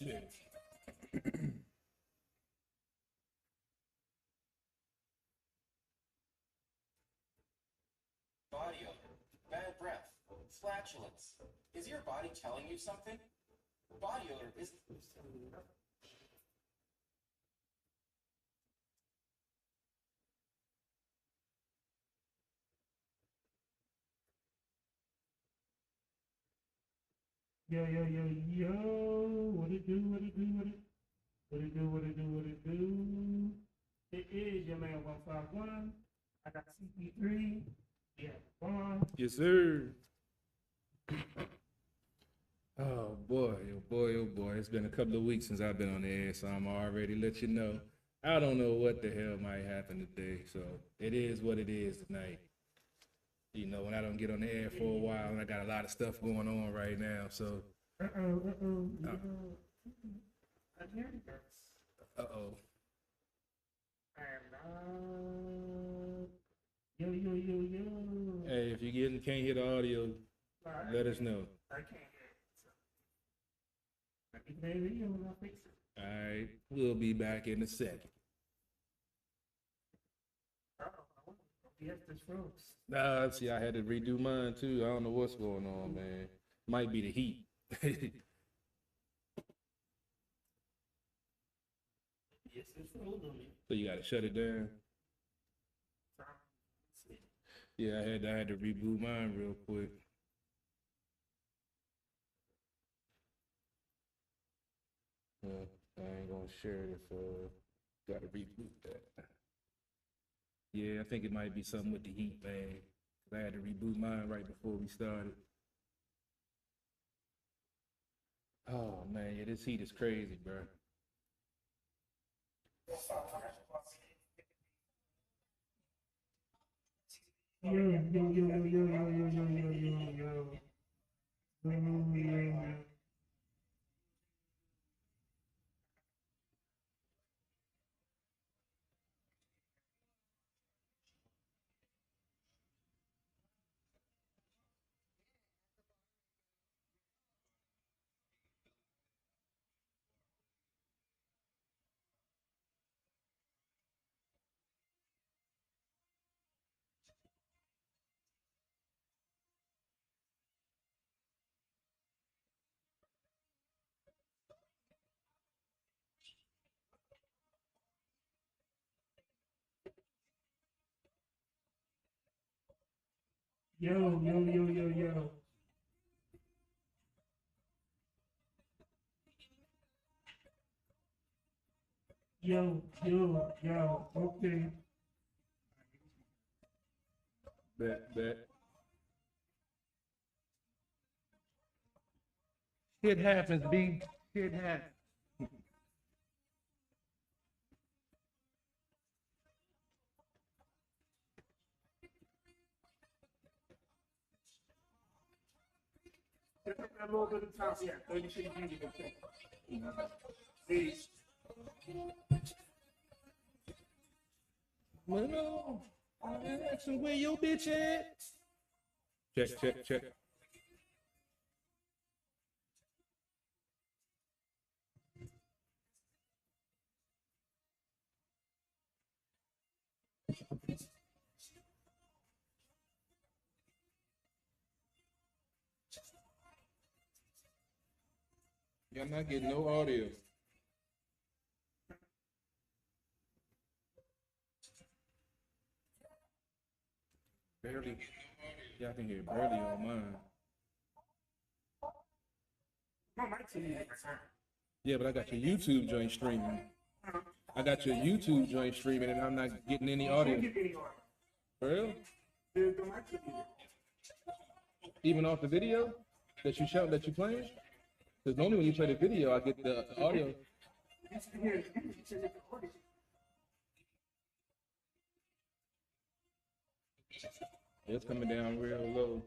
Yeah. Body odor, bad breath, flatulence. Is your body telling you something? Body odor is. Yo, yo, yo, yo, what it do, what it do, what it, what it do, what it do, what it do. It is your man 151. I got CP3. Yeah, Vaughn. Yes, sir. Oh boy, oh boy, oh boy. It's been a couple of weeks since I've been on the air, so I'm already let you know. I don't know what the hell might happen today, so it is what it is tonight. You know, when I don't get on the air for a while, and I got a lot of stuff going on right now, so I hear you guys. uh-oh. I am not. Yo, yo, yo, yo. Hey, if you can't hear the audio, let us know. I can't hear it. So. Let me play the video and I'll fix it. All right, we'll be back in a second. Yes, this froze. See, I had to redo mine too. I don't know what's going on, man. Might be the heat. Yes, it's froze on me. So you got to shut it down. Yeah, I had to reboot mine real quick. I ain't gonna share it if gotta reboot that. Yeah, I think it might be something with the heat, man. 'Cause I had to reboot mine right before we started. Oh man, yeah, this heat is crazy, bro. Yo, yo, yo, yo, yo, yo, yo, yo, yo, yo, yo. Yo, yo, yo. Yo, yo, yo, yo, yo. Yo, yo, yo. Okay. Bet. Shit happens, B. Shit happens. Just a little bit of time. Yeah, 36 minutes. Please. Well, no. I'm asking where your bitch at? Check, check, check. Y'all not getting no audio. Barely. Y'all can hear barely on mine. My mic to you. Yeah, but I got your YouTube joint streaming. I got your YouTube joint streaming, and I'm not getting any audio. For real? The mic to you. Even off the video that you show that you playing? Because normally when you play the video, I get the audio. You should hear it. You should hear the audio. It's coming down real low.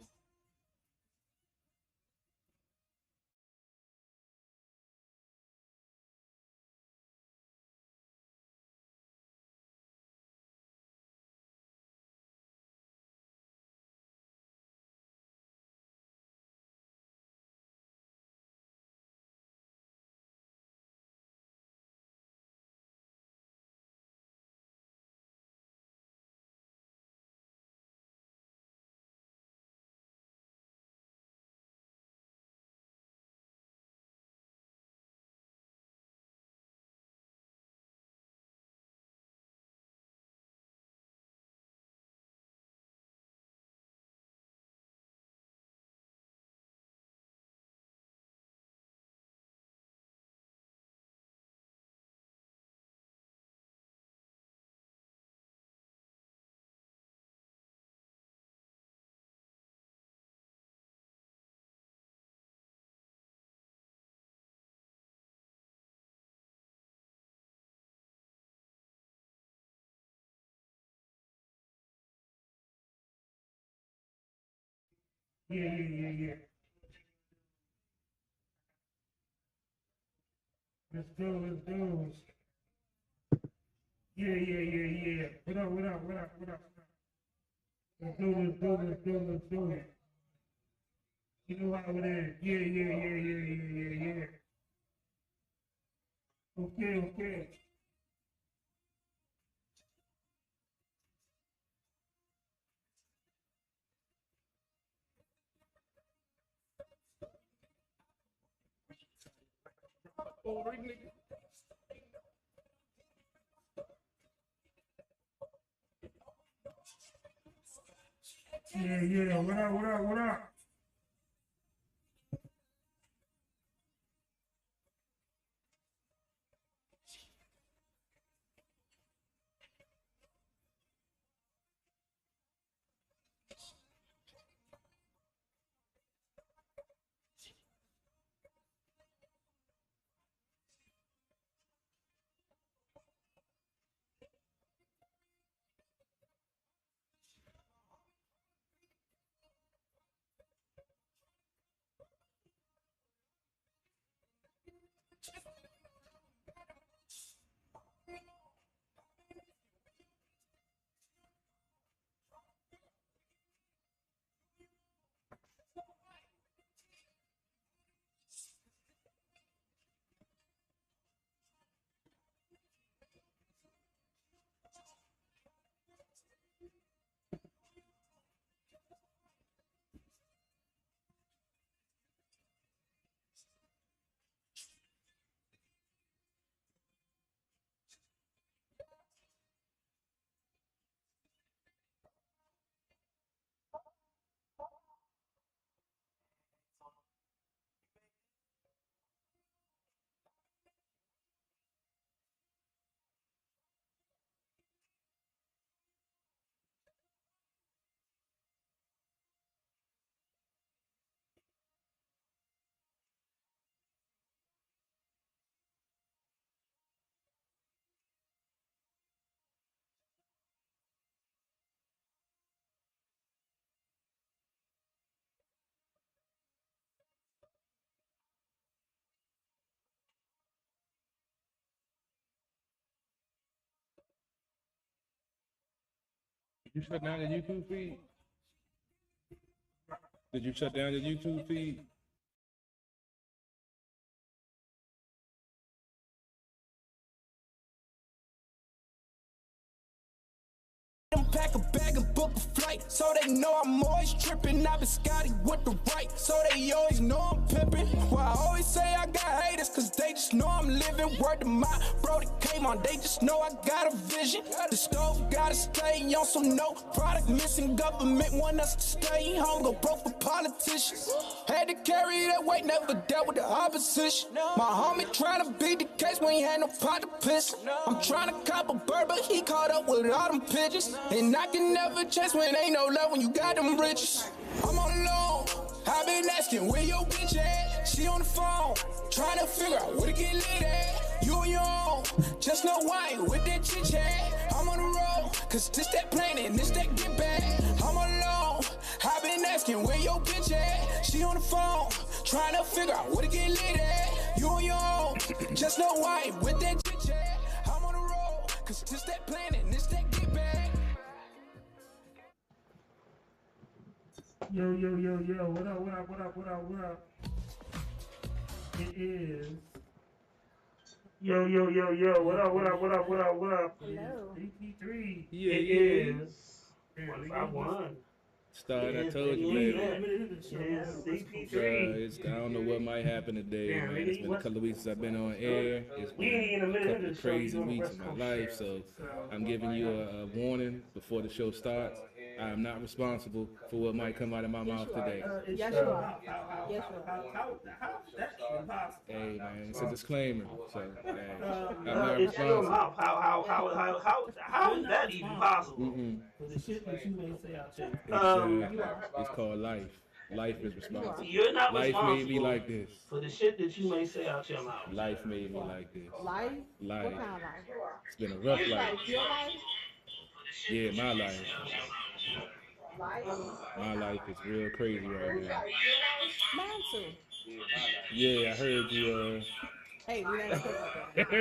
Yeah. Let's go. Yeah. What up? Let's do it. You know how it is. Yeah. Okay. Yeah. What up? You shut down your YouTube feed? Did you shut down your YouTube feed? Pack a bag and book a flight, so they know I'm always tripping. I've been Scotty with the right, so they always know I'm pimping. Well, I always say I got haters, cause they just know I'm living. Word to my bro that came on, they just know I got a vision. The stove gotta stay on, so no product missing. Government want us to stay home, go broke for politicians. Had to carry that weight, never dealt with the opposition. My homie tryna beat the case when he had no pot to piss. I'm tryna cop a bird, but he caught up with all them pigeons. And I can never chase when ain't no love when you got them riches. I'm all alone. I've been asking where your bitch at. She on the phone, trying to figure out where to get lit at. You on your own, just know why with that chit chat. I'm on the road, cause this that plan and this that get back. I'm all alone. I've been asking where your bitch at. She on the phone, trying to figure out where to get lit at. You on your own, just know why with that chit chat. I'm on the road, cause this that plan and this that get back. Yo, yo, yo, yo, what up, what up, what up, what up, what up? It is. Yo, yo, yo, yo, what up, what up, what up, what up, what up? Hello. CP3. Yeah, It yeah. is 151. Start, I It is told you, the baby. It is CP3. I don't know what might happen today, Yeah, man. really, It's been a what- couple of weeks since I've been on air. It's We ain't been in the a middle of couple the of show. You crazy doing weeks West in my Coast life, shit. so I'm giving you a warning before the show starts. I am not responsible for what might come out of my mouth today. Yes, you are. Yes, you are. How is that impossible? Hey, man, it's a disclaimer. So, hey, I'm No, not it's your responsible. mouth. How is that even possible? Mm-mm. For the shit that you may say out there. It's called life. Life is responsible. You're not Life made me responsible like this. for the shit that you may say out your mouth. Life made me like this. Life? Life. What kind of life? It's been a rough life. Like your life? Yeah, my life. Life? My life is real crazy right now. Mine too. Yeah, I heard you. Hey, we ain't talking about that.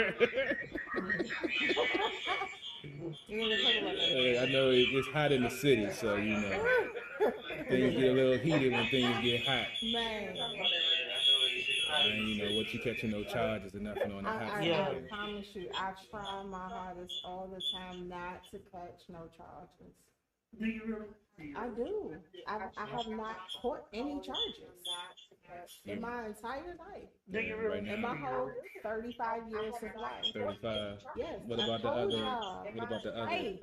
We ain't talking about that. Hey, I know it gets hot in the city, so you know things get a little heated when things get hot. Man, And you know what, you catching no charges or nothing on the hot I side. promise you, I try my hardest all the time not to catch no charges. Do you really? I do. I have not caught any charges in my entire life. Do you really? Right In my now, whole 35 years of life. 35. Yes. What I about the told other? y'all. What about the other? Hey,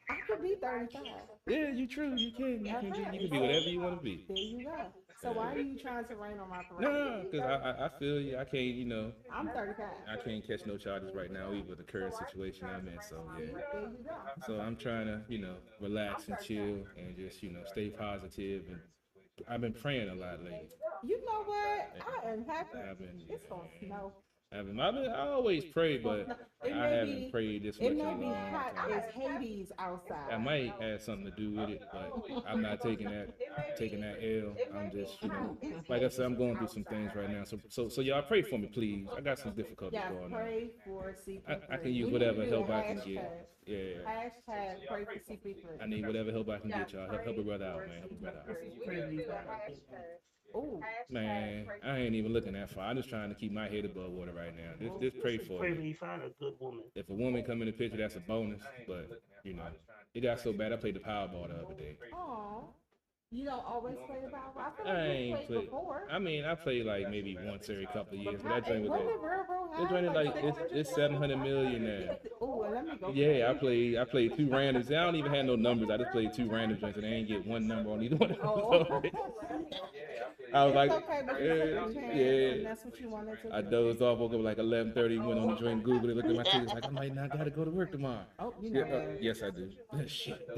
I could be 35. Yeah, you true. You can be whatever you want to be. There you go. So why are you trying to rain on my parade? No, because I feel you. I can't, you know, I'm 35. I can't catch no charges right now, even with the current situation I'm in. So yeah. There you go. So I'm trying to, you know, relax and chill and just, you know, stay positive. And I've been praying a lot lately. You know what? I am happy. I've been, It's gonna snow. I always pray, but It I may haven't be- prayed this much It in may a be long hot time. as Hades outside. I might have something to do with it, but I'm not taking that L. I'm just, you know, like I said, I'm going through some things right now. So y'all pray for me, please. I got some difficulties Yeah, going on. pray for CP3. I can use We whatever need to do help a I can hashtag. get. Yeah. Hashtag pray for CP3. I need whatever help I can get, y'all. Help a brother out, man. Help a brother out. Ooh. Man, I ain't even looking that far. I'm just trying to keep my head above water right now. Just pray for Pray me. when you find a good woman. If a woman come in the picture, that's a bonus. But you know, it got so bad. I played the Powerball the other day. Aw. You don't always play the Powerball. I feel I like you ain't played played. before. I mean, I play like maybe once every couple of years, but that Hey, joint was wasn't like, it real that high? joint is like it's 700 million now. Ooh, and let me go. Yeah, I played two randoms. I don't even have no numbers. I just played two random joints, and I ain't get one number on either one of Oh. those. I was like, It's okay, but you took a chance, and yeah. that's what you wanted to I do. dozed off, woke up like 11:30, went on the joint, Googled it, looked at my tickets, like I might not gotta go to work tomorrow. Oh, you know Yeah, what? yes, I do. Shit.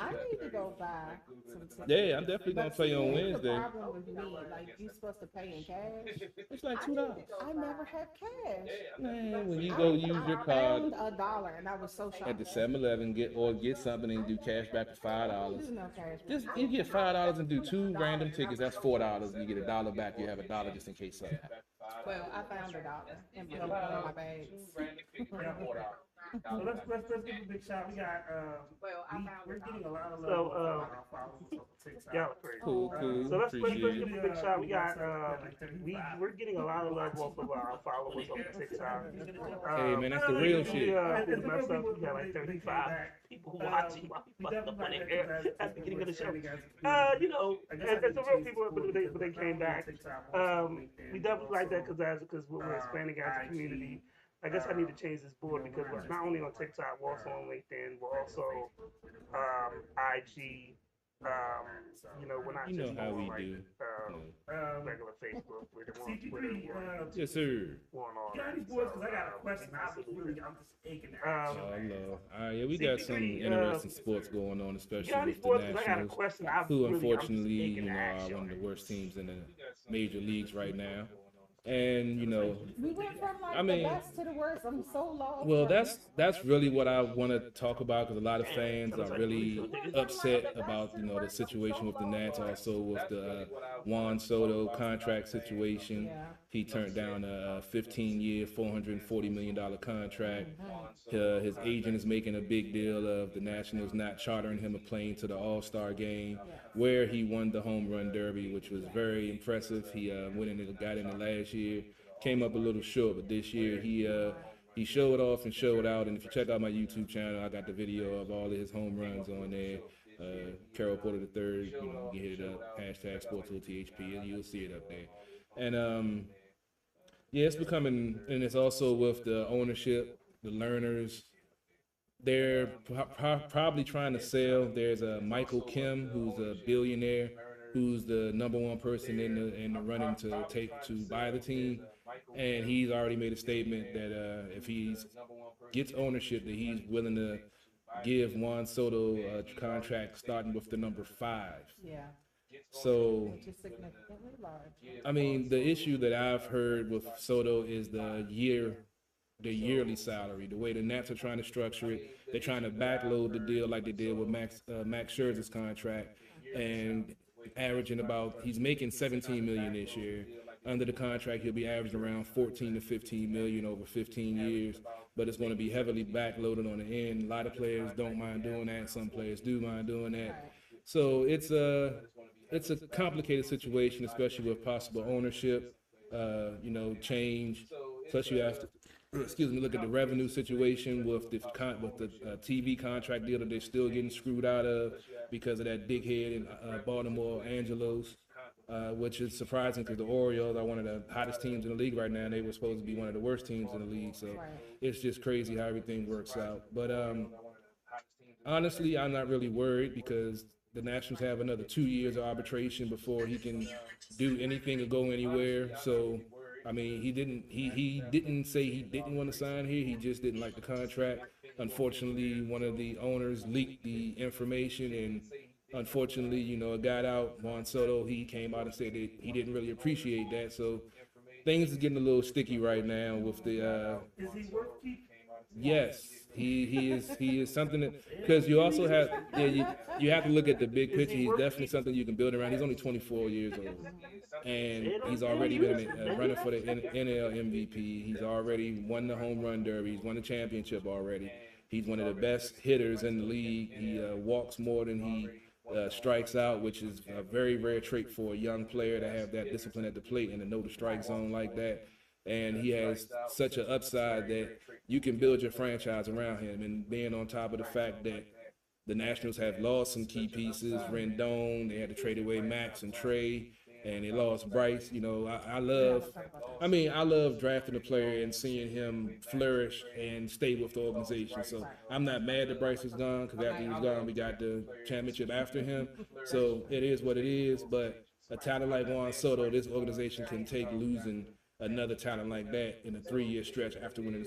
I need to go buy some tickets. Yeah, I'm definitely gonna But play on see, here's Wednesday. The problem with me, like you supposed to pay in cash. It's like $2. I never had cash. Man, when you go use your I card found $1, and I was so shocked. at the 7-Eleven, get something and do cash back for $5. There's no cash. Just you get $5 and do two random tickets. That's $4. You get $1 back. You have $1 just in case something happens. Well, I found $1 and put it in my bags. So let's give a big shout. We got we're getting a lot of love So, from our followers on TikTok. Y'all are crazy. Cool, Oh, cool. So let's Appreciate give it. a big shout. We got like 35. we're getting a lot of love off of our followers on TikTok. Hey, man, that's the real shit. We messed up. We got like 35 people watching while we fucked up on the air at the beginning of the show. You know, and some real people, but they came back. We definitely like that because we're expanding as a community. I guess I need to change this board because we're not only on TikTok, we're also on LinkedIn, we're also IG. You know, we're not You know just how on we like do. regular Facebook. We're on Twitter. CP3, Yes, sir. We're on all you got that. these boys, because I got a question. I'm just aching to Oh, ask you. Lord. All right, yeah, we got some interesting sports going on, especially Johnny with the Sports, 'cause I got a Nationals, question. who unfortunately, you know, are one of the worst teams in the major leagues right now. And, you know, We went from like I mean- the best to the worst. I'm so lost. well, right that's really what I want to talk about because a lot of fans are really upset about, you know, the situation with the Nats, also with the Juan Soto contract situation. Yeah. He turned down a 15-year, $440 million contract. His agent is making a big deal of the Nationals not chartering him a plane to the All-Star game, where he won the home run derby, which was very impressive. He went in and got in the last year, came up a little short, but this year he showed off and showed out. And if you check out my YouTube channel, I got the video of all of his home runs on there. Carol Porter III, you know, you hit it up, hashtag SportsOTHP, and you'll see it up there. And yeah, it's becoming, and it's also with the ownership, the learners. They're probably trying to sell. There's a Michael Kim, who's a billionaire, who's the #1 person in the running to buy the team, and he's already made a statement that if he gets ownership, that he's willing to give Juan Soto a contract starting with the number 5. Yeah, So, which is significantly large. I mean, the issue that I've heard with Soto is the yearly salary. The way the Nats are trying to structure it, they're trying to backload the deal like they did with Max Scherzer's contract, and averaging he's making $17 million this year. Under the contract, he'll be averaging around $14 to $15 million over 15 years, but it's going to be heavily backloaded on the end. A lot of players don't mind doing that. Some players do mind doing that. So it's a complicated situation, especially with possible ownership, you know, change. Plus, you have to, look at the revenue situation with the TV contract deal that they're still getting screwed out of because of that dickhead in Baltimore, Angelos, which is surprising because the Orioles are one of the hottest teams in the league right now, and they were supposed to be one of the worst teams in the league. So it's just crazy how everything works out. But honestly, I'm not really worried because the Nationals have another 2 years of arbitration before he can do anything or go anywhere. So, I mean, he didn't say he didn't want to sign here. He just didn't like the contract. Unfortunately, one of the owners leaked the information, and unfortunately, you know, it got out. Juan Soto, he came out and said that he didn't really appreciate that. So things is getting a little sticky right now with the. Is he worth keeping? Yes, he is something that, because you also have you have to look at the big picture. He's definitely something you can build around. He's only 24 years old, and he's already been running for the NL MVP. He's already won the home run derby. He's won the championship already. He's one of the best hitters in the league. He walks more than he strikes out, which is a very rare trait for a young player to have that discipline at the plate and to know the strike zone like that. And he has such an upside that you can build your franchise around him. And being on top of the fact that the Nationals have lost some key pieces, Rendon, they had to trade away Max and Trey, and they lost Bryce. You know, I love drafting a player and seeing him flourish and stay with the organization. So I'm not mad that Bryce is gone, because after he was gone, we got the championship after him. So it is what it is. But a talent like Juan Soto, this organization can take losing another talent like that in a 3-year stretch after winning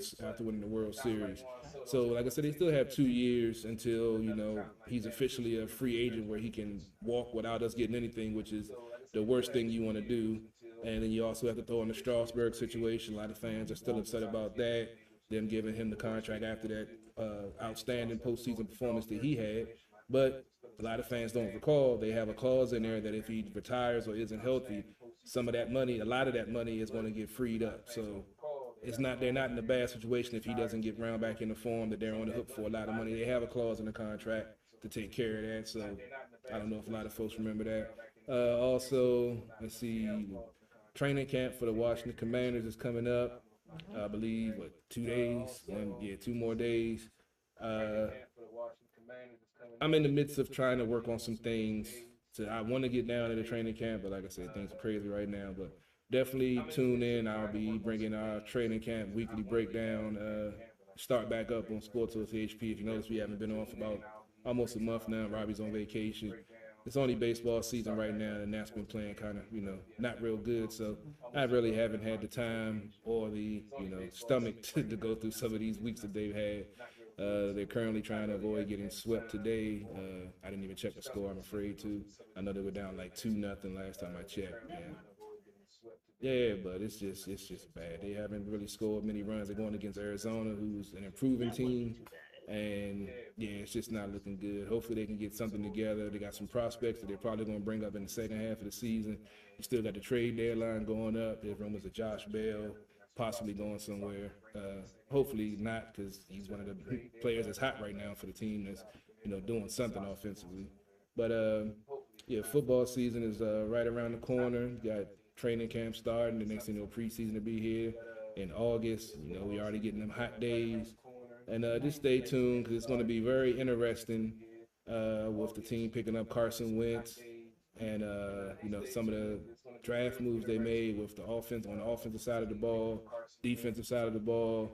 the World Series. So, like I said, they still have 2 years until, you know, he's officially a free agent where he can walk without us getting anything, which is the worst thing you want to do. And then you also have to throw in the Strasburg situation. A lot of fans are still upset about that, them giving him the contract after that outstanding postseason performance that he had. But a lot of fans don't recall they have a clause in there that if he retires or isn't healthy, a lot of that money is going to get freed up. So they're not in a bad situation if he doesn't get round back in the form that they're on the hook for a lot of money. They have a clause in the contract to take care of that. So I don't know if a lot of folks remember that. Also, let's see, training camp for the Washington Commanders is coming up. I believe 2 days. 2 more days. I'm in the midst of trying to work on some things. I want to get down to the training camp, but like I said, things are crazy right now. But definitely tune in. I'll be bringing our training camp weekly breakdown. Start back up on Sports OTHP. If you notice, we haven't been on for about almost a month now. Robbie's on vacation. It's only baseball season right now, and that's been playing kind of, not real good. So I really haven't had the time or the, stomach to go through some of these weeks that they've had. They're currently trying to avoid getting swept today. I didn't even check the score, I'm afraid to. I know they were down like 2-0 last time I checked. Yeah, but it's just bad. They haven't really scored many runs. They're going against Arizona, who's an improving team. And yeah, it's just not looking good. Hopefully they can get something together. They got some prospects that they're probably going to bring up in the second half of the season. You still got the trade deadline going up. There's rumors of Josh Bell possibly going somewhere. Hopefully not, because he's one of the players that's hot right now for the team that's, doing something offensively. But yeah, football season is right around the corner. You got training camp starting. The next thing preseason will be here in August. We already getting them hot days. And just stay tuned, because it's going to be very interesting with the team picking up Carson Wentz and, some of the draft moves they made with the offense on the offensive side of the ball, defensive side of the ball.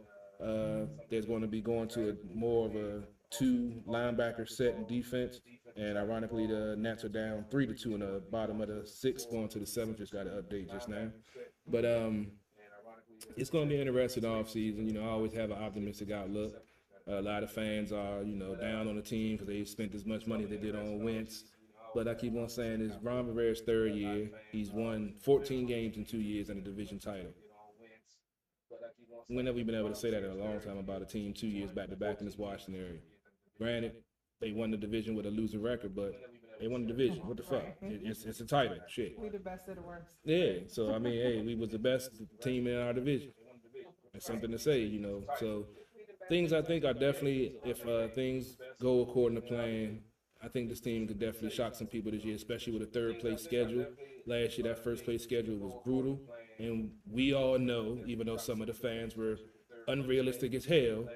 There's going to be going to more of a 2 linebacker set in defense. And ironically, the Nats are down 3-2 in the bottom of the 6th, going to the 7th. Just got an update just now. But it's going to be an interesting offseason. I always have an optimistic outlook. A lot of fans are, down on the team because they spent as much money as they did on Wentz. But I keep on saying it's Ron Rivera's 3rd year. He's won 14 games in 2 years and a division title. When have we been able to say that in a long time about a team 2 years back-to-back in this Washington area? Granted, they won the division with a losing record, but they won the division. What the fuck? It's a title. Shit. We the best of the worst. Yeah. So, I mean, hey, we was the best team in our division. It's something to say, So things I think are definitely, if things go according to plan, I think this team could definitely shock some people this year, especially with a 3rd place schedule. Last year, that 1st place schedule was brutal. And we all know, even though some of the fans were unrealistic as hell,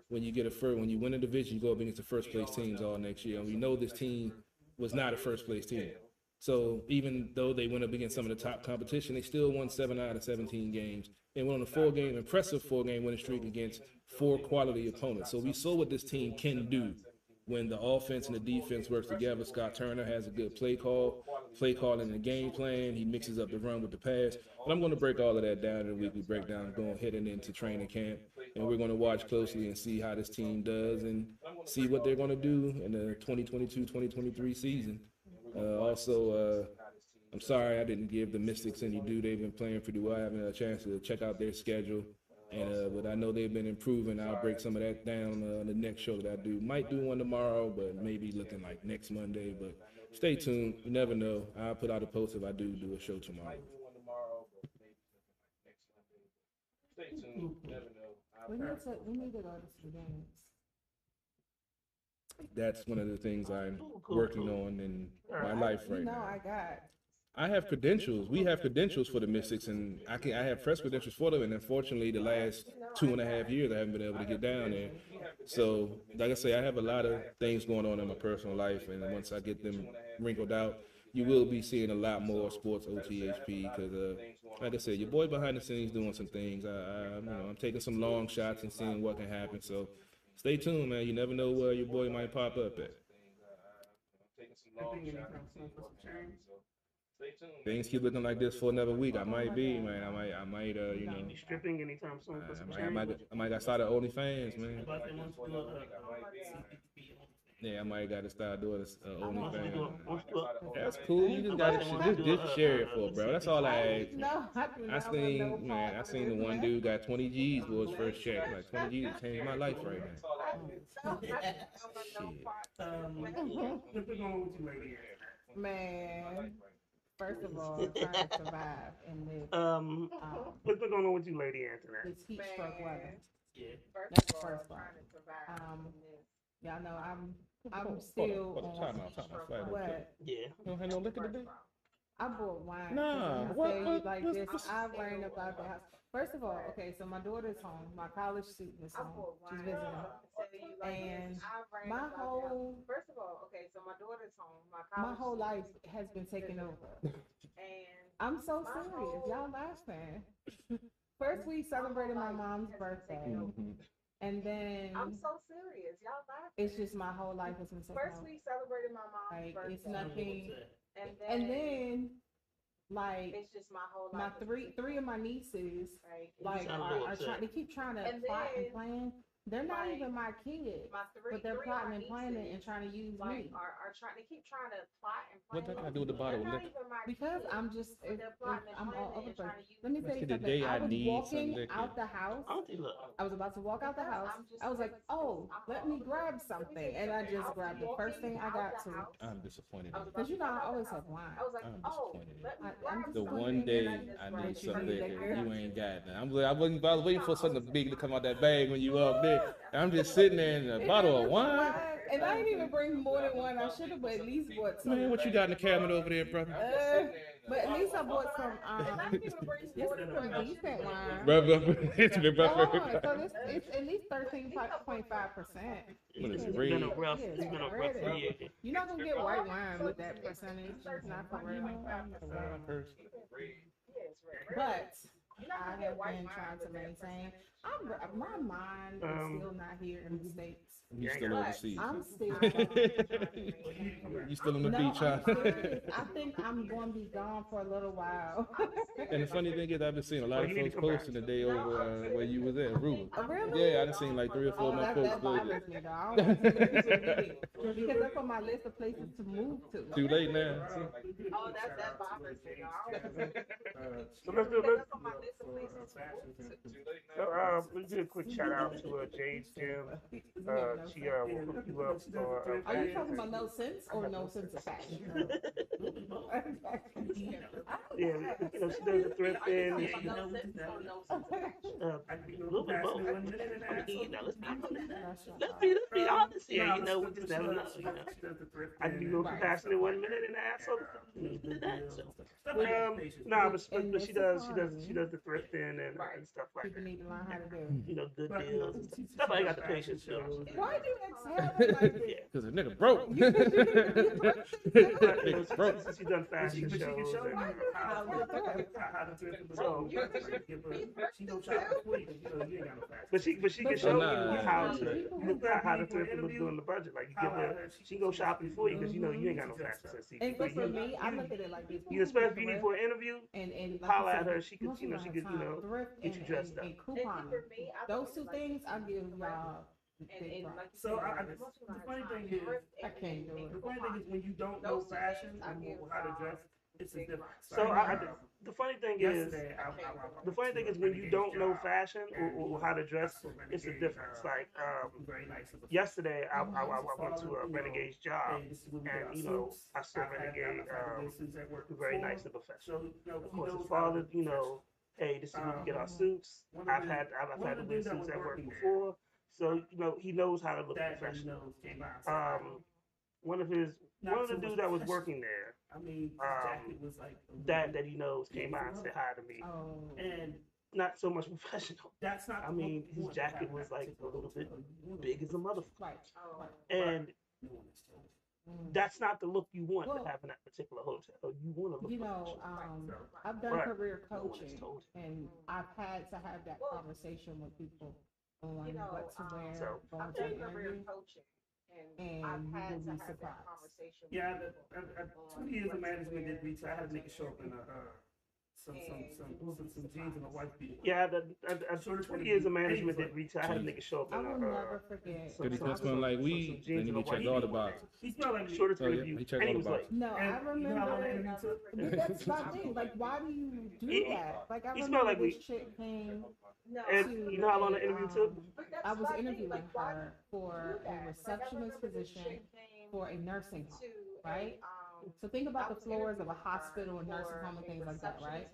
when you win a division, you go up against the 1st place teams all next year. And we know this team was not a 1st place team. So even though they went up against some of the top competition, they still won 7 out of 17 games. And went on a impressive 4-game winning streak against 4 quality opponents. So we saw what this team can do when the offense and the defense works together. Scott Turner has a good play calling and the game plan. He mixes up the run with the pass. But I'm going to break all of that down in the weekly breakdown, heading into training camp. And we're going to watch closely and see how this team does and see what they're going to do in the 2022-2023 season. Also, I'm sorry I didn't give the Mystics any due. They've been playing pretty well. I haven't had a chance to check out their schedule. But I know they've been improving. I'll break some of that down on the next show that I do. Might do one tomorrow, but maybe looking like next Monday. But stay tuned. You never know. I'll put out a post if I do a show tomorrow. Stay tuned. You never know. We need to go to some games. That's one of the things I'm working on in my life right now. I have credentials. We have credentials for the Mystics, and I have press credentials for them. And unfortunately, the last 2.5 years, I haven't been able to get down there. So, like I say, I have a lot of things going on in my personal life, and once I get them wrinkled out, you will be seeing a lot more Sports OTHP. Because, like I said, your boy behind the scenes doing some things. I'm taking some long shots and seeing what can happen. So, stay tuned, man. You never know where your boy might pop up at. Things keep looking like this for another week. I might be, man. I might, be stripping anytime soon for some I might got started OnlyFans, man. Yeah, I might got to start doing OnlyFans. That's cool. You just got to just share it for, bro. That's all I ask. No, I seen the one dude got 20 G's for his first check. Like 20 G's changed my life right now. What's going on with you right here? Man, First of all, trying to survive in this What's been going on with you, Lady Antoinette? this heat stroke weather. Yeah. That's the first part. Y'all know I'm still Hold on, on time out, flat out. what Yeah. You don't have no liquor today? I bought wine. Nah, I what- say what- like what's- this. what's- I ran about the house. First of all, okay, so my daughter's home. My college student is home. She's visiting. And my whole First of all, okay, so my daughter's home. my whole life has been taken over. And I'm so serious. Y'all laughing. First we celebrated my mom's birthday. Mhm. And then I'm so serious. Y'all laughing. it's just my whole life has been taken First over. we celebrated my mom's Like birthday. it's nothing. And And then like it's just my whole my life. three of my nieces Right. like sound a little are upset. trying. They keep trying to And plot and then, plan. They're not like, even my kids, My but they're three plotting of and my planning nieces, and trying to use like, me are trying. They keep trying to plot and plan. What that got to do with the bottle of They're not liquor? even my because kids, I'm just but they're plotting and I'm all planning over and the place. trying to use Let me tell See, you the something. day I I was need some walking liquor. out the house. Auntie, look. I was about to walk out the house. I was like, oh, let me grab something, and I just grabbed the first thing I got to. I'm disappointed. Cause you know I always have wine. I was like, I'm oh, disappointed in let me I'm grab The just one wondering, day and I just need grabbed some you liquor, liquor. you ain't got none. I was waiting for something big to come out that bag when you up there. I'm just sitting there in a bottle of wine. And I didn't even bring more than one. I should have at least bought some. Man, what you got in the cabinet over there, brother? But at least I bought some. This is some decent wine. Brother, it's been Hold brother. on, so it's at least 13.5%. What is it, It's red? been a rough. Yeah, It's been a red rough is- year. You're not gonna get white wine with that percentage. It's not for real. But I have been trying to maintain. My mind is still not here in the States. You still overseas. I'm still. You still on the No, beach, huh? I'm serious. I think I'm going to be gone for a little while. And the funny thing is, I've been seeing a lot Oh, of you need folks to come back. posting today over where you was at, Aruba. Really? Yeah, I done seen like 3 or 4 of my that, folks that go there. bothers me though. I don't want to because that's on my list of places to move to. Too late now. Oh, that bothers me. So let's do let's let's do a quick shout out to Jade's Gym. She will hook you up for. Are you talking about no sense or no sense of fashion? Yeah, you know, she does the thrifting. And she, a little bit both. I mean, now let's be honest here. You know, we just never know. You know, I can be real compassionate one minute and an asshole the next. So, but she does the thrifting and stuff like People that. need to learn how to do. You know, good deals and stuff. I ain't got the patience to. Why do you exhale like this? Yeah. Cause a nigga broke. But, you know, Nigga broke. she done fashion But she can shows. show you And, how to thrift the So- she don't shop for you, you know, you ain't got no facts. but she can show nah. you how to thrift and look good on the budget. Like you give her, she can go shopping for you because you know you ain't got no fast sense. And so for me, I look at it like this. You especially if you need for an interview, and like holler I at said, her. She could, most you know, of she the could, you time, know, thrift get you dressed up. and couponing. Those two things I give y'all big props. So the funny thing is, I can't do it. the funny thing is when you don't know fashion and how to dress, it's a difference. So the funny thing is, yesterday, the funny thing is when you don't know fashion or how to dress, it's a difference. Like very nice of a yesterday, I went to a Renegade's job, and you know, I saw Renegade very nice and professional. Of course, his father, you know, hey, this is where we get our suits. I've had to wear suits at work before, so you know, he knows how to look professional. One of the dudes that was working there, I mean, his jacket was like that he knows came out and said hi to me. Oh. and Not so much professional. that's not. I mean, his jacket was like a little bit big as a motherfucker. Right. And that's not the look you want Well, to have in that particular hotel. You want to look You know, professional. I've done Right. career No one has coaching, told you. and I've had to have that conversation with people on You know, what to wear, So- going I've to done an career interview. coaching, and And I've you had will to be have that surprised. conversation. Yeah, with people 2 years of management did reach. I had to make a show up in some jeans and a white beater. Yeah, the 20 years of management did reach. I had a nigga show up I in will never forget. Did he come smell like weed? Then he check all the boxes. He smelled like shortest Oh, yeah, review, he checked and he all was the like, boxes. No, I And you know how long that remember. interview took? But that's my thing. Like, why do you do He- that? Like, I he remember smelled like this weed. chick came No, and you know how long the interview took? I was interviewing her for a receptionist position for a nursing home, right? So think about the floors of a hospital and nursing home and things like that, right?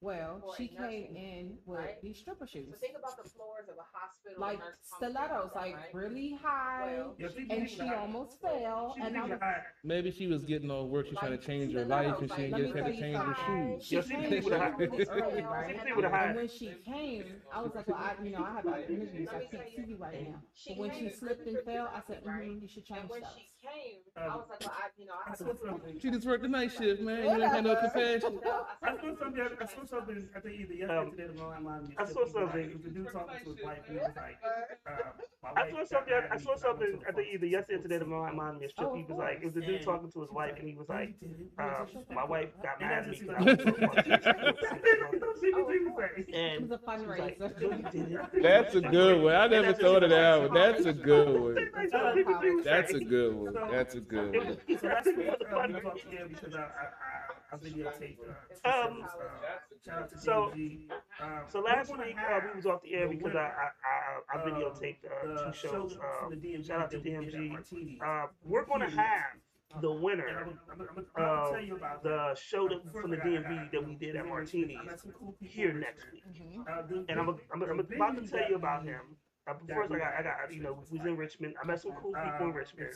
Well, she came in with these stripper shoes. So think about the floors of a hospital. Like stilettos, like really high, and she almost fell. And I was, Maybe she was getting on work. She's trying to change her life, and she let me just had tell to you change her something. shoes. She Yeah, came see, people that really early, right? See, people that And when she came, I was like, well, I have other interviews. I can't see you right now. But when she slipped and fell, I said, you should change And when stuff. she came, I was like, well, I have to. She just worked the night shift, man. You ain't had no compassion. I saw something. I think either yesterday or tomorrow. I saw something. It was a dude talking to his wife. And he was like, I saw something. I think either yesterday or today that reminded me of strip. He was like, it was a dude talking to his wife, and he was like, my wife got mad at me because I was so It was a fundraiser. That's a good one. I never thought of that one. That's a good one. That's a good one. That's a good one. So that's what we talked here because I videotaped. Shout out to So- DMG. So last week we was off the air because I videotaped two shows. Shout out to DMG. We're gonna have the winner of the show from the DMV that we did at Martini's here next week, and I'm about to tell you about him. But first, I got we was in Richmond. I met some cool people in Richmond.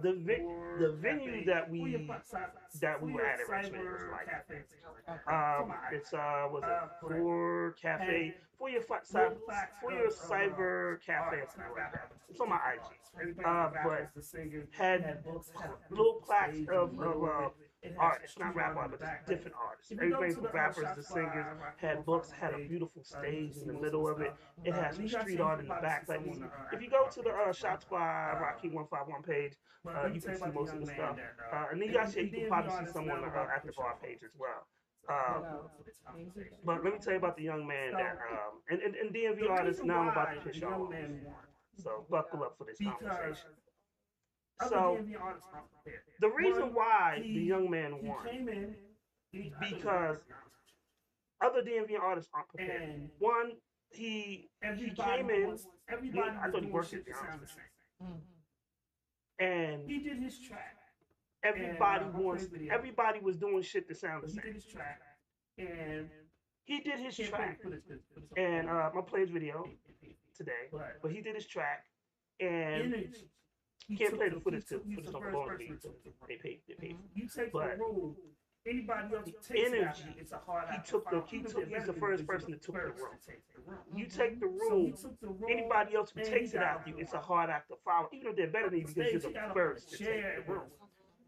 The venue that we were at in Richmond was like it's was it for your cyber cafe or something like that. It's on my IG. But had little plaques of artists, not rap artists, but just different artists. Everything from rappers to singers. Had books, had a beautiful stage in the middle of it. It had some street art in the back. Like if you go to the Shots by Rocky 151 page, you can see most of the stuff. And then you can probably see some on the Active Art page as well. But let me tell you about the young man that and DMV artists. Now I'm about to piss y'all off. So buckle up for this conversation. So the reason why the young man won because other DMV artists aren't prepared. One, he came in. I thought he worked at the house, and he did his track. Everybody was doing shit that sounded the same. He did his track, and he did his track, and I'm gonna play his video today. But he did his track, and you can't play the footage because it's on the they paid. You take the room. Anybody else takes energy. It's a hard He's the first person that took the room. You take the room. Anybody else who takes it after you, it's a hard act to follow. Even if they're better than you because you're the first to take the room.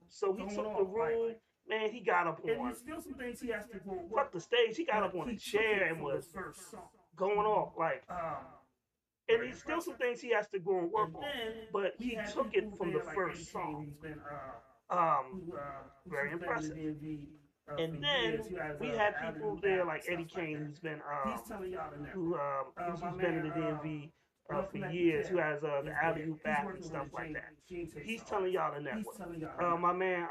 So he took the room. Man, he got up on. Still some things he has to go. Fuck the stage. He got up on a chair and was going off like. And there's still some things he has to go and work on, but he took it from the first song. Very impressive. And then we had people there like Eddie Kane, who's been who's been in the DMV for years, who has the alley-oop back and stuff like that. He's telling y'all the network. My man,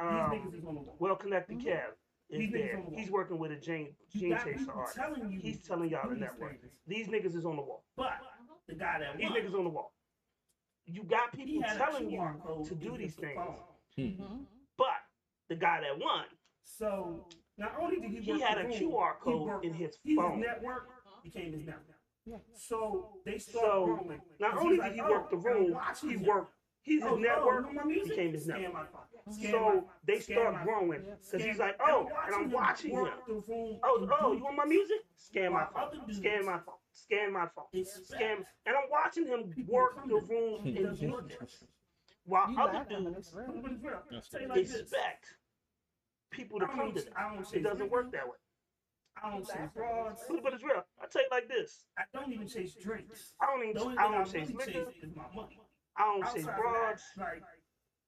Well Connected Kev is there. He's working with a Gene Chaser artist. He's telling y'all the network. These niggas is on the wall. But the guy that these niggas on the wall. You got people telling you to do these things. But the guy that won, so not only did he had a QR code in his phone. Network became his network. Yeah. So they started rolling. Not only did he work the room, he worked. His network became his network. So they start growing because he's like, oh, and I'm watching him. Oh, you want my music? Scan my phone. Scan my phone. Scan my phone. Scan, and I'm watching him work the room and do this. While other dudes expect people to come to them. It doesn't work that way. I don't chase broads. But it's real. I tell you like this. I don't even chase drinks. I don't chase liquor. I don't chase broads. Like,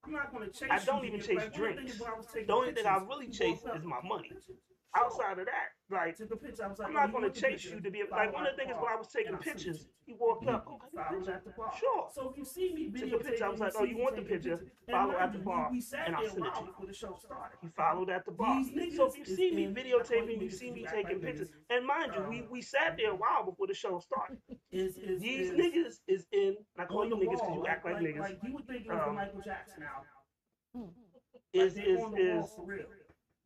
I'm not gonna chase. I don't even chase drinks. The only thing I really chase is my money. Outside of that, like, I'm not going to chase you to be like. One of the things is when I was taking pictures, he walked up. Oh, sure. So if you see me take a picture, I was like, oh, you want the picture? Follow at the bar, and I'll send it to you. He followed at the bar. So if you see me videotaping, you see me taking pictures. And mind you, we sat there a while before the show started. These niggas is in. And I call you niggas because you act like niggas. Like you would think it was the Michael Jackson album. is Like, they on the wall for real.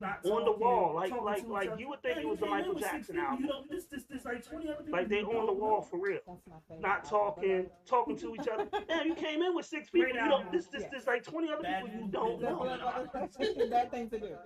Not on the talking, wall, talking to each other. you would think Yeah, it was the came in Michael with 6 Jackson people, album. You know, this like 20 other people. Like they you on the don't wall know. for real. That's my favorite. Not album, talking to each other. Damn, you came in with 6 people. Great You don't. album. This like 20 other Bad people you news, don't bad know. news. Bad thing to do.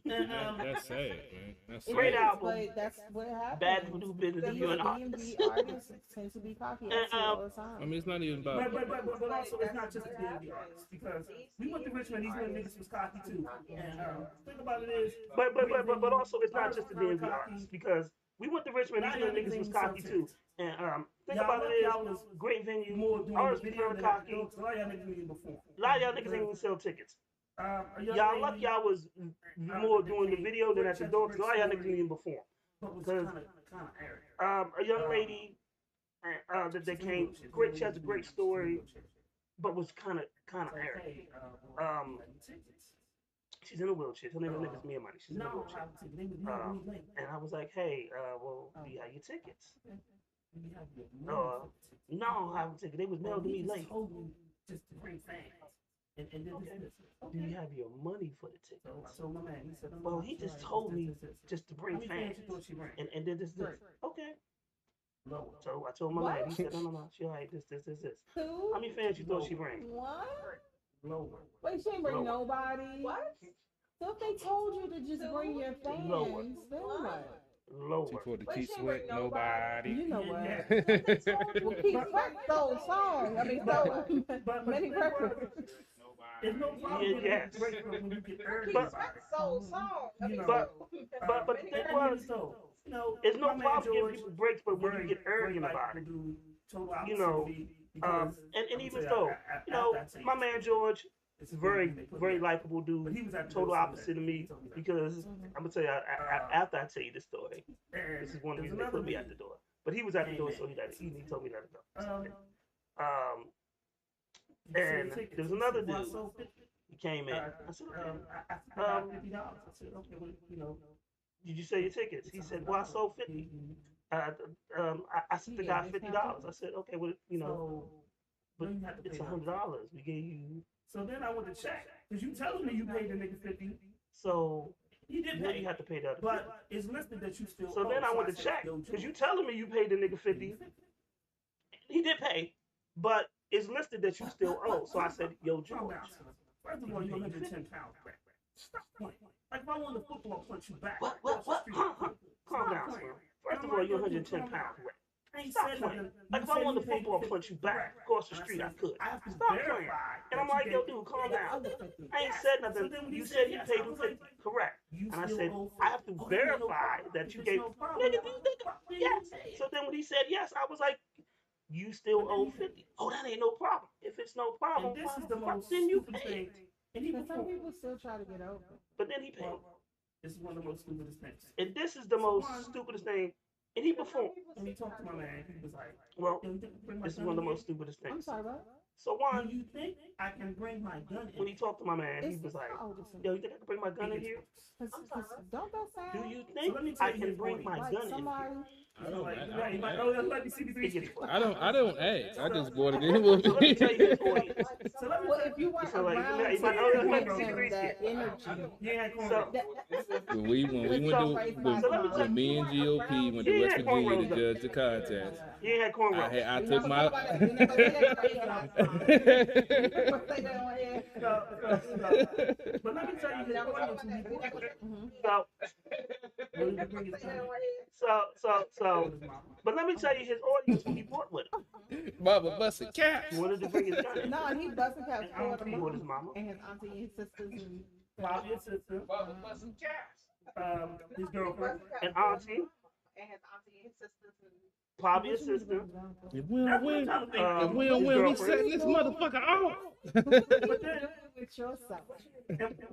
And, That's sad, man. That's sad. Great album. But that's what happens. Bad to do business if you're an artist. DMV artists tend to be copycats all the time. I mean, it's not even about. but also it's not just the DMV artists because we went to Richmond. These little niggas was cocky too. And think about it is. But also it's not just the DMV artists because we went to Richmond. These little niggas was cocky too. And think about it is great venue. More doing Artists the was video very than cocky. a lot of y'all niggas didn't before. A lot of y'all niggas ain't even sell tickets. A young Y'all lady lucky y'all was more doing the video than at the door, because a lot of y'all niggas didn't even perform. was Because kind of arrogant. a young lady that came, she has a great story, but was kind of arrogant. She's in a wheelchair. Her name is Mia Money. She's in a wheelchair. And I was like, hey, well, do you have your tickets? No, I have a ticket. They was mailed to me late. Just to bring fans. And then Do you have your money for the tickets? So my man, he said, Well, he just told me just to bring fans. And then this. Okay. So I told my man, he said, no, she all right, this. Who? How many fans you thought she bring? What? Lower. Wait, she ain't bring Lower. nobody. What? So if they told you to just bring your fans, Lower. then what? Lower. For the But Keith she Sweat, ain't nobody. nobody. You know what? Yeah. Well, Keith Sweat stole songs. I mean, stole But many the thing was, records. there's no problem Yeah, with yes. it break when you get earned But- about it. Soul song. I mean, But the thing and was, even so, you know, there's no my man problem giving George people breaks, but when you get arrogant very about it. likable dude, total You know, opposite of me, because and I'm even gonna so, tell I- you know, after I my say man George, it's very, they put very me- likable dude, But he was at the total door, opposite of me, he told that. because I'm gonna tell you, after I tell you this story, And this is one of the there's reasons they put another me at the door. But he was at the door, so he told me that to go. And tickets. there was another Well, dude. so He came in. I I said, got okay. $50. I said, okay, well, you know. Did you sell your tickets? He said, well, I sold 50. I sent the guy $50. I said, okay, well, you know, but then you have to it's pay $100. We gave you. So then I went to check, because you telling me you paid the nigga 50. So You did then pay, you have to pay the other 50. but it's listed that you still So owe. then I went to said, check, yo, because you George, telling me you paid the nigga 50. He did pay, but it's listed that you still owe. So I said, yo, calm George. down, son. First of all, you're 110 pounds back. Stop playing. Like if I wanted a football punch you back. What? across the street, Calm stop down, playing. son. First of all, you're 110 pounds. I ain't Stop said playing. nothing. Like You if I said wanted you to paid football 50. punch you back Correct. across the And I street, said, I could. I have to Stop playing. verify And I'm that like, you yo, gave dude, calm the down. Other 50. I ain't Yes. said So nothing. then when You he said he yes, paid I you was 50. like, Correct. you And I still said, owe I have to 50. Okay, no verify problem. that If you it's gave. no problem, Nigga, then nigga, you yes. pay it. So then when he said yes, I was like, you still owe 50. Oh, that ain't no problem. If it's no problem, And this why is the fuck most then you stupid pay. thing. And he But some before, people still try to get over. But then he paid. this is one of the most stupidest things. And this is the most stupidest thing. And he performed. When he talked to my man, he was like, Well, "Yo, you think I can bring my this is gun one of the in most stupidest I'm things. sorry, what? So here? one, Do you think I can bring my gun in? when he talked to my man, he It's was like, how old is it? yo, you think I can bring my gun in here? Don't that sound? Do you think let me tell I you can his bring point. my like gun in somebody? here? I don't. Like, I right, don't like, ask. oh, that might be CB3 It gets shit. funny. I don't ask. I just bought it in with So let me me. tell you his audience. So let me Well, tell if you weren't So, like, around you to might- oh, give you might him be that crazy. energy, You ain't So, cornrows. when we went So to praise when, my God. when me and GOP went to Yeah, West Virginia cornrows to judge the contest, he ain't had cornrows. I We took never my. talk about that. We never say that crazy line. We never say that on air. But let me tell you his audience when he bought it. So, When he bring his gun in. but let me tell you his audience who he brought with him. Baba busted caps. He wanted to bring his gun in. No, and he busting caps for the He brought his mama. and his auntie and his sisters and Bobby, his sister, his girlfriend. And auntie, And his auntie and his sisters and probably his sister. If we don't win, if we don't his win, we girlfriend. setting this motherfucker off. But then, with yourself.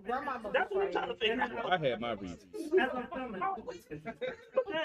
Grandma That's what I'm trying to figure out. I had my reasons. as I'm filming,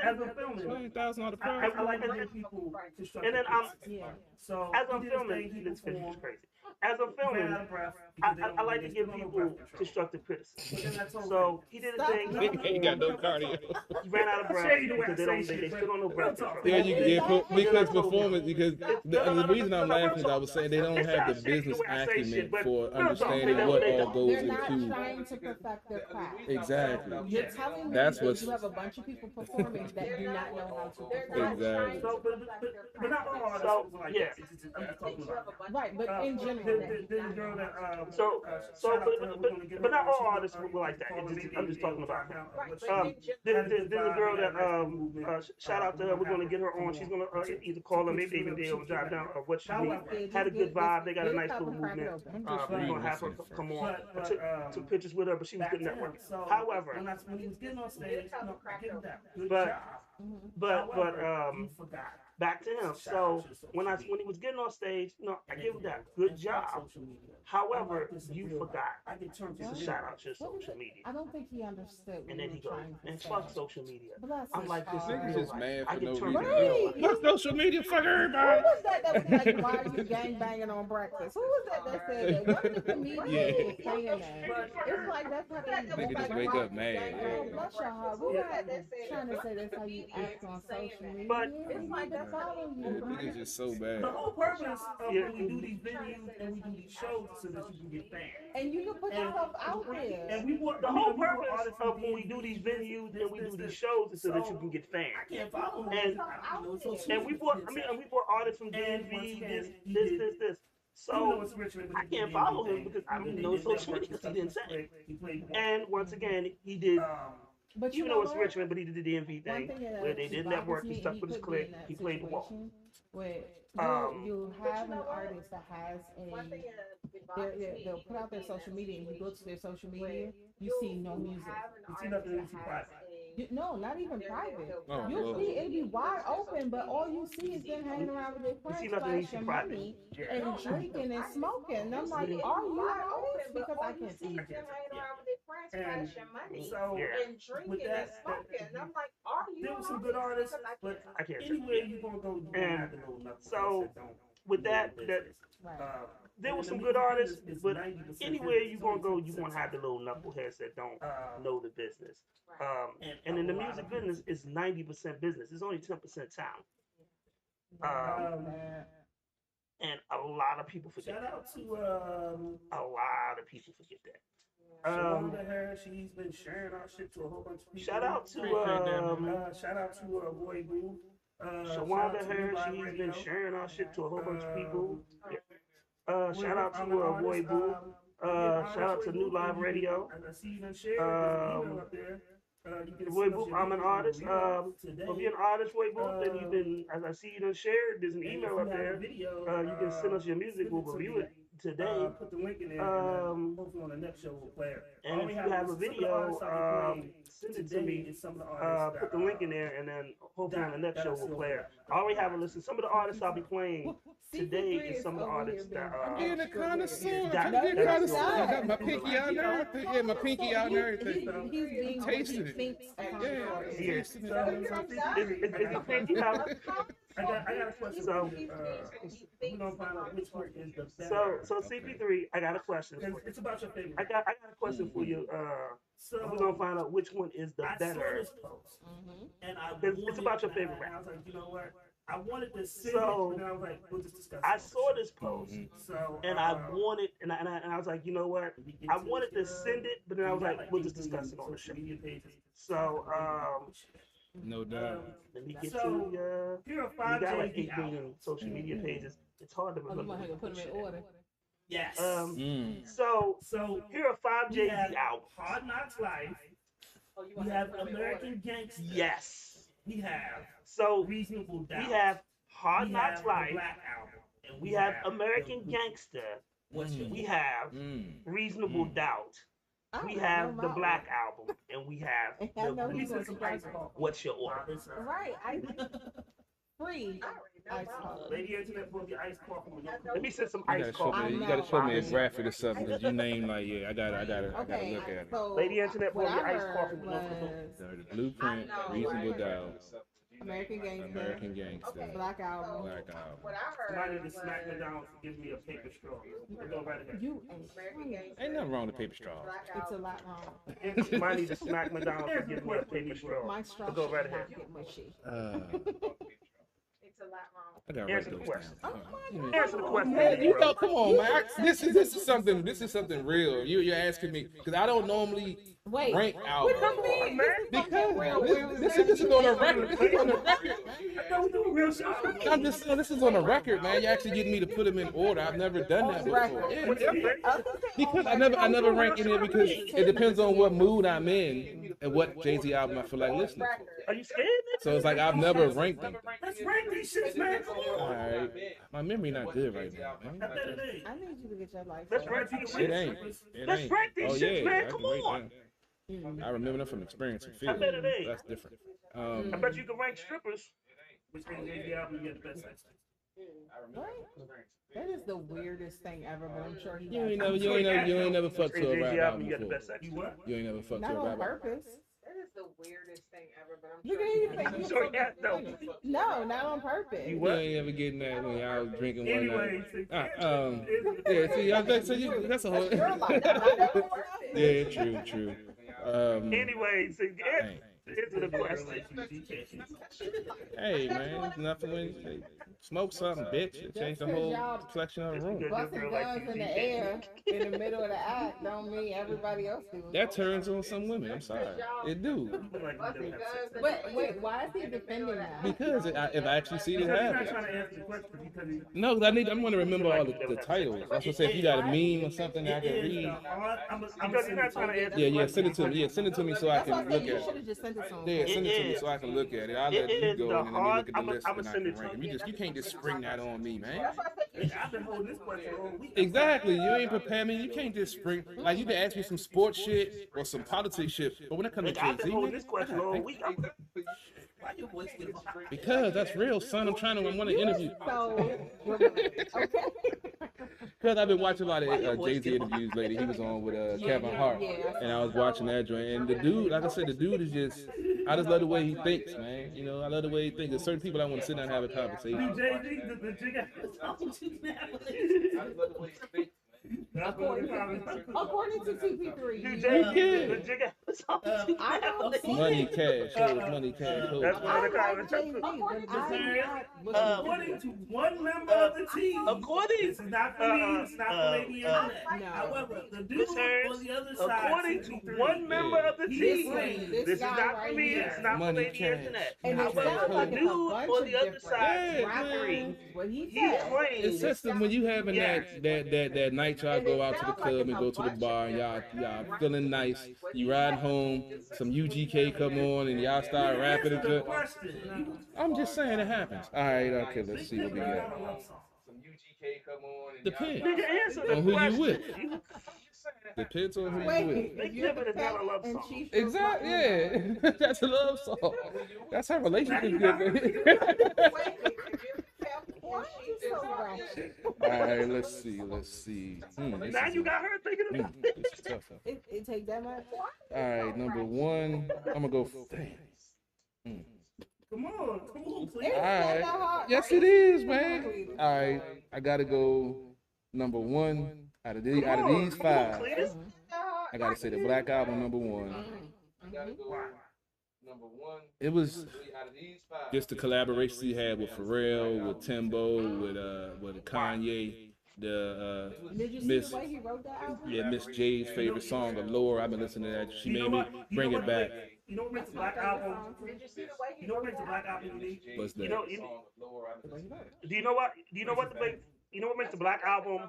as I'm filming, $20,000 I like to give people constructive And then I'm, criticism. Yeah. So as I'm he did his filming, thing, he this is performed, crazy. As I'm ran filming, out of breath because they I don't- like they to give still don't people breath control. constructive criticism. But then I told So him, he did his Stop. thing. He ain't got no cardio. He ran out of breath Shady the way I because they say don't. They shit, still don't know but breath real talk. control. Yeah, Yeah, because performance, because No, the reason I'm laughing is I was saying they don't It have the sounds shit the business way I say acumen shit, but for no, understanding they what don't. all goes They're not into. trying to perfect their craft. Exactly. You're telling me That's that what's you have a bunch of people performing that do not know how to They're perform. not trying Exactly. to So, perfect their but not all craft. artists is like yeah. that. I'm just talking about. Right, but in general, The girl that So, shout out to her, we're gonna get her but not on. all She's artists gonna, were like that. call her It's just, maybe I'm just they'll talking about. find out Right, what but she- Um, in general, there's Had a good a vibe, girl we that got a nice movement. shout out to her. We're gonna get her on. She's gonna either call her, maybe even Dale drive down or what she needs. Had a good vibe. They got a nice little movement. I'm just We're reading gonna have her this come on. But, I took pictures with her, but she was back good to him. network. So However, when he was getting on stage, no, give him that. Good But- job. but However, you forgot. back to him. So when he was getting on stage, no, I give him that good job. However, you forgot. I can turn It's a to shout out to What was social it? media. I don't think he understood what And then you he were goes, trying to and say. fuck social media. Bless I'm his like, this is heart. Niggas real just life. mad I for can no turn reason. to real Right. life. Fuck social media, fuck Who everybody. was that was like, why are you gang banging on breakfast? Who was that said that? One of the comedians Yeah. was saying that. It's like that's how they Niggas just wake up mad. Oh, bless your heart. We're Yeah. not trying to say that's how you act on social media. But- It's like that's follow Yeah, you. niggas just so The bad. whole purpose of Yeah. when we do these venues and we do these shows is so that you can get fans. And you can put yourself out there. And we want The I mean, whole we want purpose artists of to when be we do these this, venues this, and we this, do these this. shows is so that So, you can get I fans. can't follow And- And we brought artists from And DMV, once again, he this. did- So I can't follow him because I don't know social media because he didn't say. And once again, he did. But Even know though it's what? Richmond, but he did the DMV One thing thing that where they did bothers network. He me, stuck and with his put me in clique. that He played the wall. situation Where Um, you'll But have you an know what? artist that has One thing a that bothers me they'll put out their in that social media and you go to their social media, situation you see no music. have an You see artist nothing that you see has private. No, not even they're- private. Oh, You'll Lord. see it'll be wide open, but all you see is them hanging around with their friends, see nothing you see flashing private. money and drinking and smoking. And I'm like, are you an artist? Because I can't see them you. hanging around with their friends, And flashing money so Yeah. and drinking with and that- smoking. And I'm like, are you there an were some good artists, Because I but can't- I can't. anywhere you gonna go, you gonna have to know nothing. So, with that, Right. there were some good artists, but anywhere you gonna go, you gonna have the little knuckleheads that don't know the business. And in the music business, it's 90% business. It's only 10% talent. And a lot of people forget Shout that. out to A lot of people forget that. Shawanda Harris. She's been sharing our shit to a whole bunch of people. Shout out to shout out to Roy Boo. Shawanda Harris. She's been sharing our shit to a whole bunch of people. Shout out to Roy Boo. Shout out to New Live Radio. I see you done shared. There's an email up there. You can Roy send us Boo, your I'm an email artist. today. If you're an artist, Roy Boo, then you've been, as I see you done shared, there's an And if email you up have a there. video, You can send us your music. We'll send it to review me. it today. Put the link in there, Um, and hopefully on the next show we'll play it. And All if we you have a is some of the video, artists I'll be playing send it to today me. is some of the artists Put the that, link in there, and then hopefully on the next that show I we'll still play it. have. I already have a list of some of the artists I'll be playing today CP3 is some of the over artists here, that baby. I'm being a connoisseur. That- I'm trying to be a that's connoisseur. I not- got my pinky out there. Yeah, my pinky out and everything. He's being what Tasted he it. thinks a Yeah, connoisseur is. Yeah. tasting it. So, Is it pinky out? I got a question. So- We're gonna find out which one is the better. So CP3, I got a question for you. It's about your favorite. I got a question for you. So We're gonna find out which one is the I saw better. this post, and I It's wanted about your to- favorite and I was like, you know what? I wanted to send So, it, but then I was like, we'll just discuss. I it. saw this post So and I wanted, and I was like, you know what? I wanted to send it, but then I was like, we'll just discuss it on the show. Media pages. So No doubt. let me get So, to here are you 5 got like Jay-Z 8 million albums. social media pages. It's hard to Oh, you remember. might have to put them in order. Yes. So So here are 5 we Jay-Z have albums. Hard Knocks Life. Oh, you We want have to put them in American order? Gangster. Yes. We have So Reasonable we Doubt. have Hard We Knocks have the Life. Black Album. And We have the American Blue. Gangster. What's your We have Reasonable Doubt. I We don't have know the my Black Album, and we have I the know Blue. he's gonna some surprise ice me. coffee. What's your order? Right, I free I already know ice mine. coffee. Lady Internet will be iced coffee. Let me send some You ice gotta show coffee. me. You I gotta know. show me a Boxes. graphic or something. Cause you name like, yeah, I gotta Okay, look at it. so Lady Internet what will be I iced coffee heard with no cocoa. was The Blueprint, I know, Reasonable right? Doubt, American Gangster, American Gangster, Black Album. Black Album. What I heard Somebody to was smack me down for giving me a paper straw. We'll go right ahead. You ain't American funny. Gangster, Ain't nothing wrong with paper straw. Black It's a Album. lot wrong. You might need to smack me down for giving me a paper straw. My straw Go should right not ahead. get mushy. a lot wrong. I gotta Answer write the those question. down. Answer the question. Man, you bro. know, come on, man. This is something real. You're asking me because I don't normally Wait, rank what albums. do you mean? man. Because this is on a record. This is on a record, man. I'm just saying this is on a record, man. You're actually getting me to put them in order. I've never done that before. Yeah, because I never rank any because it depends on what mood I'm in and what Jay-Z album I feel like listening to. Are you scared? So it's like I've never ranked them. Let's rank these shits, man. Come All on. right, my memory not good right now, man. I bet it ain't. I need you to get your life. Let's together. rank these It shits. ain't. It Let's ain't. rank these Oh shits, yeah, man. I Come can rate on. them. I remember them from experience and I bet it feeling. ain't. That's different. I bet you can rank strippers. Which one is the album you get the best sex? What? That is the weirdest thing ever, but I'm sure he You has ain't never, something. you ain't never fucked to a rap Jay-Z album, album you got the before. best sex. You what? You ain't never fucked to Not a on rap album. purpose. That is the weirdest thing ever, but I'm You sure. can even think Sure, yeah, no. No, not on purpose. You You what? ain't ever getting that when y'all was drinking one Anyway, night. so Yeah, see, I think so. That's a whole. You're like, not on purpose. Yeah, true. Anyway, so Dang. answer the question. Hey man, it's nothing when you smoke something, bitch. It changed the whole complexion of the room. Busting guns in the air in the middle of the act don't mean everybody else do. That turns on some women. I'm sorry, it do. But wait, why is he defending that? Because if I actually see this He's not happen. trying to answer the question because he No, 'cause I'm going to remember all the titles. I was gonna say if you got a meme or something that I can read. Because you're not trying to answer the Yeah, question. send it to me. Yeah, send it to me so I That's why I can said look you at should it. have just sent it to him. Yeah, send it to me is. so I can look at it. I'll It let you is go the and then let me hard- look at the I'ma- list I'ma and I send can it to rank them. You can't just spring that on me, man. I've been holding this question all week. Exactly. You ain't prepared me. You can't just spring like you can ask me some sports shit or some politics shit. But when it comes to I've been Jay-Z, holding this question all week. Why your voice get because that's real, son. I'm want to interview. So, okay. Because I've been watching a lot of Jay-Z interviews lately. He was on with Kevin Hart, and I was watching that joint. And the dude, like I said, the dude is just. I just love the way he thinks, man. You know, I love the way he thinks. There's certain people I want to sit down and have a conversation. Jay-Z, the jigger. According to CP3, The jigger. I don't see Money Cash, show us Money Cash. Show That's us. one of the I like comments. Jay-Z, According to one member of the team, According- this is not for me, it's not for Lady Internet. no. However, the dude Miss Hearns, on the other side, according to 63, one member of the he team, is this this is guy not right for me, here. it's not for Money Lady Cash. Internet. And it However, sounds like the it's dude a bunch on the of other different side, rappers. What he he said. claims It's just that when you having that night y'all go out to the club and go to the bar and y'all feeling nice, you ride home, some UGK come on and y'all start rapping and just, I'm just saying it happens. All right, okay, let's see what we got. Some UGK come on and Nigga, answer on the who you question. with. Depends on who you with. Wait, Big Pimpin' is not a love and song. she feels Exactly, like- yeah. That's a love song. That's how relationships get. Why you so ratchet? All right, let's see. This Now is you a- got her thinking about this is tough. It take that much? All right, number one, I'm gonna go. Damn. Come on, please. It's All not right. that hard. Yes, it is, man. All right, I gotta go number one out of these five. Cletus? I gotta say the Black Album number one. Number one. It was just the collaborations he had with Pharrell, with Timbo, with Kanye. The Did you see Miss the way he wrote that album? Miss J's favorite song, Allure. I've been listening to that. She made me bring it back. You know what makes the Black Album? Did you see the way he You know what wrote makes the that? Black Album unique? What's You that? know, do you know what? Do you know what makes the Black Album?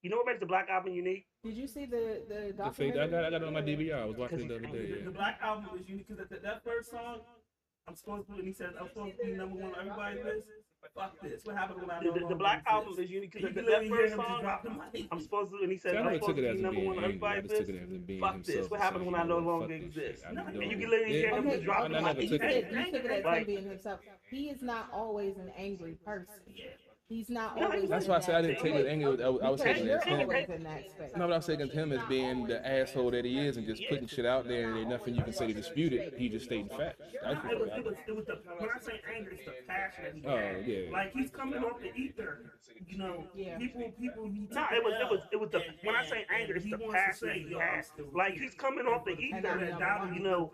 You know what makes the Black Album unique? Did you see the The fake, documentary? I got it on my DVR. I was watching it the other day. The Black Album is unique because that first song, I'm supposed to, and he said, I'm supposed to be number one on everybody's list. Fuck this. What happened when I know The Black Album is unique You because can that literally hear first him just song. drop the mic. I'm supposed to, and he said, See, I I'm never supposed took to it be as number being one on angry. I everybody's just took list. it as being Fuck himself. this. What happened when I no longer exist? I'm And doing you it. can literally hear him Yeah. just drop I the never mic. took it. You took it as him Like- being himself. He is not always an angry person. He's not No, always. That's in why I said I that didn't take it. space. I was Because taking it you're as him. always in that space. No, but I was taking him as being the asshole that he is and just putting shit out there and there's nothing you can say to dispute it. He just stating facts. That's It was, what it was, it was the, when I say anger, it's the passion that he Oh, had. yeah. Like, he's coming off the ether. You know, Yeah. people, he No, it was the, when I say anger, it's the passion that he had. Like, he's coming off the ether, you know,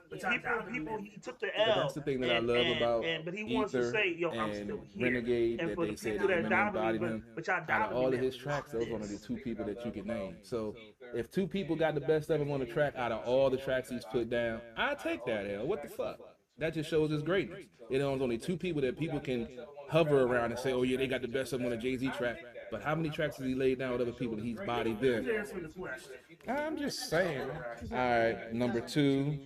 people, he took the But L. that's the thing that I love about but he wants to Ether say, yo, I'm still and here. Renegade And that for they the said people that that Eminem doubted embodied me, him. but y'all Out of doubted all me of now. his tracks, those are only the two people that you can name. So if two people got the best of him on the track out of all the tracks he's put down, I take that L. What the fuck? That just shows his greatness. It owns only two people that people can hover around and say, oh yeah, they got the best of him on a Jay-Z track. But how many tracks has he laid down with other people that he's bodied them? answering the question. I'm just saying. All right, number two.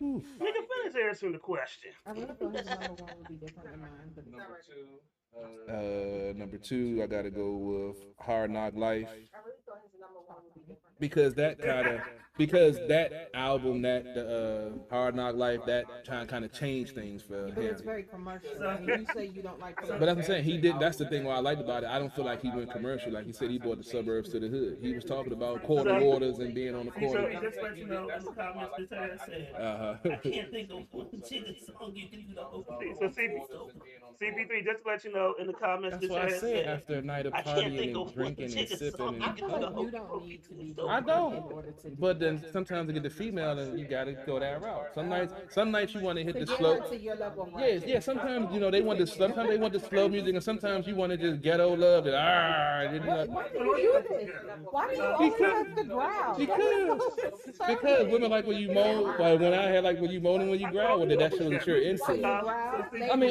Oof. Nigga, finish answering the question. I really thought his number one would be different than mine. But Number two, I gotta go with Hard Knock Life. I really thought his number one would be different. Because that album, that Hard Knock Life, that kind of changed things for but it's him. very commercial. And you say you don't like But that's what I'm saying. He did. That's the thing. What I liked about it. I don't feel like he went commercial. Like he said, he brought the suburbs to the hood. He was talking about quarter waters and being on the So, corner. just let you know, in the comments, this had said, I can't think of one single song you can do the whole So CP3, just to let you know, in the comments, That's this what I has said after a night of I can't think partying of and drinking one and single sipping. song I And, feel like you don't need to be. I don't. in order to do But that. then sometimes to get the female, and you gotta go that route. Some nights you want to hit To the get slow. her to your level of Yeah, ratchet. yeah. Sometimes sometimes they want the slow music, and sometimes you want to just ghetto love it. Why do you do this? Why do you always have to growl? Because women like when you moan. Like when I had like when you moan and when you growl, well, then that shows that you're You insane. growl. I mean,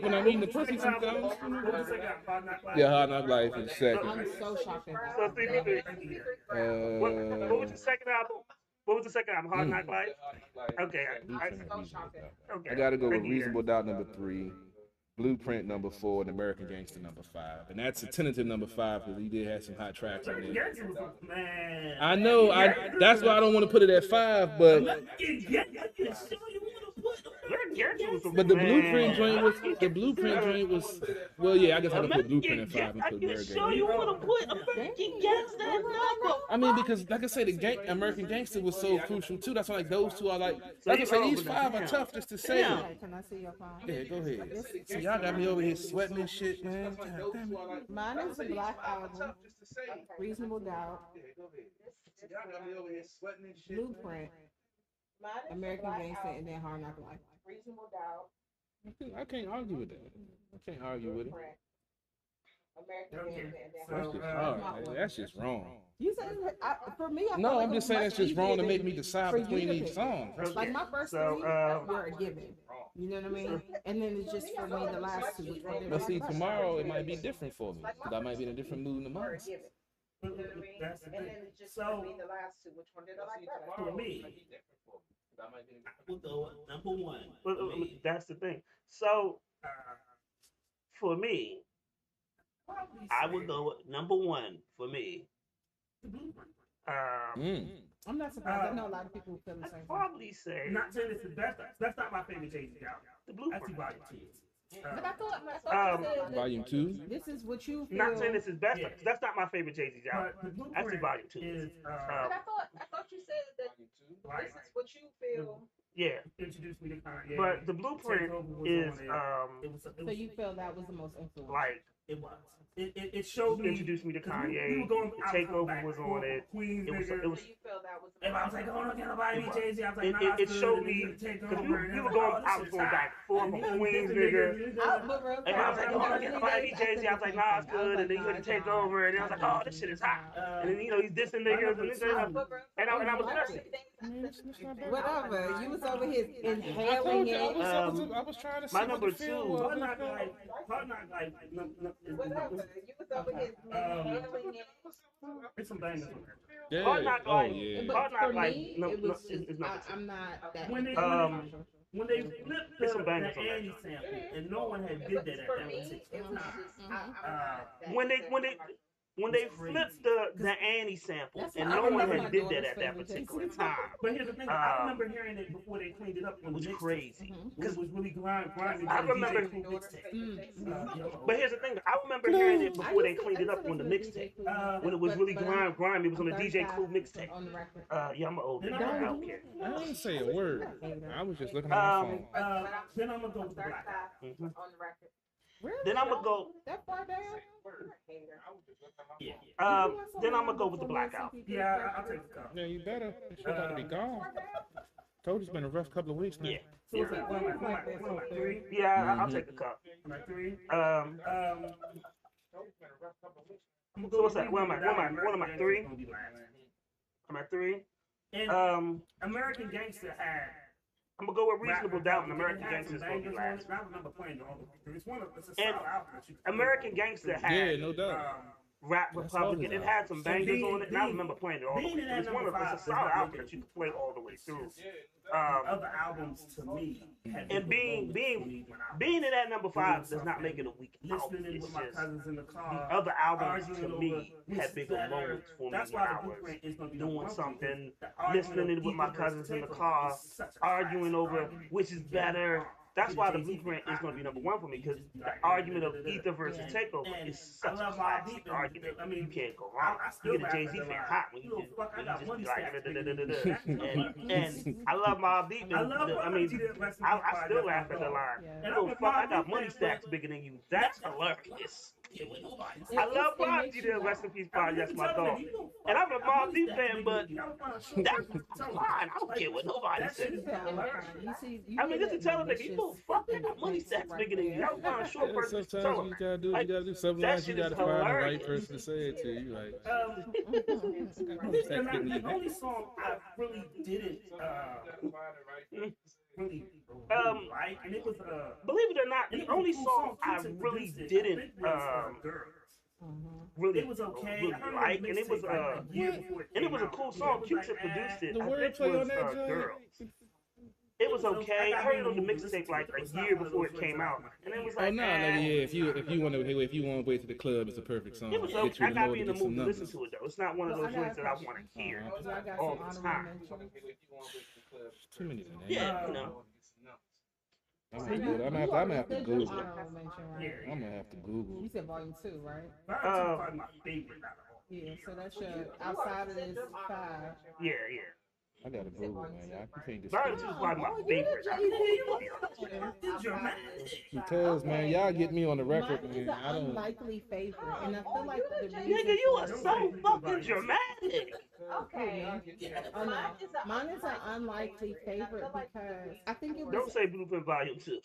when I'm eating the pussy sometimes. Yeah, Hard Knock Life is second. I'm so shocked at So that. CP3, what was the second album? What was the second album? Hard Knock Life? Okay. I gotta go with Reasonable Doubt number 3, Blueprint number 4, and American Gangster number 5. And that's a tentative number 5 because he did have some hot tracks in there. Man. I know. That's why I don't want to put it at 5, but the Blueprint joint was well, yeah. I guess I can put Blueprint at 5 and put American So Gangster. you want to put American Gangster at number? I mean, because like I said, American Gangster was so crucial too. That's why like those two are like. Like I say, these 5 are tough just to say. Okay, can I see your phone? Yeah, go ahead. So y'all got me over here sweating and shit, man. God damn it. Mine is the Black Album, Reasonable Doubt, Blueprint, American Gangster, and then Hard Knock Life. Reasonable Doubt. I can't argue with that. I can't argue with it. American Gangster, and then That's just hard. Man. That's just wrong. You said for me. I No, feel like I'm it just was saying much it's just wrong to easier make me decide for you between to each pick. song. Like my first So, three were a given. You know what I mean? And then it's just for me the last two. Which one did I But see, like? tomorrow it might be different for me because I might be in a different mood than mine. That's the and then thing. it's just So, gonna be the last two. Which one did I like better? for me, I would go with number one. But For me, that's the thing. So uh, for me, probably I say would go with number one for me. the Blueprint. I'm not surprised. I know a lot of people feel the I'd same. way. probably say Not saying it's the best. That's not my favorite Jay-Z album. the That's the Blueprint. body two. But I thought you said that Volume 2. this is what you feel. Not saying this is best. Yeah. That's not my favorite Jay-Z album. But the That's the Blueprint volume 2. is But I thought you said that like this is what you feel. Yeah, introduced me to Kanye. but the Blueprint Takeover was is on it. It was So you feel that was the most influential. like it was. It showed me. introduced me to 'cause we Kanye. were going The out Takeover back was and on forth it. with Queens, It was- niggas. it was- So you feel that was. And I was like, oh, no, can't nobody beat Jay-Z. I was like, It, nah, it, it's it good, showed and me niggas take because over, we and were like, going. oh, this I was shit's going hot. back and forth And from then Queens, the nigga. But real And I was like, talk, oh, really, can't nobody beat I Jay-Z. I was like, nah, it's good. And then you nah, had to take nah, over, and I was like, oh, this shit is hot. And then he's dissing niggas, and I was pressing. Whatever. You was over here I inhaling told you, it. I was trying to see my what number the feel two- was. Hard Knock Life. Hard Knock Life. Whatever. You was over here handling it. It's some bangers on there. Yeah. Hard Knock Oh Life. yeah. But Hard Knock for Life, me, no, it no, was it's just, number two. I'm not that. When they when they flipped There's some the bangers on that Annie joint. sample, and no one had did that at For that me, particular it was time. just. I'm not that When they when they flipped the Annie sample, That's and what I no one remember my had did that daughter's at that favorite particular taste. time. But here's the thing, I remember hearing it before they cleaned it up. It was crazy. Because it was really grimy. I remember- DJ Cool mixtape. But here's the thing, I remember hearing it before they cleaned it up on the mixtape. When it was really grimy, it was on the DJ Cool mixtape. On the record. Yeah, I'm an old nigga. I don't care. I didn't say a word. I was just looking at my phone. Then I'm gonna go with the Black Eyed. Mhm. On the record. Really? Then I'm gonna go. That far down? Yeah. Then I'm gonna go with the Black Album. Yeah, I'll take the cup. Yeah, you better. It's about to be gone. Told you it's been a rough couple of weeks, man. Yeah. So it's like, what am I, 3? Yeah, I'll take the cup. Am I 3? So what's that? What am I? 3? I'm at 3. And American Gangster had. I'm gonna go with Reasonable Doubt, and American Gangster is gonna be last. I remember playing it all the way through. It's a And solid album that you can American Gangster had Yeah, no doubt. Rap That's Republican. all It had some So bangers being- on it, and I being- remember playing it all the way being in through. that number It's a five solid does not album make that you it- can play all the way through. other albums to me. And being in that number 5 does not make it a weak album. listening It's with my just cousins in the car. the other albums to arguing me over had who's bigger better. moments for me That's when why I the was Blueprint is gonna be doing number 1 something, because the argument listening of with my Ether cousins in the versus car, Takeover is such a arguing classic over argument. which is better. That's why the Blueprint is going to be number 1 for me, because the argument of Ether versus Takeover And is such I a love Mobb classic Deep, and argument. I mean, You can't go wrong. I still You get a laugh Jay-Z at the fan line. hot when You you know, fuck, I just got be money like, stacks, and I love Mobb Deep, and I love I mean, I still laugh at the line. And You I'm know, with fuck, I Mobb got Deep money fan, stacks but- bigger than you. That's hilarious. It- I love it Mobb makes G, you the laugh. Rest in Peace Pod, that's my dog. And I'm a Mobb Deep fan, but that's fine. I don't care what nobody says. You sound hilarious. You see, you I mean, hear just to that tell them that you know, fuck, I got money stacks bigger than you. Y'all find a short Yeah, person to tell sometimes them. you gotta do what Like, you gotta do. Sometimes that you shit gotta is find the right hilarious. person to say it to you. Like, The only song I really didn't really like, and it was Believe it or not, and the it was a only cool song I Future really produced it. I didn't think it was, Girls. really It was okay. really I heard like, the and it was mixtape, like, a year before and it was a came cool out. song. Yeah, it was Q-Tip like, produced it. the I think wordplay was on that joint. Girls. It was okay. I heard it on the mixtape like a year before it came out, and it was Oh like, no, eh. like, yeah. If you want to wait to the club, it's a perfect song. It was Get okay. you I in the gotta mode be in to the get some mood to listen numbers. to it though. It's not one of Well, those I got joints a that I question. want to hear So I got all some the honorable time. mentions. Too many to name. Yeah, you know. I'm gonna have to Google. Honorable mention, right? I'm gonna have to Google. You said volume 2, right? That's probably my favorite out of all. Yeah, so that's your outside of this 5. Yeah. I gotta Google, man. Y'all can't just Burn is probably my favorite. because, man, y'all get me on the record, Mine is man. an I don't. unlikely favorite, and I feel like the reason Nigga, you are for- so fucking dramatic. Okay. Oh no, mine is an unlikely favorite because I think it Don't was say Blueprint Volume 2.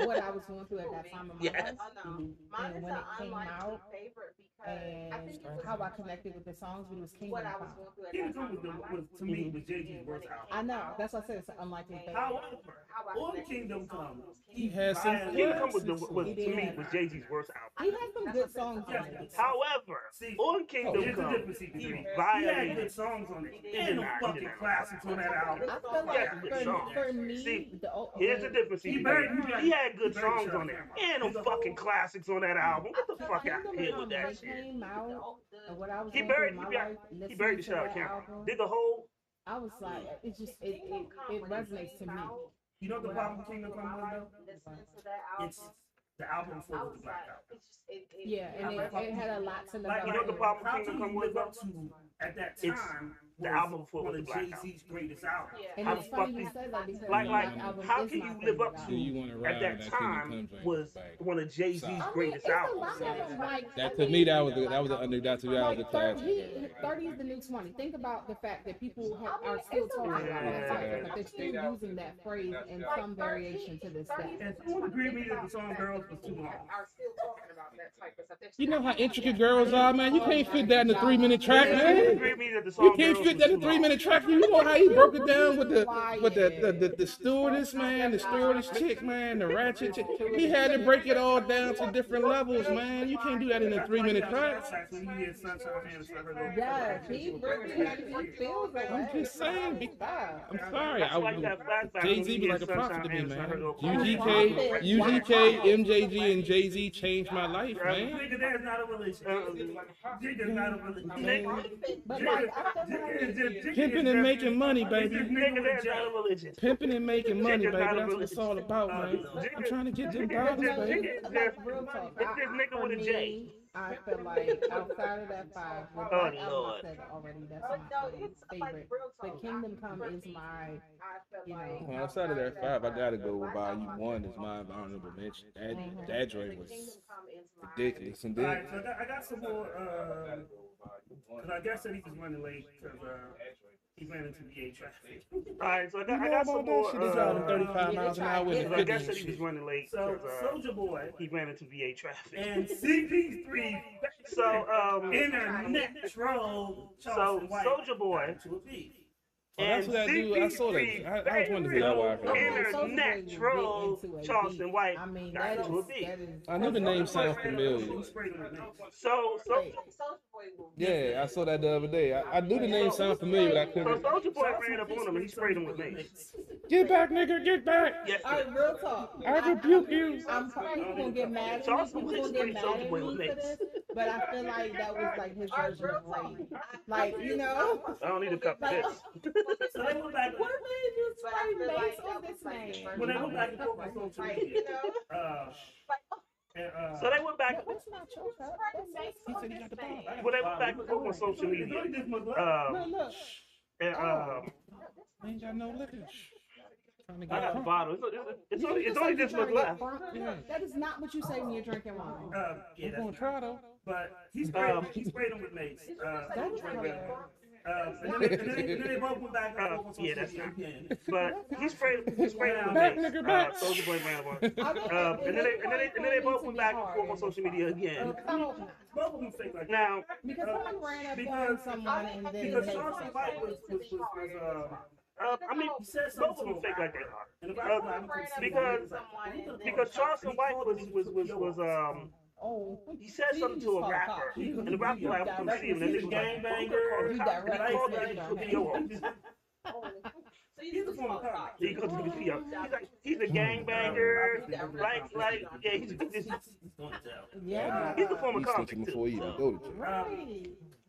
what I was going through at that time of my Yes. life. Mine And is when an it came unlikely out, favorite because I think it and was how I connected with the songs, but it was Kingdom what I was Come. going through at Kingdom that Come time of my life. was to me was Jay-Z's worst album. I know, that's why I said it's an unlikely favorite. However, How I on connected Kingdom with the Come, songs. He has some Kingdom Come was, classics. to me was Jay-Z's worst album. He had some good songs on it. However, See, on Kingdom here's the Come, difference, he CP3. He had violated. good songs on it. did And no not, he fucking did not. classics on that album. I feel Yeah, like good songs. for me, See, the Here's the difference. He buried- He had good he buried songs on there. And no fucking classics on that album. Get the fuck out of here with that shit. Came out, and what I was He going through buried, in my he life, buried, he buried the shit out of listening to camera. that album, Dig a hole. I was like, it just it resonates to me. You know what the problem with Kingdom Come was though? Listening to that album. It's the album I before was was the Black like, Album. it's just, it Yeah, and it had a lot to live Like, up You know the to. problem how with can Kingdom Come you was live up though? to at that It's time? the was album before one was of the Black Jay-Z's greatest albums. Yeah. And How it's the funny fuck you you- said that because Like, Black Album how is can my you live favorite up Do album. you want to ride at that on Kingdom time Come joint? was Like, one of Jay-Z's I mean, greatest it's a albums. lot of them. Like, that I to me, mean, that was the under that to me, that was a like classic. 30 is the new 20. Think about the fact that people are still talking about that cycle, but they're still using that phrase in some variation to this day. And someone agreed with me that the song Girls was too long. Are still talking about that type of stuff. You know how intricate girls are, man. You can't fit that in a 3-minute track, You man. agree with me that the You song can't Girls fit was that in too a long. 3-minute track. You know how he broke it down with the stewardess, man, the stewardess chick, man, the ratchet chick. He had to break it all down to different levels, man. You can't do that in a 3-minute track. Yeah, he really feels that way. I'm just saying. I'm sorry. That's why you got flashbacks Jay-Z when be he like a did prophet to me, Sunshine man. and UGK, MJ, BJG and Jay-Z changed my life, man. Nigga, that's not a religion. Jigga's not a religion. But like, I feel like Pimping and making money, baby. Nigga, that's not a religion. Pimping and making money, Jigga's baby. not a That's what it's all religion. about, man. I'm trying to get them dollars, Jigga- baby. Jigga- like real talk. It's this nigga For with a me, J. I feel like outside of that 5, with Oh, Black Album, Lord. I said already, that's But no, my it's like favorite. real But talk. Kingdom Come For is me, my, I feel you like know. Well, outside of that 5, I gotta go with Volume 1 is my honorable mention. That joint was Kingdom Come is my ridiculous. And All then, right, so I got some more. Cause I guess that he was running late because he ran into VA traffic. Alright, so I you got, know I got about some that more. shit? They driving 35 yeah, miles an they hour try- with yeah, the I 50 guess and that he was shit. running late So because Soldier Boy he ran into VA traffic. and CP3 So internet troll so Charleston White Soldier Boy to a beat. Oh, that's what that dude. I saw that. I was wondering if that was. Internet troll Charleston White I mean, got that to a is, beat. that is. I knew the name sounded familiar. So Soulja Boy will Yeah, I saw that the other day. I knew the name sounded familiar, but I So couldn't. Soldier Boy ran up on him and he sprayed him with mace. Get back, nigga, get back! Yes, All right, real talk. I rebuke you. I'm probably gonna get mad at me. Charleston People gonna White get mad sprayed at Soulja Boy me with for mace. this, but I feel like that was like his version of rape. Like, you know, I don't need a cup of like, this. So they went back. what made you But I spray feel like mace that on was this like his man? version When they of went back rape. and forth on social Like, media, you know, So they went back. That- That's not your cup. That's He said he got the ball. Well, they went back and forth on social media. look, look. And Ain't got no liquor. Trying to I get got the drunk. bottle. It's only You only just this said much you're trying left. to get drunk. That is not what you say when you're drinking wine. yeah, I'm that's gonna try though. but he sprayed him with mace. That is hilarious. And then they both went back and forth on social Yeah, that's media true. again. But he sprayed him with Back, mace. nigga, back. Soldier Boy ran one. And And then they both went back and forth on social media again. I hope not. Both of them fake like that. Now, Because someone ran up on Because- someone and then Because they Charleston White was I mean, he said both something of them to fake a like that. rapper. And the rapper like, Because Charleston White was oh, he said something to a rapper, and the rapper like, I'm gonna see him, and the nigga was like, "Well, I'm gonna call the cops." And he called that nigga video off. He's a former cop. He goes to the video. He's like, he's a gangbanger, yeah, he's yeah. a former He's convict thinking too. before you even go to jail.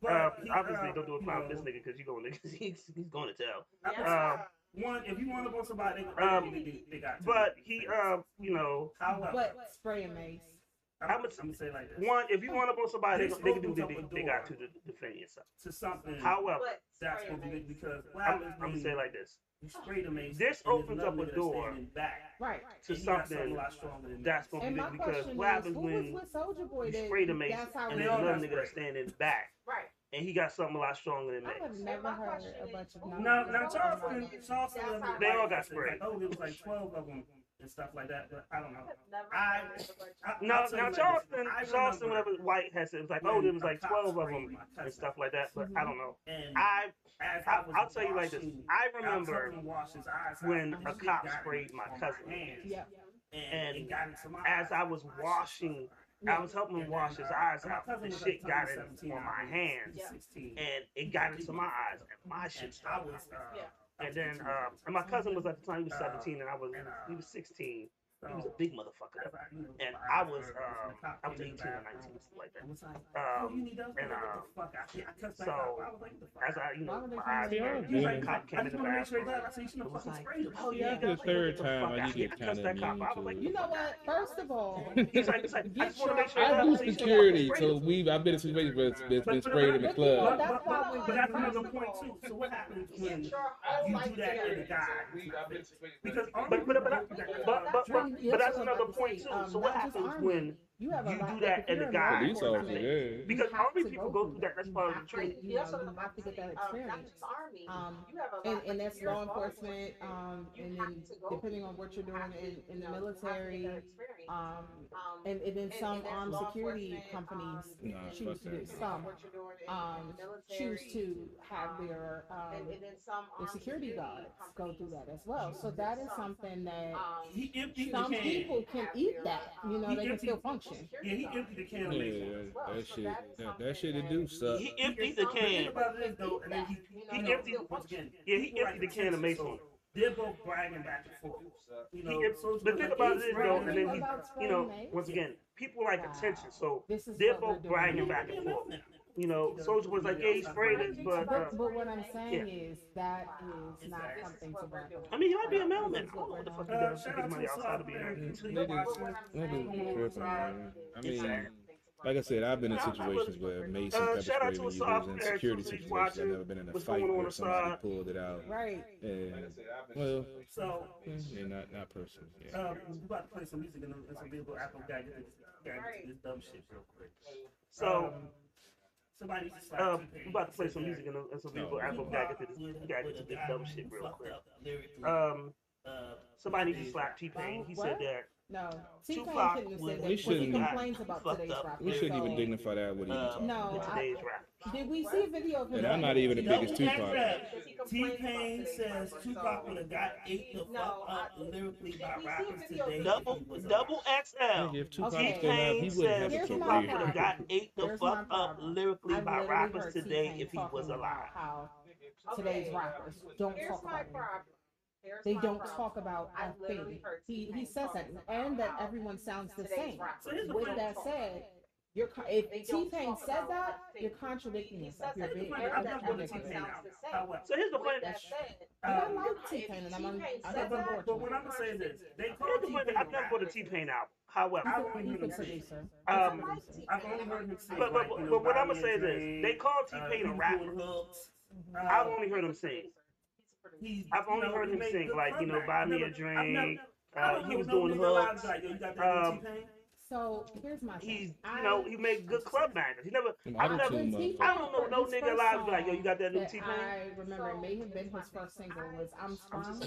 Right. Obviously, don't do a crime with this nigga because he's going to tell. One, if you want to go somebody, they got to. But he, you know, However, But spray and mace. I'm gonna say it like this. one, if you want to go somebody, they can do they got to defend yourself. To something However, that's supposed to be because what I'm happens gonna when say it like this. you spray the mace, This and there's opens another up a nigga that's door standing back, Right. to and he got something a lot stronger than that's going to And be my because question what is, happens who was when with Soldier Boy you that spray the mace that's how and we there's all another got nigga that's standing in the back Right. and he got something a lot stronger than I have mace. never heard a bunch of Now Charleston, They all got sprayed. Like, oh, there was like 12 of them and stuff like that, but I don't know. No, I'll tell you now like Charleston, this. I Charleston, remember whenever White has said, it was like, oh, there was like 12 of them and stuff like that, but I don't know. And as I'll tell you like this. washing- I was remember helping him wash his eyes out, when and a shit cop got sprayed my on cousin. hands, Yeah. and it got into my As eyes. I was washing, I was helping him wash his eyes out, the shit got in on my hands, and it got into my eyes, and my shit I started. was, And then, and my cousin was at the time, he was 17, and he was 16. He was a big motherfucker. And I was 18 or 19, something like that. So, as I, you know, my eyes, Yeah, he yeah. like, cop came in the bathroom. It was like, oh yeah, After the third time, I you get kind of that cop. immune I was to like, it. You know what? First of all, he's like, I just want to make sure I do that security, so I've been in situations where it's been sprayed in the club. But that's another point too. So what happens when you do that in a guy? Because but that's another point too. So what happens when you have a you lot do that if in you're the in guy? law Police officer, enforcement, yeah. Because you have army to people go go through that. That's part of the training. You know, you have to get that experience. And that's law enforcement, and then depending on what you're doing in the military, and then some armed security companies choose to do some, choose to have their security guards go through that as well. So that is something that he emptied the some can. people can eat that, you know, they can still function. Yeah, he emptied the can. Of mace. Yeah, that shit it do suck. He emptied the The thing can. about it is though, and then he He emptied. once again. Yeah, he emptied the can of mace on him. they're both bragging back and forth. You know, The thing about it is, though, and then About you know, spraying once again, people like attention, so This is they're what we're both doing bragging now. back and forth. You know, Soldier was like, yeah, he sprayed this, but But what I'm saying yeah. is that is not something to brag about. I mean, he might be a mailman. I don't know what the fuck he does to shout get out money to outside of being a Niggas tripping, man. I mean, like I said, I've been in situations where Mason pepper shout out spray to when Asaf you was in Eric, security who's situations. watching I've never been in a what's fight going on where the somebody side. pulled it out. Right. And, well, So, yeah, not personally. Yeah. we about to play some music and some people Apple got this dumb shit real quick. So, Somebody just like we about to play some music and some people Apple gotta get to this dumb shit real quick. Somebody just slapped T-Pain. He said that No, T-Pain Tupac couldn't have was- said We that because he shouldn't- complains about fucked today's up. rappers. We shouldn't even so- dignify that what he was talking No, in today's rap. Did we see a video of him? And I'm not even the biggest Tupac. T-Pain says Tupac would have got ate the fuck up lyrically by rappers today. Double XL. If Tupac Okay. was still alive, he T-Pain wouldn't have says a Here's my Tupac career. would have got ate the Here's my fuck up problem. lyrically I've by literally rappers heard today T-Pain if he was talking alive. about how today's rappers don't Here's talk my about him. problem. Here's They my don't problem. talk about I've a literally thing. heard He T-Pain says that, talking and that about everyone sounds the today's same. rappers. So here's the With point. that said, if They don't T-Pain talk says about that, a thing. you're contradicting He yourself. says You're that being and I'm that not going to everything T-Pain sounds out. the same. However, So here's the With point. that said, I Um, like if T-Pain, and I'm T-Pain I says got but, on board. but what I'm gonna say is this: they call Here's the point. T-Pain I've never bought a T-Pain album. However, I've only He's heard a him sing. producer. Um, I've only heard him sing. but like, you know, what I'm Bobby gonna say is and this: Drake, they call T-Pain he a was rapper. doing hooks. I've only heard him sing. He's, I've only you know, heard he him made sing, good like, you know, comebacks. Buy Me a I've never- Drink. I don't He was know no doing nigga alive hooks. like, yo, you got that T-Pain? So here's my thing. He's, you know, he made good club bangers. He never, Them I've never, auto-tune When motherfuckers. I don't know no his nigga first alive who be like, yo, song you got that new that T-Pain? I remember it may have been his first single was I'm Sprung.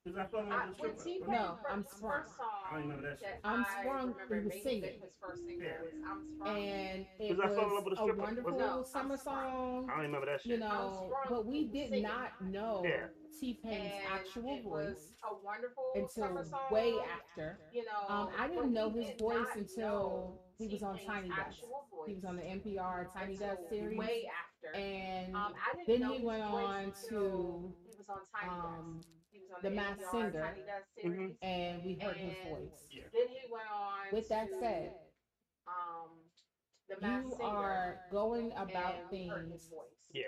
Because I thought it was a When stripper. T-Pain No, I'm first sprung. song I don't remember that shit. I'm I Sprung, remember he was may have singing. been his first single Yeah. was I'm Sprung. And it Was I Fell in Love with a was a Stripper? wonderful Was it? summer song, I don't remember that you shit. know, Sprung, but we he was did singing. not know Yeah. T-Pain's And actual it was voice a wonderful until summer song. way after. You know, I but didn't know we his did voice not until know he was on T-Pain's Tiny Desk. actual voice He was on the NPR Tiny until Desk series, way after. and I didn't then know he his went voice on until to he was on Tiny um, Desk. He was on The the Masked NPR Singer. Tiny Desk series. and we heard his And voice. Then he went on. With that to, said, the Masked you Singer, are going about and we heard his things voice. Yeah.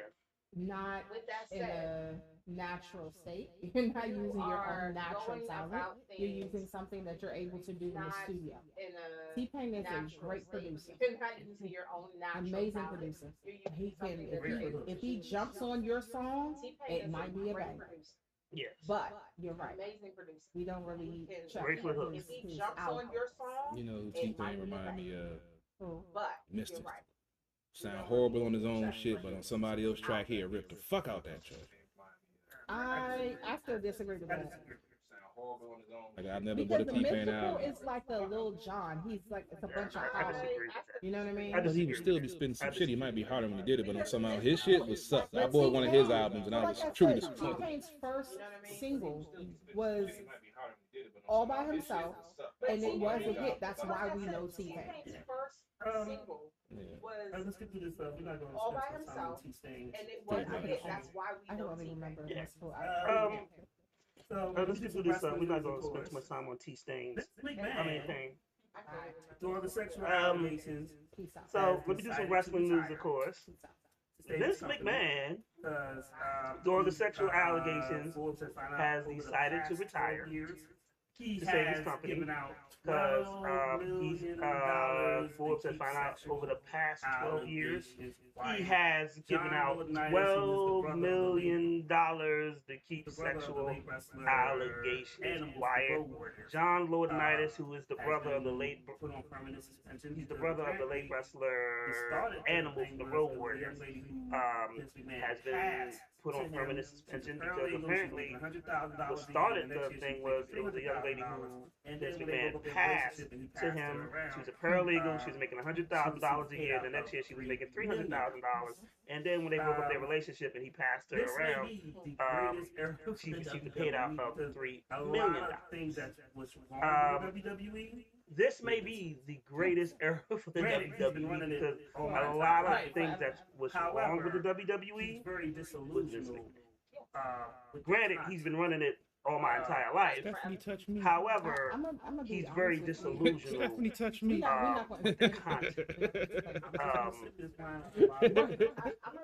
not With that in said, a natural state. You're not you using your are own natural going talent. about You're things using something that you're able to do in the not studio. in a T-Pain is a natural great state. producer, You're not using your own natural amazing talent. producer. You're using He can, something that if he jumps on your song, T-Pain it is might be a great banger. producer. Yes. But you're right. Amazing producer. We don't really He can- check Great for his, hooks. If he his jumps on album. your song, You know who it might T-Pain be remind right. me of? But Mystic. you're right. Sound horrible on his own shit, but on somebody else's track, he'll rip the fuck out that track. I still disagree with that. Like I've never Because bought a the T-Pain mystical album. is like a Lil Jon. He's like, it's a bunch of I hollow. disagree with that. You know what I mean? I But he would still be spitting some shit. He might be harder when he did it, but on somehow his shit was sucked. I bought one of his albums and I was truly disappointed. T-Pain's first single was all by himself, and it was a hit. That's why we know T-Pain. T-Pain's first single was Let's get through this stuff. We're not going to all by spend some time on himself, T-Stain. and it was a hit. That's why I we know don't even T-Pain. remember Yeah. this full So Let's get through this. We're not going to spend too much time on T-Stains. This I mean, McMahon, thing. through all the sexual Um, allegations, Peace out. So let me do some wrestling news, of course. Peace out. Vince McMahon, because during the sexual allegations, Forbes has found out has over the decided to past retire 12 years, he to save his has company, given out because $12 he's million Forbes to has keep found out sexual over the past 12 years, allegations he quiet. has given John out Laurinaitis, who is the $12 brother of the million to keep The brother of the sexual late wrestler, allegations Animals, the quiet. Road Warriors, John Laurinaitis, who is the has brother of the been late, put on permanent suspension. he's the because brother of the apparently late wrestler it started Animals, thing the was Road the Warriors, young lady who has Vince McMahon been passed put to on him. permanent She's suspension a because paralegal. She's apparently making $100,000 what a year, started and the next year thing she's was making it was a young lady $300,000. who And Vince then when they McMahon broke up their passed relationship and he to passed him. her around, She was a paralegal. She was making $100,000 a year. The next year she was making $300,000. And then when they broke up their relationship and he passed her this may around, be the um, greatest era of she the received a payout of WWE $3 because a million. lot of things that was wrong with WWE. This may be the greatest era for the Granted, he's been WWE running it because all a my time. lot of Right, things forever. that was wrong with the He's WWE very was Vince disillusional. McMahon. With Granted, the he's been running it all my entire life. Stephanie touched me. However, I'm gonna be he's honest very with you. disillusional. Stephanie touched We're me. not going with to content.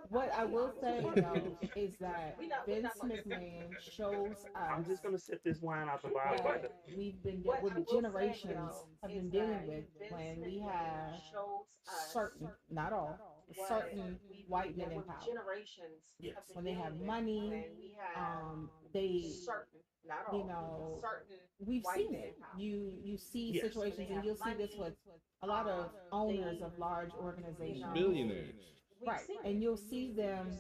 What I will say though is that Vince McMahon shows I'm us just gonna sip this wine out the bottle. what we've been what generations have been dealing with when we have certain, not all, certain white men in power. When they have money, they, you know, we've seen it. You see Yes. situations, and you'll see this with a lot of owners of large organizations, Billionaires. right? And you'll see them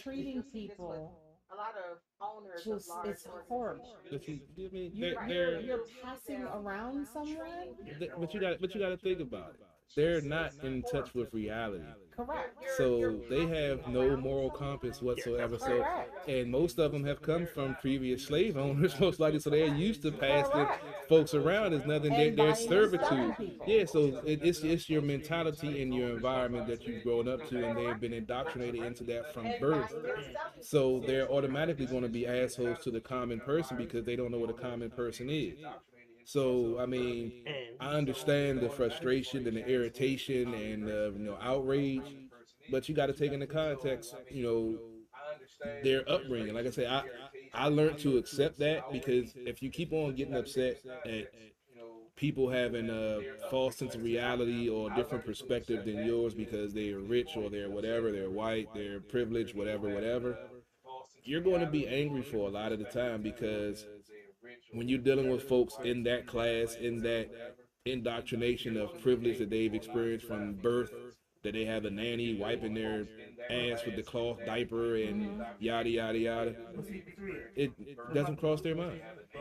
treating people just, it's horrible. But you, I mean, You're passing around someone. but you got to think about it. They're not in touch with reality. Correct. So they have no moral compass whatsoever. So, Correct. and most of them have come from previous slave owners, most likely. So they're used to passing folks around as nothing. And Their buying servitude. and selling people. Yeah. So it's your mentality and your environment that you've grown up to, and they've been indoctrinated into that from birth. So they're automatically going to be assholes to the common person because they don't know what a common person is. So I mean, I understand the frustration and the irritation and outrage, but you got to take into context, their upbringing. Like I said, I learned to accept that, because if you keep on getting upset at people having a false sense of reality or a different perspective than yours because they're rich or they're whatever, they're white, they're privileged, whatever, you're going to be angry for a lot of the time, because when you're dealing with folks in that class, in that indoctrination of privilege that they've experienced from birth, that they have a nanny wiping their ass with the cloth diaper and yada yada yada, it doesn't cross their mind. So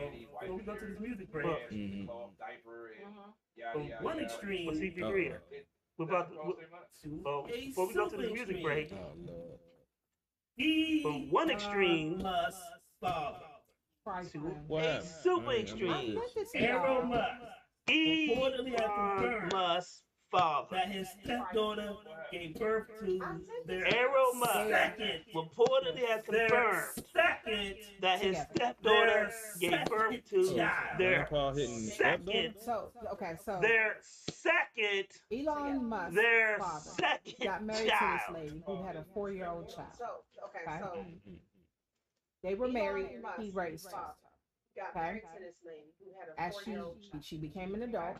we go to this music break. Mhm. From one extreme Well, CP3, we're about to, before we go to the music break, Oh Lord. from one extreme must fall. Christ, man. What a happened? super I ain't- extreme. Arrow Musk reportedly has confirmed Musk father. that his stepdaughter gave birth to their Arrow Musk second, reportedly has confirmed that his stepdaughter gave birth to their Grandpa hitting stepdaughter? second, So their second, Elon Musk their father second got married child. to this lady who had a 4-year-old child. Okay, so They were married. Elon Musk He raised her. got Okay. married to this lady who had a As 4-year-old child. she became an adult,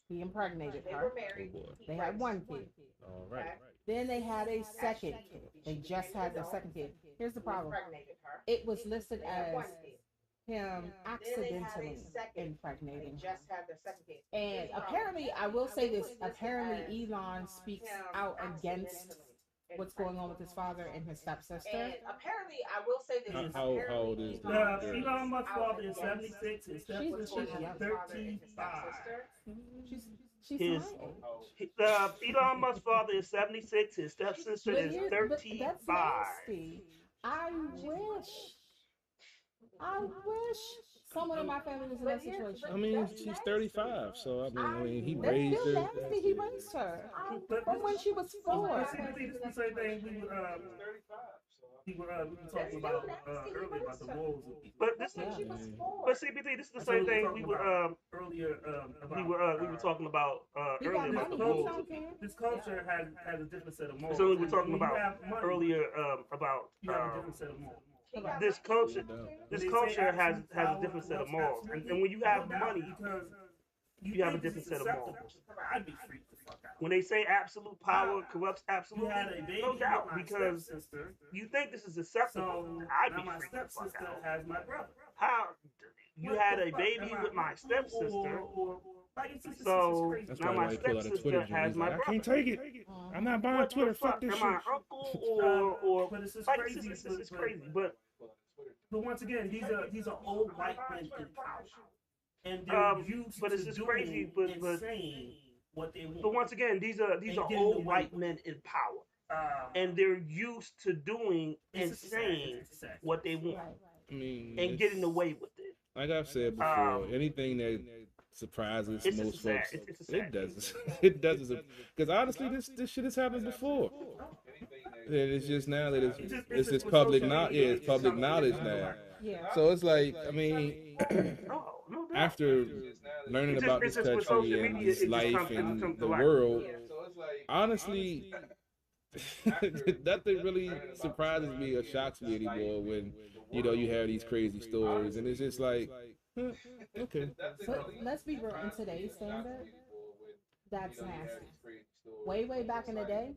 he impregnated They her. were married. Oh, boy. he They had raised one kid. All right. Then they had a second kid. They just had their second kid. Here's the He problem. impregnated her. It was listed They had as one kid. him Then they had a accidentally second. They impregnating her. just had their second kid. And Here's the problem. apparently, I will say this, It was listed apparently as Elon speaks him out against accidentally what's going on with his father and his stepsister. And apparently, I will say this. How old is the Elon Musk's father is 76, his stepsister is young. 35. She's His- my age. Elon Musk's father is 76, his stepsister But is here- but that's 35. nasty. I wish someone in my family was in that situation. I mean, she's 35, so I mean, he That's raised still her. nasty. He raised her But from when she was 4. this is the same thing we were talking about earlier about the wolves. But this, Yeah. but CBT, this is the same thing we were earlier we were talking about He earlier got about the money. He wolves. don't care. This culture has a different set of morals. So we were talking When you about have money, earlier about you have a different set of morals. this culture. No. This They say culture has absolute a power different set of is morals, and absolutely when you have no doubt, money, because you have a think this different is set of acceptable, morals. I'd be freaked the fuck out. When they say absolute power corrupts You absolutely, had a baby no doubt, with my because stepsister, you think this is acceptable. so I'd now be my freaked the fuck stepsister out. has my brother. How you What had the a fuck? baby Am I- with my stepsister, like, it's just so crazy. That's now probably my why he pulled out a Twitter stepsister joint. has He's my like, I brother. can't take it. I'm not buying What the Twitter. fuck? Fuck this Am shit. I uncle or But it's just like crazy. this is but- crazy, but. But once again, these are old white men in power, and they're used but it's to just doing crazy, and saying what they want. But once again, these are getting old away white with men in power, and and they're used to doing and it's saying sad. what they want Right. I mean, and it's- getting away with it. Like I've said before, anything that surprises It's most just sad. folks, It's a sad it doesn't. It doesn't. Because honestly, this shit has happened before. it's just now that it's just with public social knowledge. media, Yeah, it's public knowledge now. Yeah. So it's like, I mean, Oh, no doubt. after learning about this it's just with social country and media, this it just life comes and to the life. world, honestly, nothing really surprises me or shocks me anymore when, you know, you have these crazy stories. And it's just like, okay. But let's be real, in today's standard, that's nasty. Way back in the day,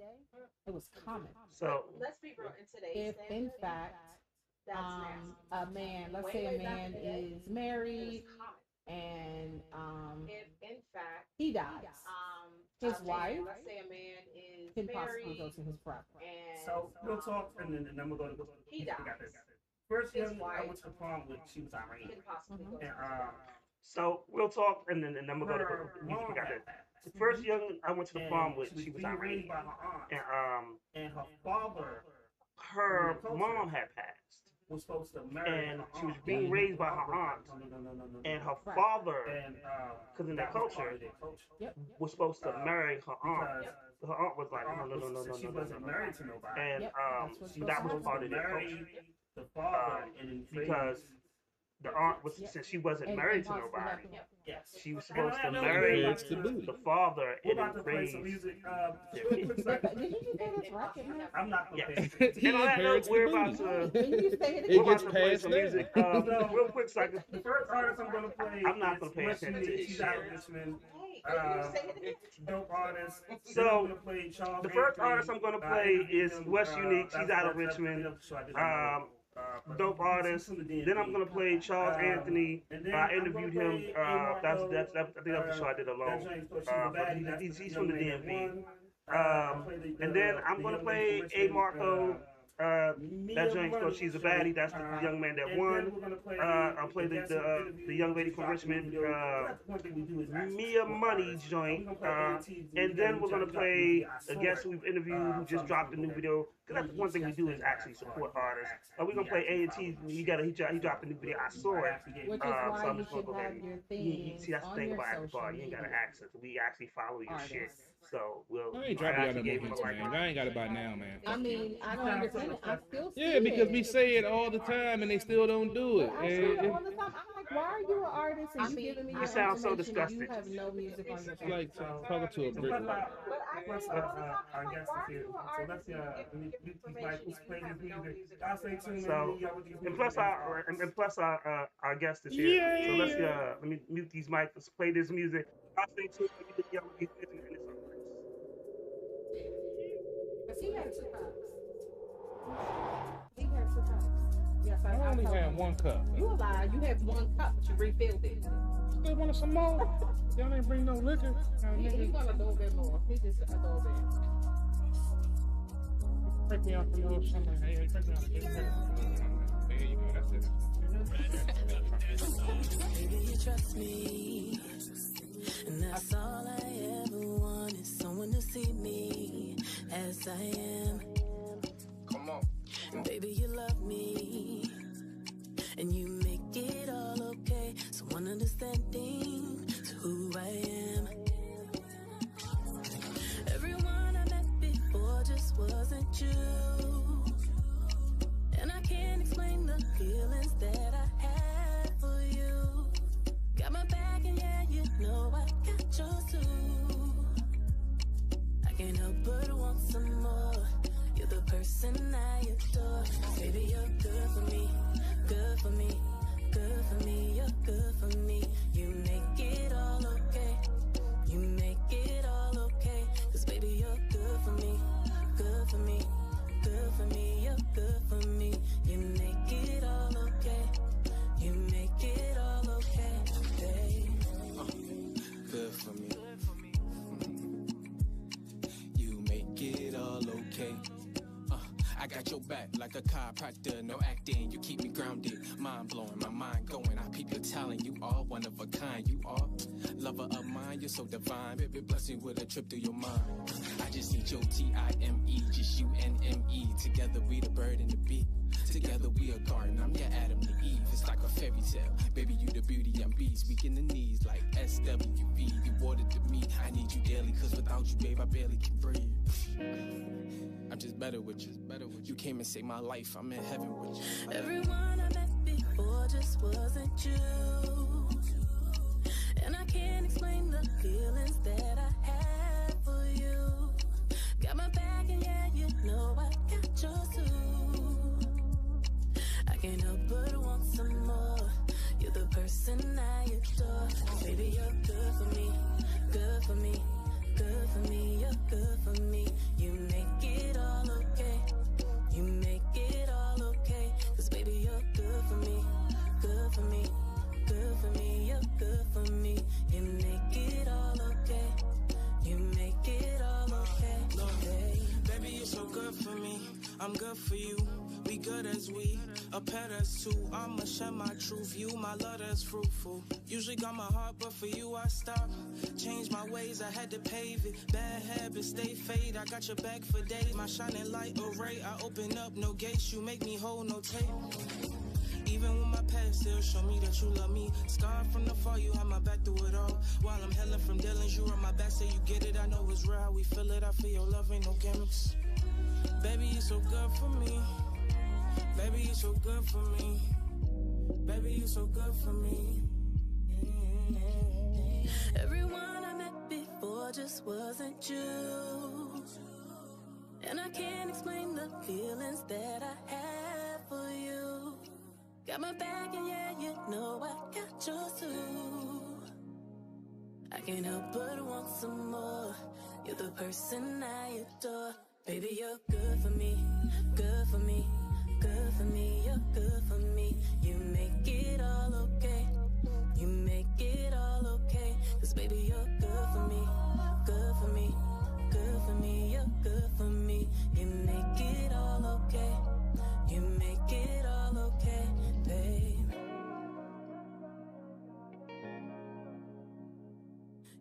it was common. So Let's be real. In today's If in fact, a man, let's say a man is married and in fact, he dies, his wife let's say a man is can possibly married go to his property. and So we'll talk, and then we're going to go. He we got dies. this. First His young I wife went to the prom with, she was Iranian. can possibly go. And so we'll talk, and then we're gonna her we mom got had this. passed. The first young I went to the And prom with, she she was being Iranian, raised by her aunt. and And her father her mom had passed, was supposed to marry and her she was aunt. being raised by her aunt, No. and her Right. father And because in their that was part culture of their culture. Yep. was supposed to marry her aunt. Because Her aunt was like, her aunt no, she wasn't married to nobody. and Yep, that's what's that was supposed to part of to their marry culture. the father and then Because the aunt was, Yep. since she wasn't And married to possibly nobody, help him. yes. she was And supposed I to know marry we're It's the booty. the father We're and about to play raise some music. their Quick kids. second. Did you just say this record, man? I'm not gonna Yes. pay. He And on that note, inherits the we're about booty. to Can you say it It we're again? about gets to play passed some down. music. Real quick, so I can. The first artist I'm gonna play. I'm not is gonna pay West attention to Unique. this She's out shit. of Richmond. Hey, can you say it again? Dope artist. So, Then I'm gonna play Charles the first Anthony. artist I'm gonna I play interviewed is him, West Unique. She's that's- out of that's- Richmond. that's the show I did on, but Dope he's artist. from the DMV. Then I'm gonna play Charles Anthony. And then I I'm interviewed gonna him. play That's Marco, I think that's the show I did that alone. joint called She's a But Baddie. That's he's the from the young man that DMV. won. I'll play And then I'm the gonna young play lady from A Richmond, Marco. That Mia joint called Money She's a joint. Baddie. That's the young man that And then won. we're gonna play I'll play the young lady from Richmond, Mia Money joint, and then we're gonna play a guest who we've interviewed who just dropped a new video. Because that's one thing we do is actually support artists. We're gonna play A&T. He dropped a new video. I saw it. Which is So why I'm you just gonna should go ahead have your and things see that's the on thing your about social Apple. You ain't got media. to access it. We actually follow your shit. Artists. So we'll. I ain't I dropping y'all actually no gave more him a hits, like. man. I ain't got it by now, man. I mean, I don't understand it. I still see Yeah, because it. we say it all the time and they still don't do it. But I say it all the time. I'm like, why are you an artist and you giving me you your sound so information and you disgusted. have no music on your It's phone? like talking to a brick wall. But I Plus, say it all the time. our I'm like, guest why is are here. you an So artist let's and you let me give these information mics and play you have this no music. music I'll on say your tune in. So, y'all with these And music plus our guest is here. So let's let me mute these mics. Let's play this music. I'll say too. Let me get y'all with these music and it's all right. Because he had 2 cups. He had 2 cups. Yes, I only told had him. 1 cup. You a lie. You had 1 cup, but you refilled it. Still wanted some more? Y'all ain't bring no liquor? He want a little bit more. He just a little bit. Break me off a little something. Hey, break me off a little. There you go. That's it. Baby, you trust me, and that's all I ever want is someone to see me as I am. Come on. And baby, you love me, and you make it all okay. Someone understanding to who I am. Everyone I met before just wasn't you, and I can't explain the feelings that I had for you. Got my back and yeah, you know I got yours too. I can't help but want some more. You're the person I adore. Baby, you're good for me, good for me, good for me. You're good for me. You make it all okay. You make it all okay. 'Cause baby, you're good for me, good for me, good for me. You're good for me. You make it all okay. You make it all okay, babe. Good for me. You make it all okay. I got your back like a chiropractor, no acting. You keep me grounded. Mind, mind blowing, my mind going. I peep your talent, you are one of a kind. You are lover of mine, you're so divine. Baby, bless me with a trip through your mind. I just need your T-I-M-E, just you and M-E. Together we the bird and the bee. Together we a garden, I'm your Adam and Eve. It's like a fairy tale, baby, you the beauty and beast. Weak in the knees like SWV. You water to me, I need you daily, cause without you, babe, I barely can breathe. I'm just better with you. You came and saved my life. I'm in heaven with you. Everyone I met before just wasn't you. And I can't explain the feelings that I had for you. Got my back and yeah, you know I got yours too. I can't help but want some more. You're the person I adore. Baby, you're good for me. Good for me. Good for me. You're good for me. You make it all okay. You make it all okay. Cause baby, you're good for me. Good for me. Good for me. You're good for me. You make it all okay. You make it all okay. Baby, you're so good for me. I'm good for you. We good as we, a pet as two. I'ma share my truth, you my love that's fruitful. Usually got my heart, but for you I stop. Changed my ways, I had to pave it. Bad habits, stay fade. I got your back for days. My shining light array, I open up no gates. You make me whole, no tape. Even when my past still show me that you love me. Scarred from the fall, you have my back through it all. While I'm healing from dealings, you on my back, say you get it. I know it's real, how we feel it. I feel your love, ain't no gimmicks. Baby, you're so good for me. Baby, you're so good for me. Baby, you're so good for me. Everyone I met before just wasn't you. And I can't explain the feelings that I had for you. Got my back and yeah, you know I got yours too. I can't help but want some more. You're the person I adore. Baby, you're good for me. Good for me. Good for me, you're good for me. You make it all okay. You make it all okay. Cause baby, you're good for me. Good for me. Good for me, you're good for me. You make it all okay. You make it all okay, babe.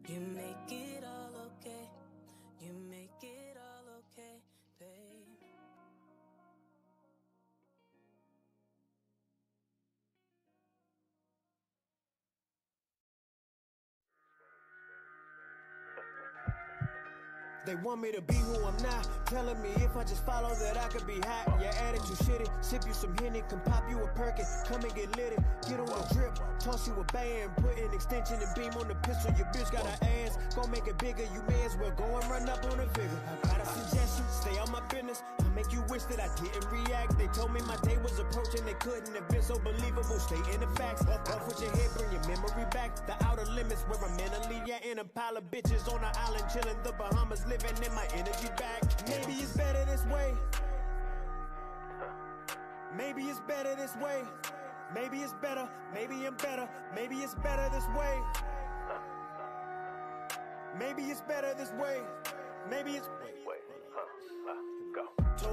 You make it all okay. You make it all okay, babe. They want me to be who I'm not, telling me if I just follow that I could be hot. Your attitude shitty, sip you some Henny, can pop you a Perkin, come and get litty, get on the drip, toss you a band, put an extension and beam on the pistol. Your bitch got her ass, gon' make it bigger. You may as well go and run up on a figure. I got a suggestion, stay on my business. I make you wish that I didn't react. They told me my day was approaching, they couldn't have been so believable. Stay in the facts, off with your head, bring your memory back. The outer limits where I'm mentally at, in a pile of bitches on an island chilling, the Bahamas living in my energy back. Maybe it's better this way. Maybe it's better this way. Maybe it's better. Maybe I'm better. Maybe it's better this way. Maybe it's better this way. Maybe it's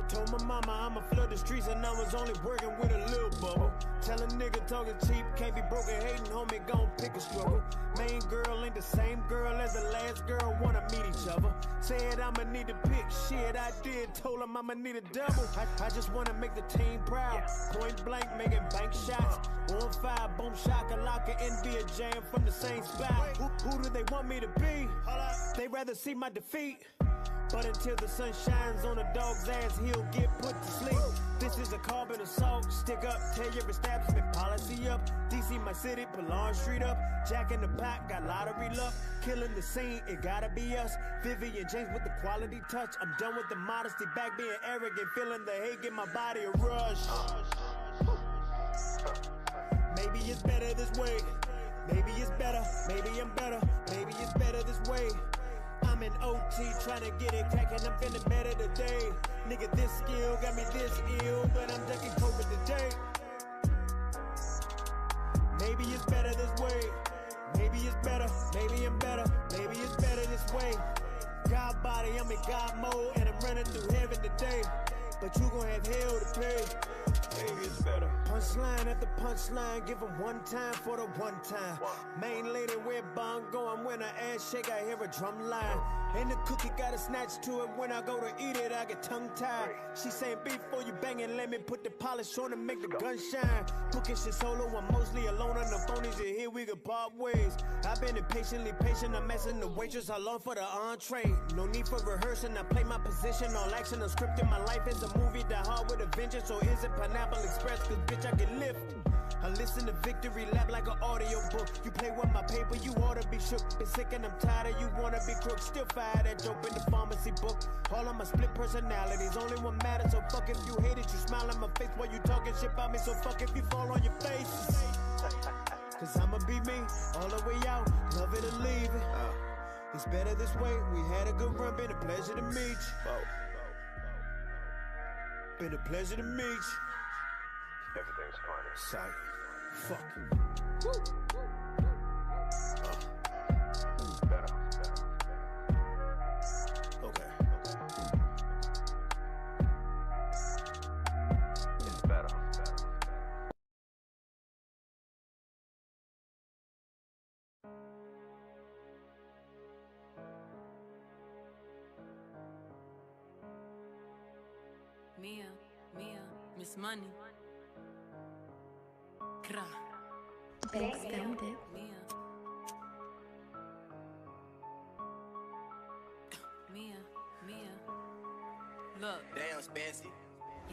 Told my mama I'ma flood the streets and I was only working with a little bubble. Tell a nigga talking cheap, can't be broken hating, homie, gon' pick a struggle. Main girl ain't the same girl as the last girl, wanna meet each other. Said I'ma need to pick, shit I did, told him I'ma need a double. I just wanna make the team proud, point blank making bank shots. 1-5, boom, shakalaka, NBA jam from the same spot. Who do they want me to be? They rather see my defeat. But until the sun shines on a dog's ass, he'll get put to sleep. This is a carbon assault, stick up, tell your establishment policy up. DC my city, Pallon Street up, Jack in the pot, got lottery luck. Killing the scene, it gotta be us. Vivian James with the quality touch. I'm done with the modesty, back being arrogant, feeling the hate, give my body a rush. Maybe it's better this way. Maybe it's better, maybe I'm better. Maybe it's better this way. I'm in OT tryna get it crackin', I'm feeling better today. Nigga, this skill got me this ill, but I'm ducking COVID today. Maybe it's better this way. Maybe it's better, maybe I'm better. Maybe it's better this way. God body, I'm in God mode, and I'm running through heaven today. But you gon' have hell to pay. Maybe it's better. Punchline after punchline, give them one time for the one time. Main lady where bond going, when I ass shake, I hear a drum line. And the cookie got a snatch to it, when I go to eat it, I get tongue tied. She saying before you bang it, let me put the polish on and make the gun shine. Booking shit solo, I'm mostly alone on the phone, is it here we could part ways. I've been impatiently patient, I'm asking the waitress how long for the entree. No need for rehearsing, I play my position, all action unscripted. My life is a movie, Die Hard with a vengeance, or is it Pineapple Express, cause bitch I get lifted. I listen to Victory Lap like an audio book. You play with my paper, you ought to be shook. Been sick and I'm tired of you wanna be crook. Still fire that dope in the pharmacy book. All of my split personalities, only one matters. So fuck if you hate it, you smile in my face while you talking shit about me. So fuck if you fall on your face. Cause I'ma be me, all the way out, love it or leave it. It's better this way, we had a good run, been a pleasure to meet you. Been a pleasure to meet you. Everything's fine. Sight. Fuck you. Better. Okay. It's better. Mia, Miss Money. Kra. Thanks, found it. Mia. Look. Damn, Spancy.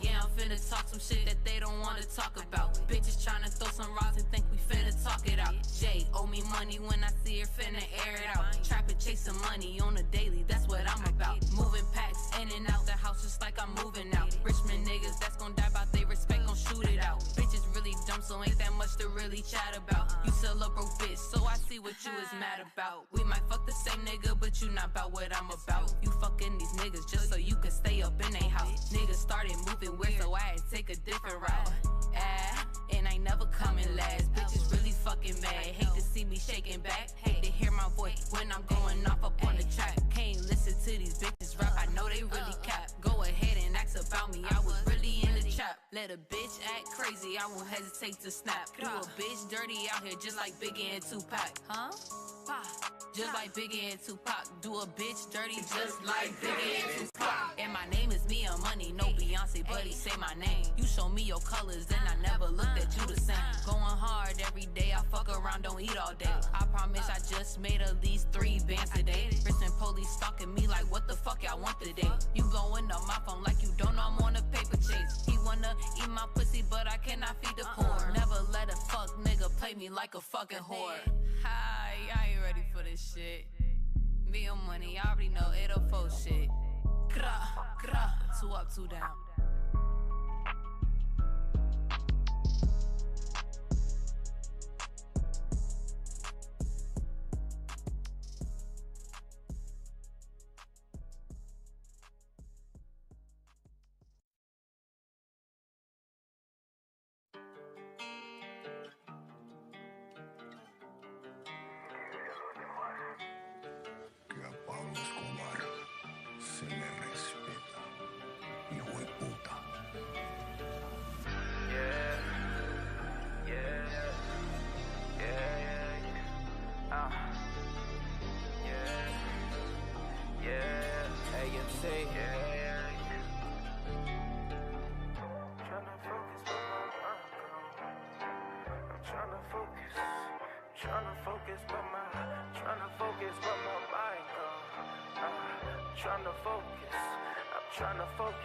Yeah, I'm finna talk some shit that they don't wanna talk about. Bitches tryna throw some rocks and think we finna talk it out. Jay owe me money when I see her finna air it out. Trappin' chasing money on a daily, that's what I'm about. Moving packs in and out the house just like I'm moving out. Richmond niggas that's gon' die about they respect gon' shoot it out. Bitches really dumb, so ain't that much to really chat about. You still a broke bitch, so I see what you is mad about. We might fuck the same nigga, but you not about what I'm about. You fucking these niggas just so you can stay up in they house. Niggas started moving weird, so I had to take a different route. And I never coming last. Bitches really fucking mad. Hate to see me shaking back. Hate to hear my voice when I'm going off up on the track. Can't listen to these bitches rap. I know they really cap. Go ahead and ask about me. I was really in the trap. Let a bitch act crazy. I won't hesitate to snap. Do a bitch dirty out here just like Biggie and Tupac. Huh? Just like Biggie and Tupac. Do a bitch dirty just like Biggie and Tupac. And my name is Mia Money. No Beyonce, but he say my name. You show me your colors and I never looked at you the same. Going hard every day. I fuck around, don't eat all day. I promise I just made at least 3 bands today. Richmond police stalking me like what the fuck y'all want today. You blowing up my phone like you don't know I'm on a paper chase. He wanna eat my pussy but I cannot feed the poor. Never let a fuck nigga play me like a fucking whore. Hi, I ain't ready for this shit. Mia Money, I already know 804 shit. Gra, 2 up, 2 down.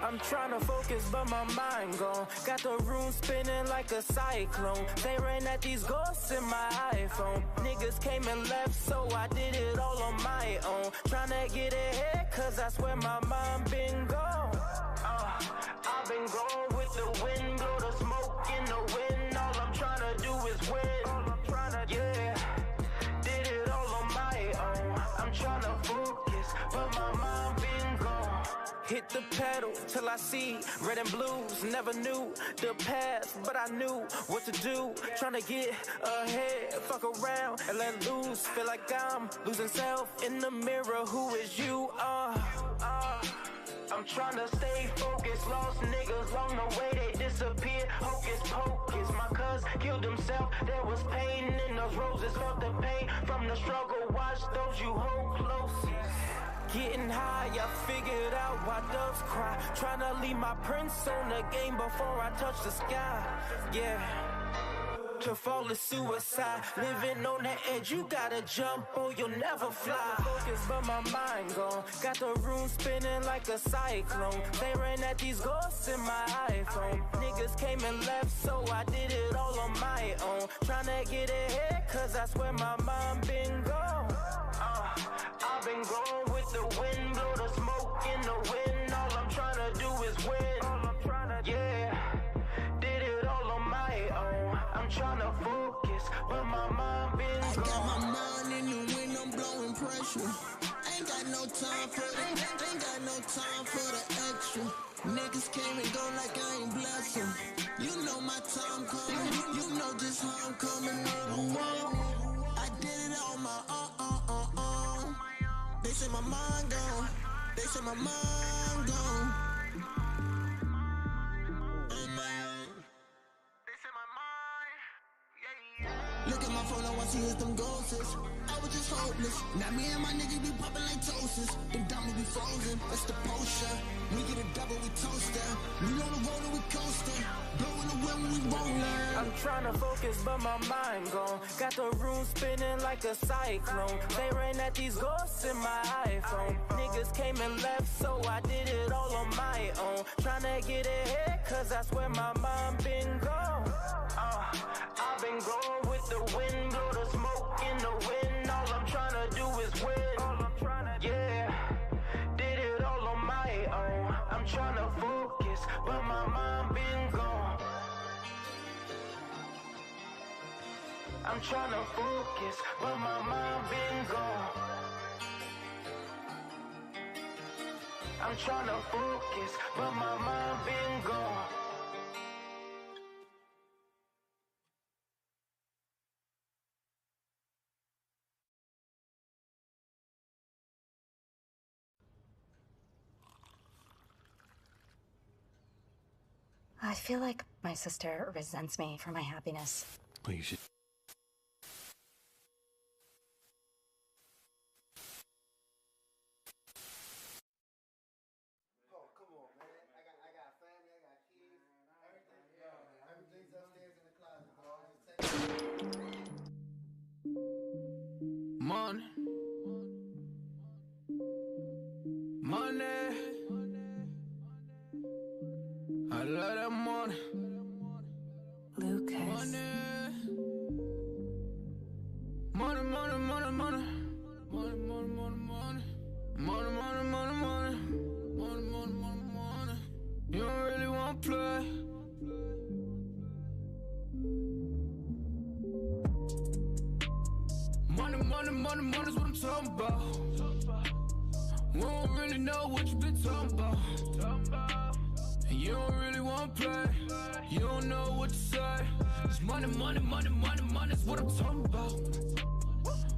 I'm tryna focus, but my mind gone. Got the room spinning like a cyclone. They ran at these ghosts in my iPhone. Niggas came and left, so I did it all on my own. Tryna get ahead, cause I swear my mind been gone. I've been gone with the wind, blow the smoke in the wind. All I'm tryna do is win. Yeah, did it all on my own. I'm tryna focus, but my mind been gone. Hit the pedal till I see red and blues. Never knew the path, but I knew what to do. Tryna get ahead, fuck around and let loose. Feel like I'm losing self in the mirror. Who is you? I'm tryna stay focused. Lost niggas along the way, they disappeared. Hocus pocus, my cuz killed himself. There was pain in those roses, felt the pain from the struggle. Watch those you hold close. Getting high, I figured out why doves cry. Trying to leave my prints on the game before I touch the sky. Yeah. To fall is suicide. Living on the edge, you gotta jump or you'll never fly. Focus, but my mind gone. Got the room spinning like a cyclone. Staring at these ghosts in my iPhone. Niggas came and left, so I did it all on my own. Tryna get ahead, cause I swear my mind been gone. I've been going with the wind, blow the smoke in the wind. All I'm tryna do is win. Yeah, did it all on my own. I'm tryna focus, but my mind been gone. I got my mind in the wind, I'm blowing pressure. Ain't got no time for the, ain't got no time for the extra. Niggas came and go like I ain't blessed them. You know my time coming, you know just how I'm coming on. I did it on my own. They say my mind gone. They say my mind gone. Look at my phone, all I see is them ghosts. I was just hopeless. Now me and my niggas be popping like toasters. Them diamonds be frozen, that's the potion. We get a double, we toast them. We on the road and we coasting. Blowing the wind when we rolling. I'm tryna focus, but my mind gone. Got the room spinning like a cyclone. They ran at these ghosts in my iPhone. Niggas came and left, so I did it all on my own. Tryna get ahead, cause I swear my mind been gone. I've been going with the wind, blow the smoke in the wind. All I'm tryna do is win. Yeah, did it all on my own. I'm tryna focus, but my mind been gone. I'm tryna focus, but my mind been gone. I'm tryna focus, but my mind been gone. I feel like my sister resents me for my happiness. Well, you should. Money. Money. I love that money. Lucas. Money. Money, money, money, money. Money, money, money, money. Money, money, money, money. Money, money, money, money. You don't really want to play. Money, money, money, money's what I'm talking about. We don't really know what you been talking about. And you don't really want to play. You don't know what to say. It's money, money, money, money, money's what I'm talking about.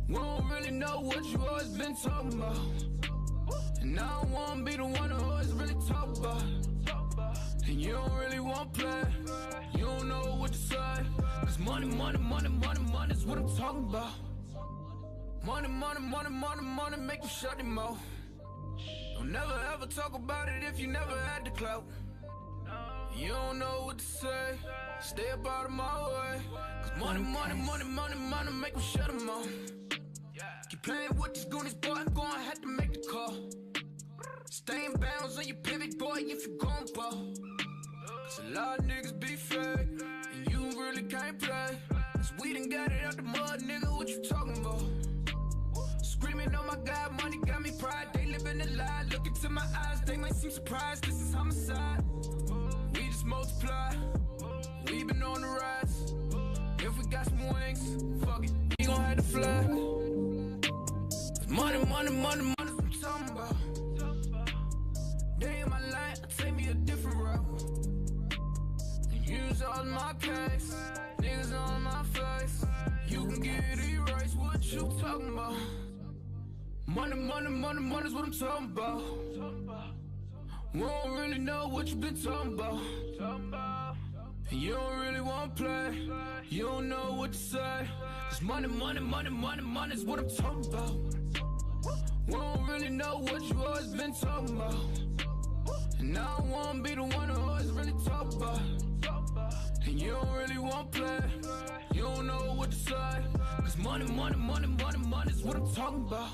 We don't really know what you always been talking about. And I don't wanna be the one who always really talk about. And you don't really want to play. You don't know what to say. It's money, money, money, money, money's what I'm talking about. Money, money, money, money, money, make you shut him mouth. Don't never ever talk about it if you never had the clout. You don't know what to say, stay up out of my way. Cause money, money, money, money, money, make him shut him off. Keep playing with these goonies, boy, I'm gonna have to make the call. Stay in bounds on your pivot, boy, if you gon' ball. Cause a lot of niggas be fake, and you really can't play. Cause we done got it out the mud, nigga, what you talking about? Screaming, oh my God, money got me pride. They living a lie, look into my eyes, they might seem surprised, this is homicide. We just multiply, we been on the rise. If we got some wings, fuck it, we gon' have to fly. Money, money, money, money's what I'm talking about. Day in my life, take me a different route. Use all my case, niggas on my face. You can get erased, what you talking about? Money, money, money, money's what I'm talking about. We don't really know what you been talking about. And you don't really want to play. You don't know what to say. Cause money, money, money, money, money's what I'm talking about. We don't really know what you always been talking about. And I don't wanna be the one who always really talk about. And you don't really want to play. You don't know what to say. Cause money, money, money, money, money's what I'm talking about.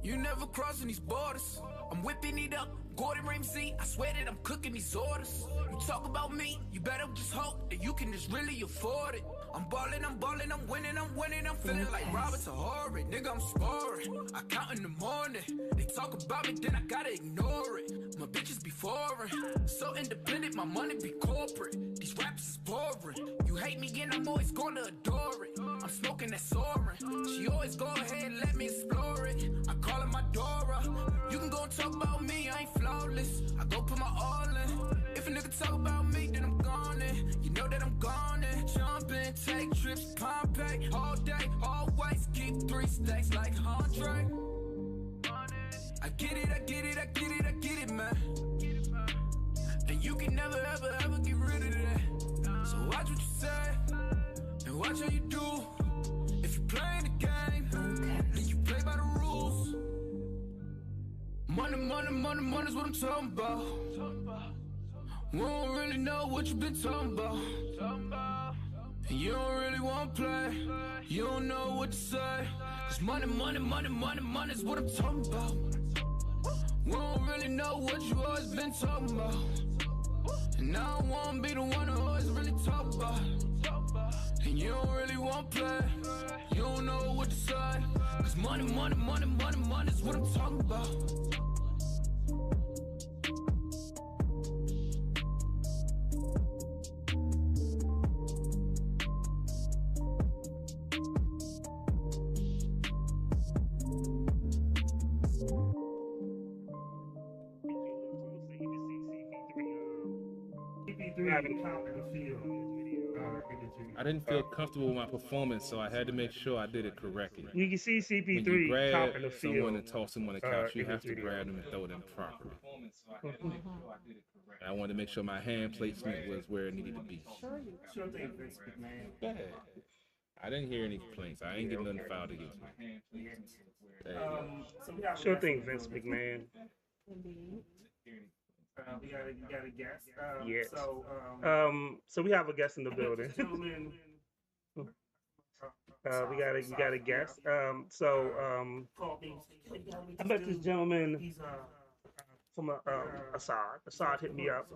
You never crossing these borders. I'm whipping it up, Gordon Ramsay. I swear that I'm cooking these orders. You talk about me, you better just hope that you can just really afford it. I'm balling, I'm balling, I'm winning, I'm winning. I'm feeling like Robert Horry. Nigga, I'm sparring. I count in the morning. They talk about me, then I gotta ignore it. My bitches be foreign. So independent, my money be corporate. These raps is boring. You hate me and I'm always gonna adore it. I'm smoking that soaring. She always go ahead and let me explore it. I call her my Dora. You can go and talk about me, I ain't flawless. I go put my all in. If a nigga talk about me, then I'm gone in. You know that I'm gone in. Jump in, take trips, Pompeii. All day, always keep 3 stacks like Andre. I get it, I get it, I get it, I get it, man. And you can never, ever, ever get rid of that. So watch what you say, and watch how you do. If you playing the game, then you play by the rules. Money, money, money, money's what I'm talking about. We don't really know what you been talking about. And you don't really want to play. You don't know what to say. Cause money, money, money, money, money's what I'm talking about. We don't really know what you always been talking about. And I don't wanna be the one who always really talk about. And you don't really want to play. You don't know what to say. Cause money, money, money, money, money's what I'm talking about. I didn't feel comfortable with my performance, so I had to make sure I did it correctly. You can see When you CP3 grab topping the field. someone and toss them on the couch, you in have this to video. grab them and throw them properly. And I wanted to make sure my hand placement was where it needed to be. Sure thing, Vince McMahon. Go ahead. I didn't hear any complaints. I ain't getting nothing filed against me. There you go. So we have Sure thing, Vince McMahon. we got a guest. Yes. So, So we have a guest in the building. gentlemen, We got a guest. called me. I met this gentleman He's from Assad. Assad hit me up.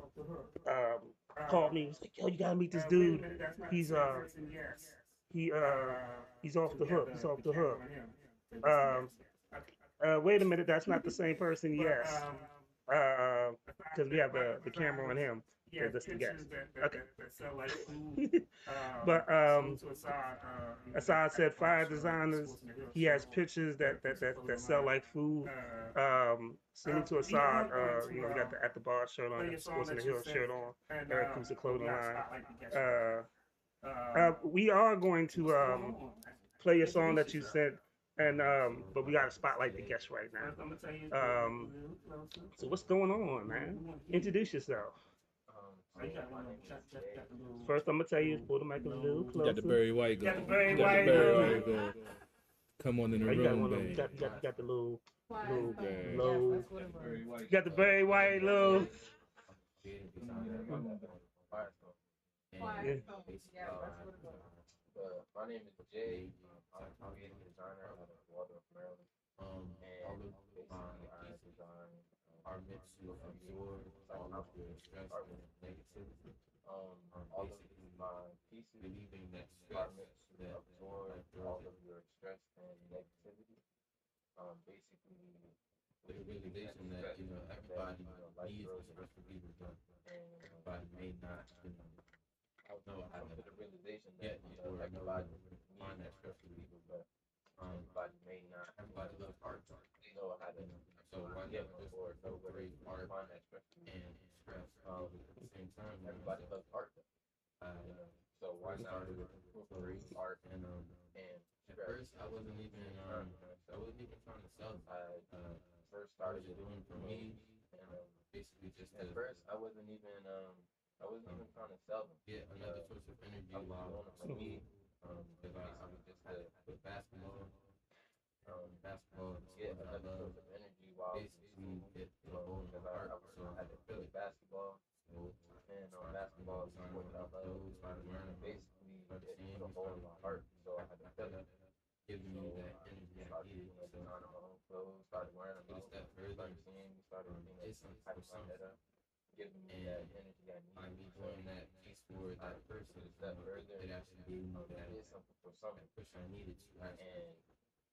Called me. Was like, yo, you gotta meet this dude. He's he's off the hook. He's off the hook. Wait a minute, that's not the same person. Yes. Because we have the camera on him. Yeah, that's the guest. Okay. But Assad said fire designers. He has pictures that sell like food. Send me to Assad. You know, we got the At the Bar shirt on, the Sports in the Hill shirt on. Eric Coops, the clothing line. We are going to play a song that you sent. And but we gotta spotlight the guest right now. So what's going on, man? Introduce yourself. First, I'm gonna tell you, pull the mic a little closer. You got the Barry White going. Got the Barry You got White the Barry going. White going. Come on in the Oh, you got room, one of them. baby. You got the little, Barry. you got the Barry White little. Yeah. My name is Jay. I'm a creative designer out of Waldorf, Maryland. And basically, I design our mix to absorb all of your stress and negativity. All of my pieces believing that are meant to absorb all of your stress and negativity. Basically, with the realization that everybody needs a stress reliever, but everybody may not. I come to the realization that everybody find that stress reliever, but everybody may not. Everybody loves art. Know how to. So why not just know where they find that stress and stress at the same time? Everybody loves art. So why not incorporate art and stress? At first, I wasn't even trying to sell. I first started doing for me, and basically just at first I wasn't even I wasn't even trying to sell them. Yeah, another source of energy while for me, because I was just with basketball. Basketball get another source of energy while basically get the whole because I had to play basketball. And basketball is what I love. Started learning basically it put a hole in my heart. So I had to feel it. Giving me that energy I needed. So designing my own clothes, started wearing them. Step further, started seeing, started hyping my head up. Giving me that energy I needed. By me doing that piece for that person, step further, it actually gave me that is something for something push I needed to actually.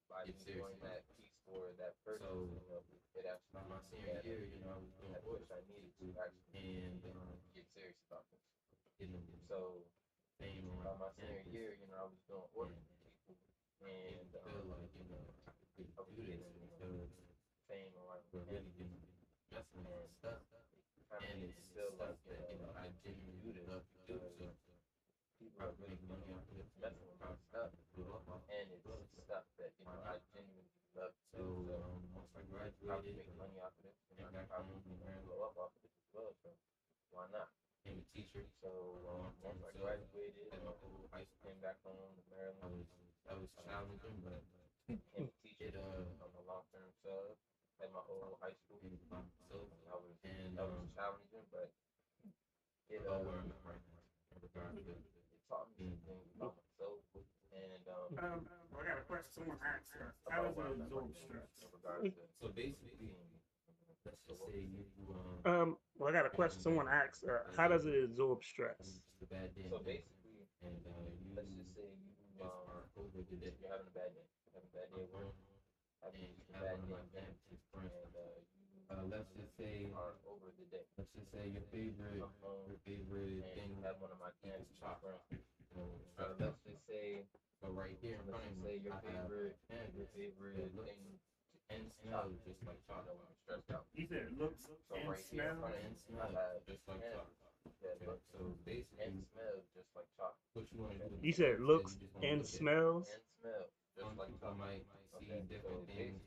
By doing that piece for that person, it actually by my senior year, I was doing push I needed to actually and get serious about this. So by my senior year, I was doing ordering people and feel like I was getting fame or like really messing with stuff, and it's still like I genuinely love to do so. People are really money off of messing with my stuff, and it's stuff that I genuinely love to do. So once I graduated, make money off of it, and I probably blow up off of it as well. So why not? I'm a teacher. So once I graduated, and my whole high school came back home to Maryland. That was challenging, but became a teacher on a long-term sub at my old high school. So that was challenging, but it taught me things about myself. And I got a question. Someone asked, how does it absorb stress? So basically, let's just say you. Well, I got a question. Someone asked, how does it absorb stress? So basically, let's just say you're having a bad day. Having a bad day at work. Having a bad day and let's just say over the day. Let's just say your favorite thing. Have one of my cans chocolate. Let's just say, right here in front of me, your favorite thing to end smell just like chocolate when I'm stressed out. You said looks and right here in smell. front of end smell just like chocolate. Yeah, look, so basically end smell just like chocolate. What you want to do? You said looks and smells. And smell just like chocolate. Might see different things.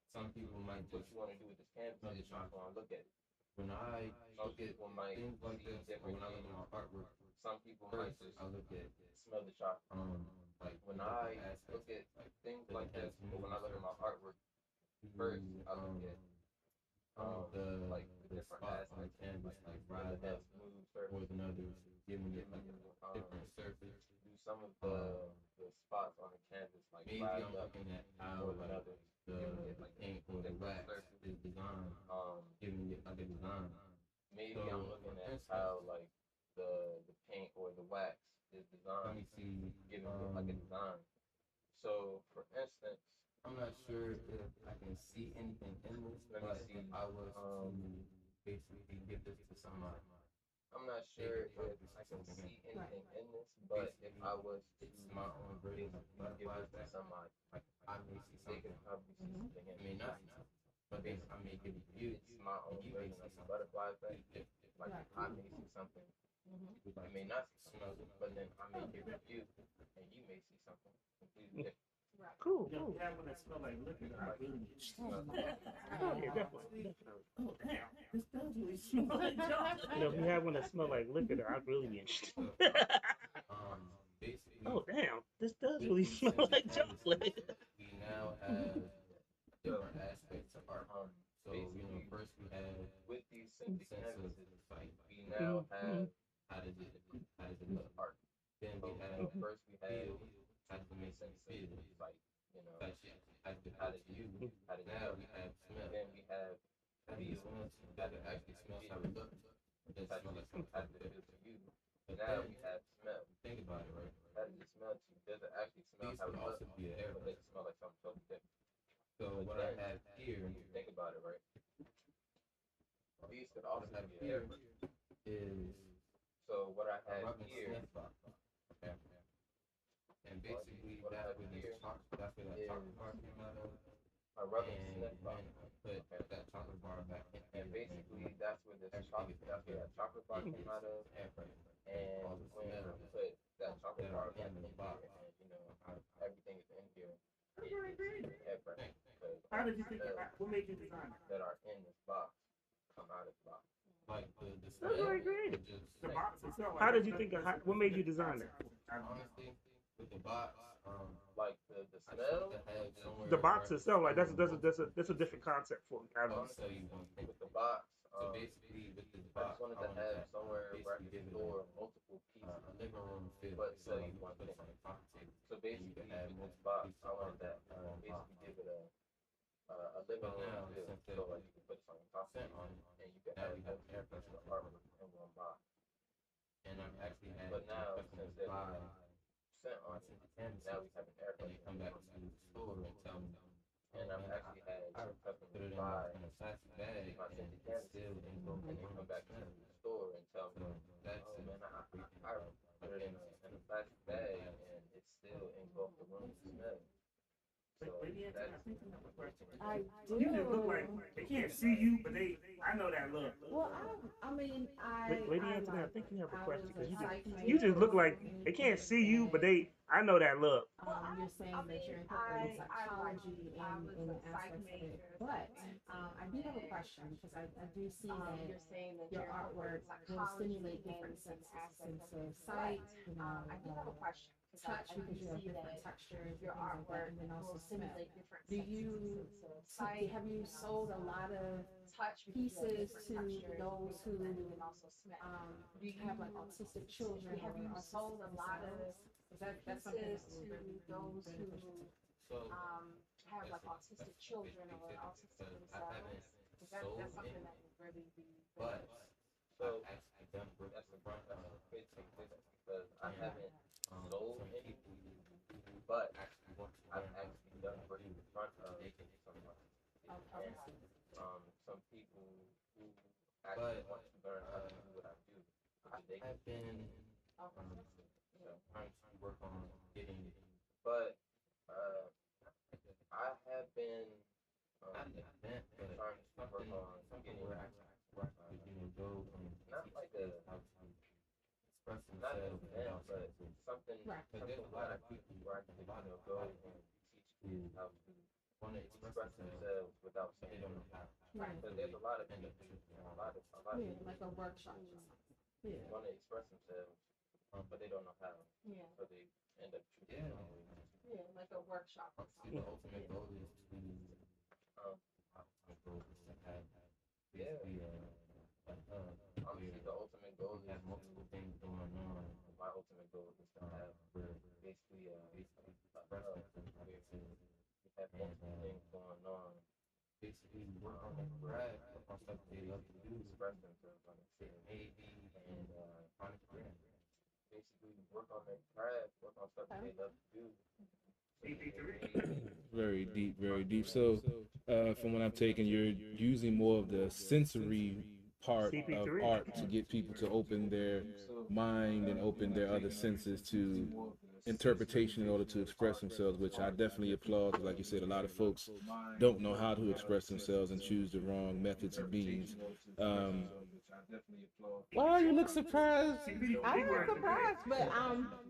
Some people might just. What you want to do with this canvas is you want to look at it. When I look at things like this, when I look at my artwork, some people might just look at smell the chocolate. Like when I look at things like this, but when I look at my artwork, first I look at the different aspects, canvas, like rise up more than others, giving it like a different surface. Do some of the spots on the canvas like maybe rise I'm looking at how more than others. The paint or the wax is designed, giving it like a design. Maybe I'm looking at how like the paint or the wax is designed. Let me see, giving it like a design. So for instance, I'm not sure if I can see anything in this, but if I was to basically give this to somebody. I'm not sure if I can see anything in this, but if I was to my own version of butterflies to somebody, like I may see something. They can probably see something. I may not see something, but then I may give you my own version of the butterfly thing. Like I may see something. I may not see something, but then I may give you, and you may see something completely different. Cool. You have one that smell like liquor. I really Oh, yeah, definitely. Oh, damn. This does really smell like chocolate. If you have one that smell like liquor, I'd really be interested. Oh, damn. This does really smell like chocolate. We now have different aspects of art. So, first we have with these senses, like we now have how does it look art. Then we have first we have how does it make sense feel, like how does you now we have smell. Then we have feel that it actually smells how it looks. Then smell like something how does it feel to you. And now we have smell. Think about it, right? How does it smell to you? Does it actually smell how it looks? But does it smell like something totally different? So what I have here, think about it, right? These could also be here is so what I have here. Okay. And basically that's where that chocolate bar came out of. A rubbing sniff bar. Put that chocolate bar back in. And basically that's where that chocolate bar came out of. And when I put that chocolate bar back in here, and everything is in here. How did you think what made you design it? That are in this box come out of the box. Like the That's very great. The itself. How did you think of what made you design it? Honestly, with the box, like the smell, The box itself, like that's a different concept for me. I don't know. I'll tell you one thing with the box. So basically, with this box, I wanted to have somewhere where I could store multiple pieces. A living room feel. But tell you one thing. So basically, with this box, I wanted that basically give it a living room feel. So like you can put something on top of it, and you can have air pressure artwork in one box. And I'm actually but now since they scent on it, now we have an air pressure. Come back to the store and tell me. And I'm actually had customers buy in a plastic bag my scented candles and they come back to the store and tell me, oh man, I put it in a plastic bag and it's still engulfed the room smell. So I do. You just look like they can't see you, but I know that look. Well, I mean, Lady Anthony, I think you have a question because psych you just look like they can't see you, but I know that look. You're saying that you're incorporating psychology in aspects of it, but I do have a question because I do see that your artwork will stimulate different senses, sense of sight, I do have a question. touch because you have different textures, your artwork, and then also smell. Do you have you sold a lot of pieces to those who do you have like autistic children? Have you sold a lot of that's something to those who have like autistic children or autistic themselves? That's something that would really be. But so I've actually done work at the front because I haven't sold any, but I've actually done work in front of someone. And some people who actually want to learn how to do what I do. I've been trying to work on getting it, but I have been not an event, but trying to work on getting where I can go and not like how to express themselves, but something. Because there's a lot of people where I can go and teach kids how to want to express themselves without saying they don't know how. Because there's a lot of people, a lot of like a workshop. Want to express themselves, but they don't know how. Yeah. So they end up choosing. Yeah, like a workshop. The ultimate goal is to have obviously the ultimate goal is to have multiple things going on. My ultimate goal is to have basically we have multiple things going on. Basically work on the craft, work on stuff they love to do, express themselves on it, maybe and find a career. Basically work on their craft, work on stuff they love to do. Very deep, very deep. So, from what I'm taking, you're using more of the sensory part of art to get people to open their mind and open their other senses to interpretation in order to express themselves, which I definitely applaud. Because like you said, a lot of folks don't know how to express themselves and choose the wrong methods and means. Why you look surprised? I'm not surprised, but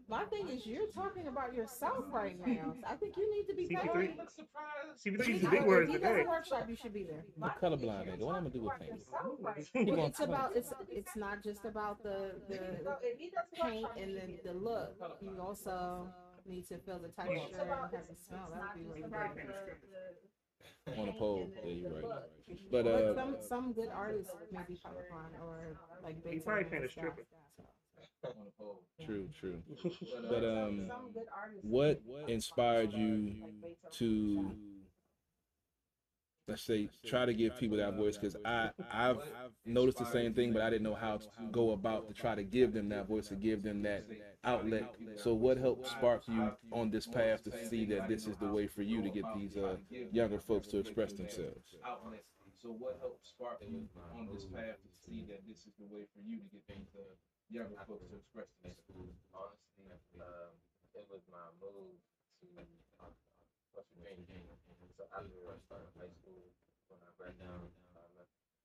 my thing is you're talking about yourself right now. So I think you need to be paid. CP3's the big words today. If he does a workshop, you should be there. I'm colorblind, nigga. What I'm gonna do with paint? It's about it's not just about the paint and the look. You also need to feel the texture and have the smell. That would be really great. On a pole, yeah, you're right. But some good artists may be colorblind or like he probably paint a stripper. True. But what inspired you to, let's say, try to give people that voice? Because I've noticed the same thing, but I didn't know how to go about to try to give them that voice, to give them that outlet. So what helped spark you on this path to see that this is the way for you to get these younger folks to express themselves? So what helped spark you on this path to see that this is the way for you to get these younger folks to express themselves? Honestly, it was my move to West Virginia. So after I started high school, when I graduated,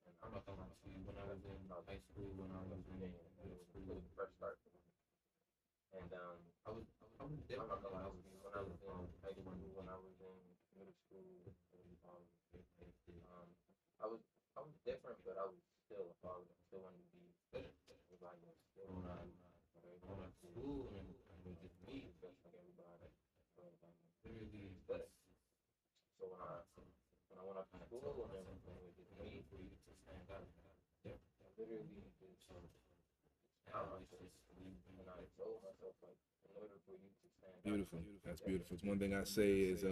and I'm not gonna lie to you, when I was in high school, when I was in middle school, it was the first start for me. And I was different. I'm not gonna lie to you, when I was in high school, when I was in middle school, I was different, but I was still a father. I still wanted to be everybody else. Still wanted to school and everything was just made for you to stand out. Literally, now it's just when I told myself, like, in order for you to stand out. Beautiful. That's beautiful. It's one thing I say is,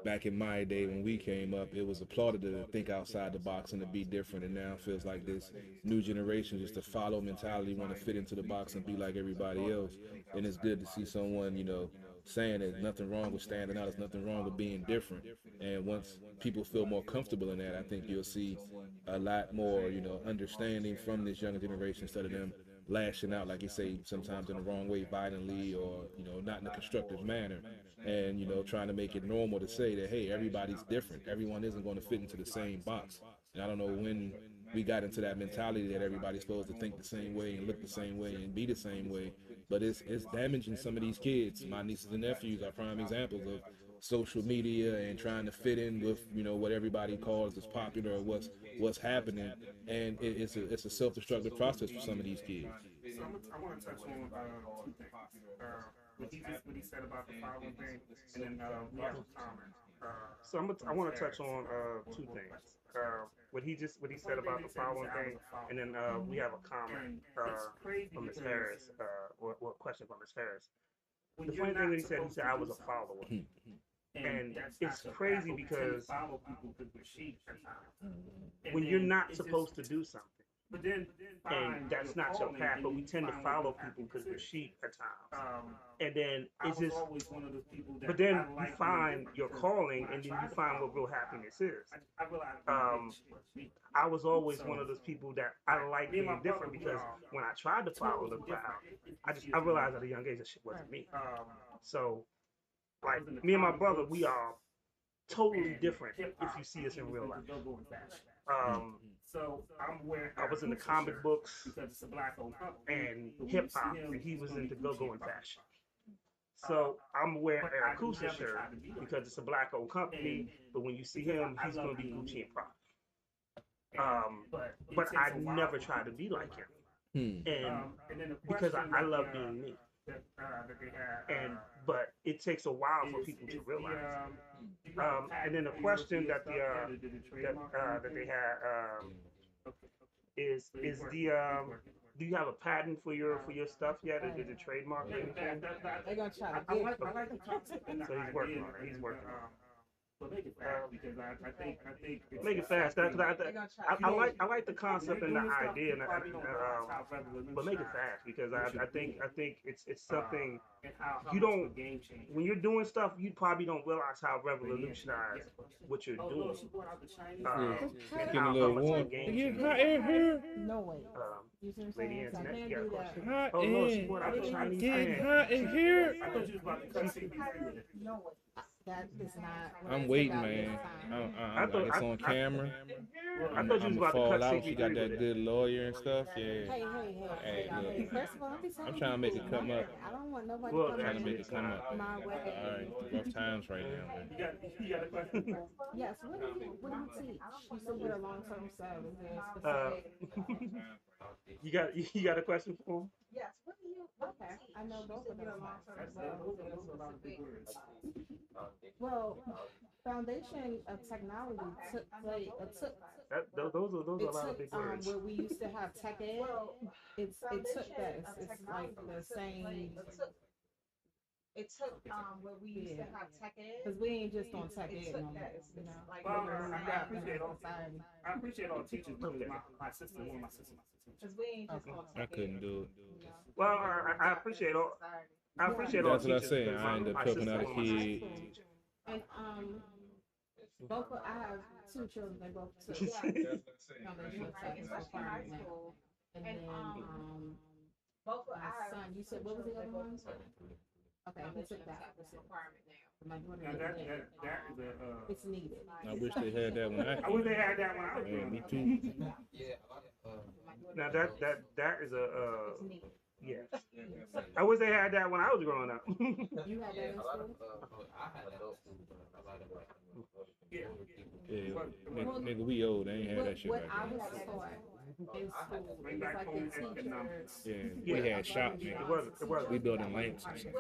back in my day when we came up, it was applauded to think outside the box and to be different. And now it feels like this new generation, just to follow mentality, want to fit into the box and be like everybody else. And it's good to see someone, you know, saying there's nothing wrong with standing out. There's nothing wrong with being different. And once people feel more comfortable in that, I think you'll see a lot more, you know, understanding from this younger generation instead of them lashing out, like you say, sometimes in the wrong way, violently, or, you know, not in a constructive manner. And, you know, trying to make it normal to say that, hey, everybody's different. Everyone isn't going to fit into the same box. And I don't know when we got into that mentality that everybody's supposed to think the same way and look the same way and be the same way. But it's damaging some of these kids. My nieces and nephews are prime examples of social media and trying to fit in with, you know, what everybody calls is popular or what's happening. And it's a self-destructive process for some of these kids. So I want to touch on two things. What he said about the following thing, and then we have a comment. So I want to touch on two things. What he said about the following thing, and then we have a comment from Ms. Harris, or question from Ms. Harris. The funny thing that he said I was a follower. And it's crazy because when you're not supposed to do something, and that's not your path, but we tend to follow people because we're sheep at times. And then it's just, but then you find your calling, and then you find what real happiness is. I was always one of those people that I like being different, because when I tried to follow the crowd, I realized at a young age that shit wasn't me. So, like, me and my brother, we are totally different if you see us in real life. So I'm aware. I was into comic books and hip hop, and he was into go-go and fashion. So I'm wearing Eric Kusa shirt because it's a black-owned company, but when you see him, he's going to be Gucci and Prada. But I never tried to be like him, and because I love being me. But it takes a while for people to realize. And then the question that they had is do you have a patent for your stuff yet? Is it trademark or anything? They're gonna try to I like the concept. So he's working on it. He's working on it. But make it fast, because I think make it fast. I like the concept and the idea, but make it fast, because I think it's something you don't, when you're doing stuff, you probably don't realize how revolutionized what you're doing. Getting a little warm. It's hot in here. No way. Lady Antoinette, you got a question? Hot Oh no, she in. brought out the Chinese Getting fan. hot in here. I thought you was about to cut CP3 with it. No way. That is not. I'm waiting, man. It's on camera. I thought you was about to fall cut out. CP3 She got with that it. good lawyer and stuff. Yeah. Hey, look. first of all, I'm trying to make it come up. I don't want nobody Well, coming Trying to make in it come up. my way. All right, rough times right now, man. You got a question? Yes, what do you teach? You said with a long-term sub. Is there a specific? You got a question for him? Yes. What do you? Okay, I know both of them. Those are a lot of big words. Well, Foundation of Technology took Those are a lot of big words. where we used to have tech ed. It took that. It's like the same. It took where we used to have tech ed. Because we ain't just on tech ed no more. You know? Well, I appreciate all teachers, because my sister, one of my sisters. Because we ain't just on I tech couldn't do it. Well, I appreciate all. I appreciate all That's what I teachers. say. because I end up my helping sister, out a one of my kid. sisters. And I have two children. They both took Yeah. Foundation of Tech requirement now. And then both of my son. You said what was the other one? Okay, he took that. requirement now. My daughter Now did that that. is a. It's needed. I wish they had that when I wish they had that when I was Yeah, growing me up. too. Now that is a yeah. I wish they had that when I was growing up. You had that in school? Yeah, nigga, we old. They ain't had that shit What back I then. was taught in school. Bring It was back like home the economics. teachers. Yeah, we had shop It man. wasn't. It wasn't. We building lamps and shit.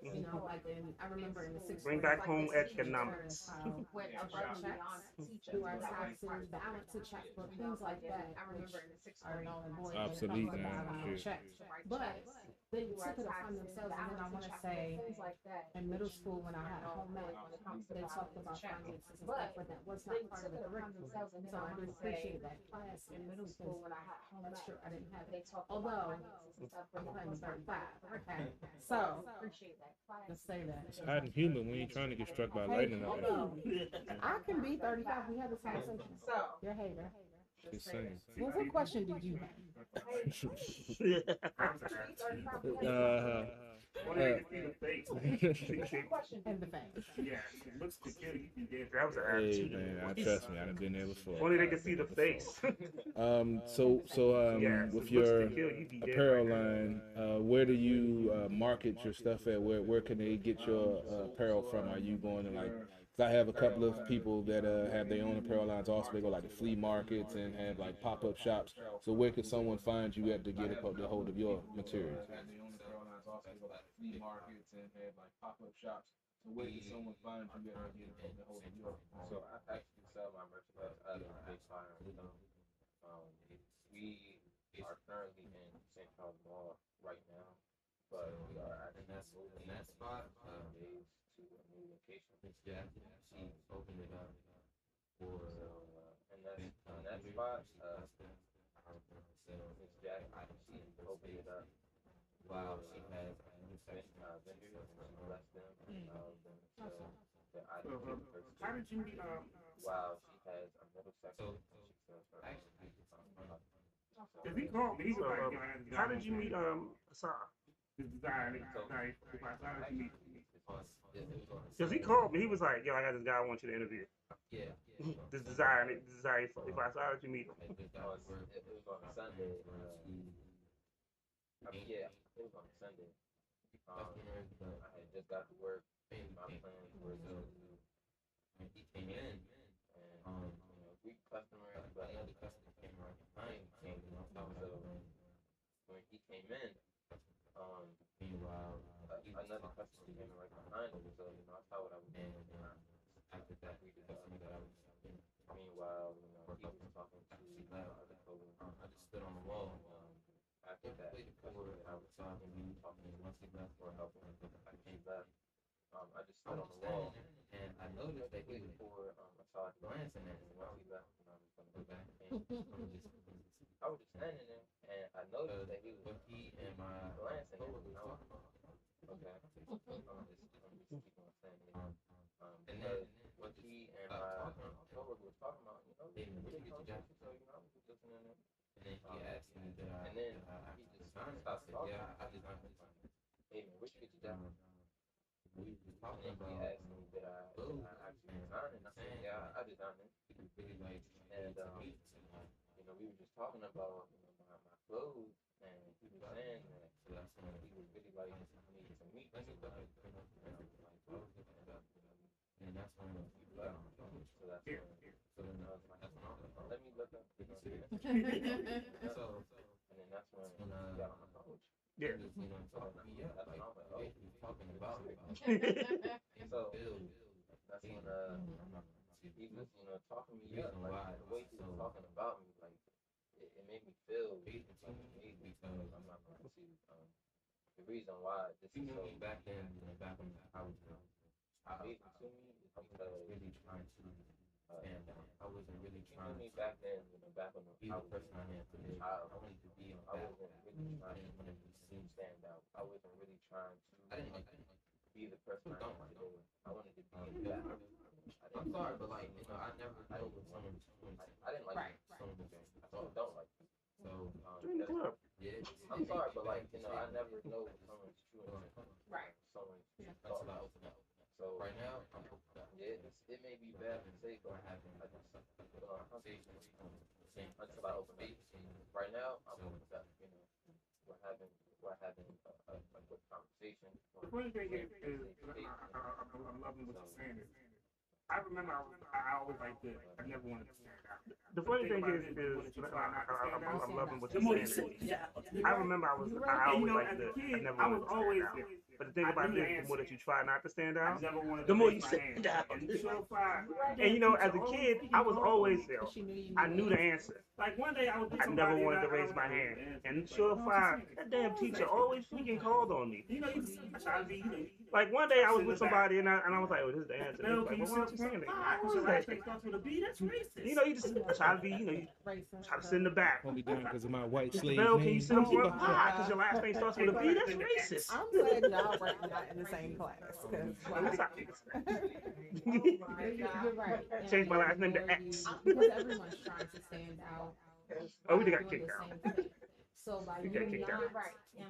You know, like I remember in the sixth Bring grade, back home economics. how Went our above and checks, beyond to teach us do our about taxes, like balance a checkbook, things like that. I remember in the sixth Are grade. null and void Obsolete when it now, comes to shit. checks. But they Do our took it upon taxes, themselves, and then I want to say, things like that. in middle school when I had home ec, When it comes to they talked balance about checks. finances and stuff, but that was not They part of took the it upon curriculum. themselves, and then So I I want do to say appreciate that class in middle school when I had home that's ec, true, I didn't have they it. talked Although, about finances and stuff, but I'm it playing was 35, okay, So I so, appreciate that class. let's say that. It's hot and humid when you're trying to get struck by Hey, lightning. hold on. I can be 35, we had this conversation. So You're a hater. Just saying. What question did you have? Only they can see the face. And the face. Yeah, it looks to kill you. You did. That was an Hey attitude. man, trust me, I've been there before. Only they can see the face. With looks your to kill, you be dead apparel right now. line, where do you market your stuff at? Where can they get your apparel from? Are you going to like? 'Cause I have a couple of people that have their own apparel lines. Also, they go like to flea markets and have like pop-up shops. So where could someone find you at to get a hold of your materials? Had their own apparel lines, also go like flea markets and have like pop-up shops. So where can someone find you at to get a hold of your? So I actually sell my merchandise out of Big Fire. We are currently in St. Charles Mall right now, but we are actually moving in that spot days to a new location. Miss Jack, she opened it up for and that spot. Miss Jack, she opened it up while she has vendors and she blessed them and allowed them to the items in her How did you meet? while she has a middle section she sells her Cause he called me. He was So, like, "Yo, I had to how go did you meet Assad? This design, like, how did you meet? Because he called me, he was like, "Yo, I got this guy I want you to interview." Yeah. This desire, if I saw that you meet him. It was on a Sunday. Yeah, it was on a Sunday. I had just got to work. My plans were to. He came in, and we customers, but another customer came right behind. So when he came in, meanwhile, another customer came right behind him. So I saw what I was doing. After that, we discussed that I was. Meanwhile, he was talking to other folks. I just stood on the wall. After that, I was talking once he left for helping. I came back. I just stood on the wall, and I noticed that he was for Assad glancing at me once he left, and I was gonna go back. I was just standing there, and I noticed that he was glancing at me. I was, okay, I'm just keep on saying it. And then what he and my coworker was talking about, they really get your jacket, so I was just listening to it. And then he asked me that and then he just stopped talking. Yeah, I just hey man, where'd you get your jacket? We were talking about. He asked me that I actually designed it. I said, yeah, I designed it. He was really like, and we were just talking about my clothes, and he was saying that he was really like me to meet me. And I was like, and that's when we left. So that's when. So then I was like, let me look up. So and then that's when we got on the coach. Yeah. That's when I was like, oh, he's talking about me. So that's when he was talking me up, like the way he was talking about me, like it made me feel like amazing because I'm not going to the reason why this is so back then back when I was amazing to me is because I was really trying to stand out. I wasn't really trying to back then, back when I was the person I am today. I wanted to be on. I wasn't really trying to stand out. I wasn't really trying to. I didn't like be the person I am today. I wanted to be in that. I'm sorry, but like I never know what someone. I didn't like someone who don't like me. So join the club. Yeah, I'm sorry, but like I never know what someone's true intent. Right. Someone's until I open up. So right now, I'm open up. Yeah, it may be bad to say, but I just conversations until I open up. Right now, I'm open up. We're having a good conversation. The funny thing is I'm loving what you're saying. I remember I always liked it. I never wanted to stand out. The funny thing is I'm loving what you're saying. I remember I always liked it. I never wanted to stand out. But the thing about this, the more that you try not to stand out, the more you stand out. And you know, as a kid, I was always I knew the answer. Like one day I never wanted to raise my hand. And surefire, that damn teacher always freaking called on me. You know, you try to be, like one day I was with somebody and I was like, oh, this is the answer. No, Like, you well, why don't you stand there? That's racist. You know, you just try to be, you know, you try to sit in the back. Won't be done because of my white slave Mel, can name. you sit up front? Why? Because your last name starts with a B? That's racist. I'm glad y'all were not in the same class. You're right. Change my last name to X. Because everyone's trying to stand out. Oh, we got kicked out. So by We you got kicked not out.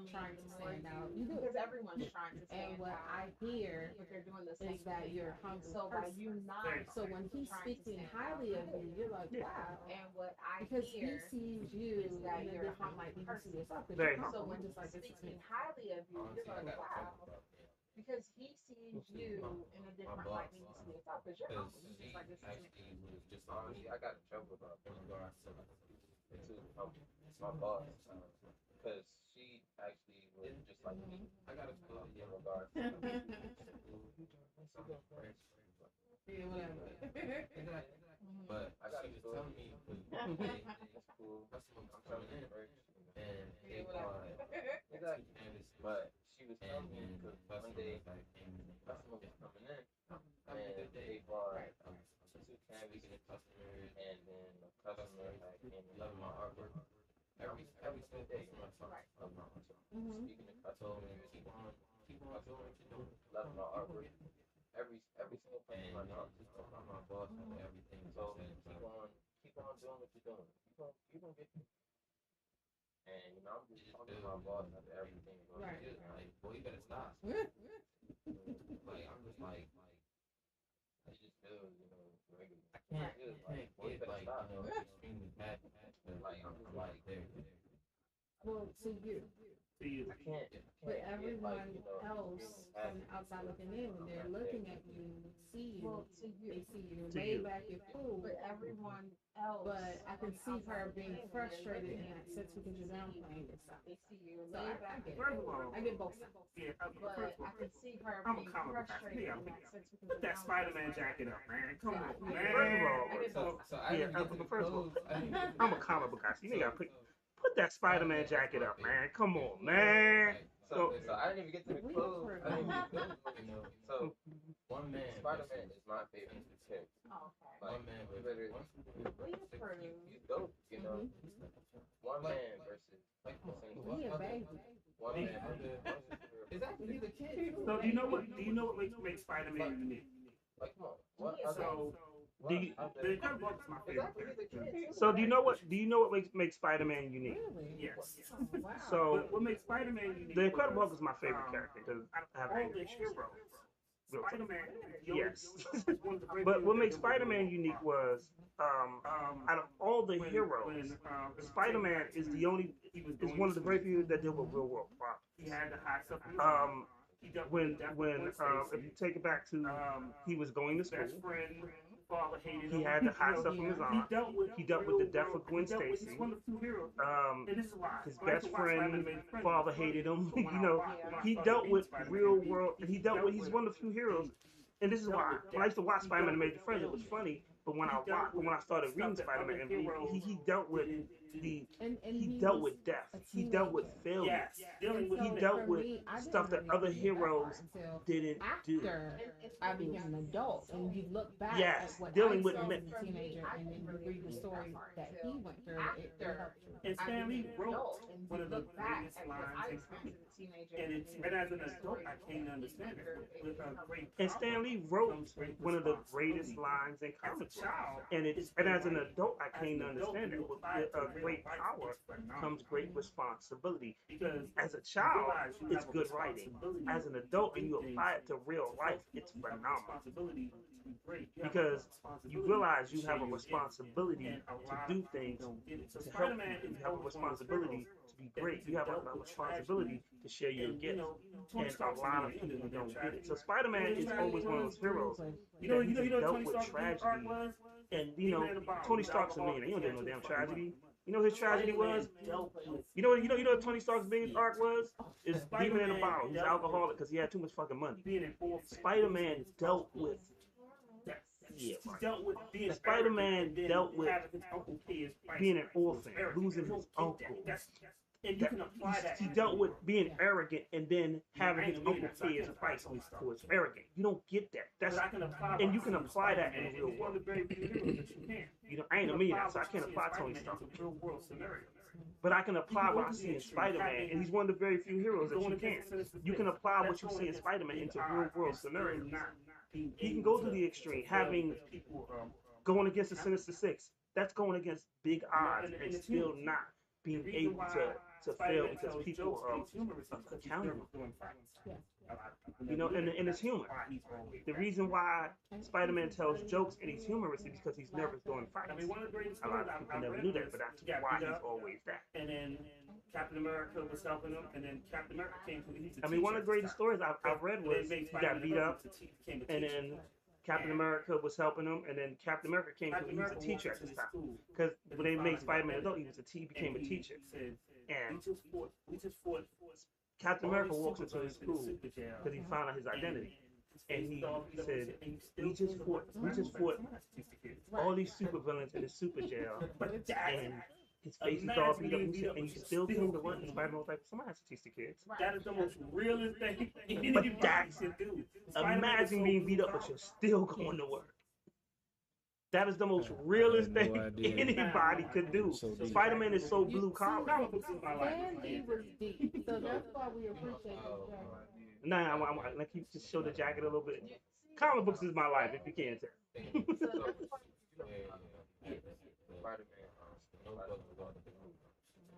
trying to stand out, you do. Because everyone's trying to stand And what out. I hear But they're doing the is same that thing. you're a humble So by person. you not So when he's trying to speaking stand highly out, of you, you're like, wow. And what I Because he hear sees you is that in a you're a different humble light than you person. see yourself. But Very you're humble. So when just like he's this is me. speaking highly of you, you're like, wow. Because he sees you in a different light than you see yourself. Because you're humble. You're just like, this is me. Actually was just honestly, I got in trouble about in regards to my boss, because she actually was just like me. I got in trouble in regards to Yeah, whatever. exactly. But I got in trouble telling me, it's cool. I'm coming in, and they exactly. But she was telling me because one day customer was coming in, and they bought 2 canvas customers, and then the customer like came and loved my artwork. Every single day, you know, speaking to customers, keep on doing what you're doing. Love my artwork. Every single place I know, just talk about my boss and everything. So keep on doing what you're doing. You gonna get there. And you know, I'm just talking to my boss after everything going good. Like, boy, you better stop. Like, I'm just like, I just feel, you know, regular. I can't boy, you better stop. You know, extremely bad. Like, I'm just like, there. Well, to you. I can't. But everyone like, you know, else from outside looking in, when they're looking at you, see you, Well, to you. they see you To laid you. back, you're cool. But everyone else. But I can see her outside being looking in, frustrated in they're that sense because you're downplaying yourself. They see you So laid I back. get First of all, I get both sides. yeah, But I can see her I'm a being comic book guy. frustrated Yeah, in that sense because put that Spider-Man jacket up, man. Come on, man. First of all, So I didn't get to the first of all, clothes. I didn't get to I'm a comic book guy. So you gotta put that Spider-Man jacket up, man. Come on, man. So I didn't even get to the clothes. I didn't even get to the you know. So one man, Spider-Man is my favorite character. Oh, okay. One man versus he's dope, you know. One man versus He a baby. one man versus exactly. He's a kid. So do you know what makes Spider-Man unique? Like, come on. What? So Do you, the Incredible Hulk is my favorite character. so do you know what makes Spider-Man unique? Really? Yes. Wow. So What makes Spider-Man unique? the Incredible Hulk is my favorite character because I have all the heroes. Real talk. Spider-Man. Yes. is one of the great But what things makes that did Spider-Man unique was out of all the heroes, Spider-Man is the only is one of the very few that deal with real world problems. He had to hide stuff. When if you take it back to he was going to school, best friend, father hated he him. had to hide stuff from his aunt. He dealt with the death of Gwen Stacy. He's one of the two heroes. And this is why His I like best to watch friend, Spider-Man made friends. father hated him. So when You I know, watch- when I he started dealt reading with Spider-Man, real world. He's one of the few heroes. And this is why when I used to watch Spider-Man Made Friends, it was funny. But when I started reading Spider-Man, he dealt with he dealt with death. He dealt with failure. He dealt with stuff that other heroes didn't do. After I became an adult, and you look back Yes, at what dealing I with saw men. as a teenager, and then you read the story that he went through, it helps you. And Stan Lee wrote And one of the look back greatest at what I lines in experienced comics. as a teenager. And as an adult, I came to understand it with a great And power Stan Lee wrote comes great one of the responsibility. greast lines in comic As a books. child, And as an adult, I came to understand it. With great power comes great responsibility. Because As a child, realize you it's have a good writing. responsibility As an adult, and you to do apply it things. to real life, it's You have a phenomenal. responsibility to be great. You have a Because responsibility you realize you to have a show your responsibility and a to lot do of people things don't get it. So to help Spider-Man you. is You have a always one of those responsibility heroes to be that great. You have dealt a with responsibility tragedy to share your And, gifts. Tony And a Stark's lot of man, people you know, don't get it. So tragedy. Spider-Man is always one of those heroes that he just dealt Tony with Stark's big arc tragedy. was? And Demon in the bottle. Tony He was Stark's a alcoholic. man. He don't He do had no too damn much fucking money. tragedy. You know what his tragedy was? Dealt with You know what Tony Stark's biggest arc was? Is Demon in the Spider-Man Bottle. He's dealt alcoholic because he had too much fucking money. being an orphan. Spider-Man dealt with He right. dealt with being Spider-Man arrogant and then dealt with having his uncle pay his price. being an orphan, Arrogant. losing You his don't get uncle. that. And you can apply that. He dealt with being arrogant and then having I his ain't gonna uncle do that, so I pay his can't price apply for his arrogant. You don't get that. That's But I can apply and you what can I see in apply that in Spider-Man, the real and he's one world. of the very few heroes that you can. You know, I ain't a millionaire, so I can't apply Tony Stark. Real world scenarios. But I can apply go what I to see the in extreme, Spider-Man, having- and he's one of the very few heroes that going you can. against the sinister You can thing. apply what That's you going see in against Spider-Man big into odds real world and still scenarios. not being He can able go to the extreme, having people, going against the Sinister Six. That's going against big odds and and it's still human. not being The reason able why to fail Spider-Man because tells people jokes are and he's humorous is because he's accountable. never doing fights. A lot of people You know, never do that. and it's humor. That's why he's always The back. reason why Spider-Man tells jokes and he's humorous is because he's nervous during fights. I mean, one of the greatest A lot stories of I people never read knew that, was but that's he got why beat he's up, always that. and then Captain America was helping him, and then Captain America came to he's a I mean, one teacher of the greatest at the time. stories I've read was They made he got Spider-Man beat a up, became a and teacher. then Captain America was helping him, and then Captain America came to Captain he was a America teacher at walked this into time. school, Because and when they he made found Spider-Man his adult, identity. he became a And teacher. He said, And we just fought. Captain all America these walks into his supervillains in the school super jail. because he found out his identity. And he And said, he we just fought all these supervillains in the super jail, and his face is all beat up, and you still came to work in spite of all that. Somebody has to teach the kids. That is the most realist thing anybody should do. Imagine being beat up, but you're still going to work. That is the most realist no thing idea. anybody could do. So deep. Spider-Man is so blue collar. Sandy was deep, so that's why we appreciate this. Nah, I like you just show the jacket a little bit. Comic books is my life, if you can't tell.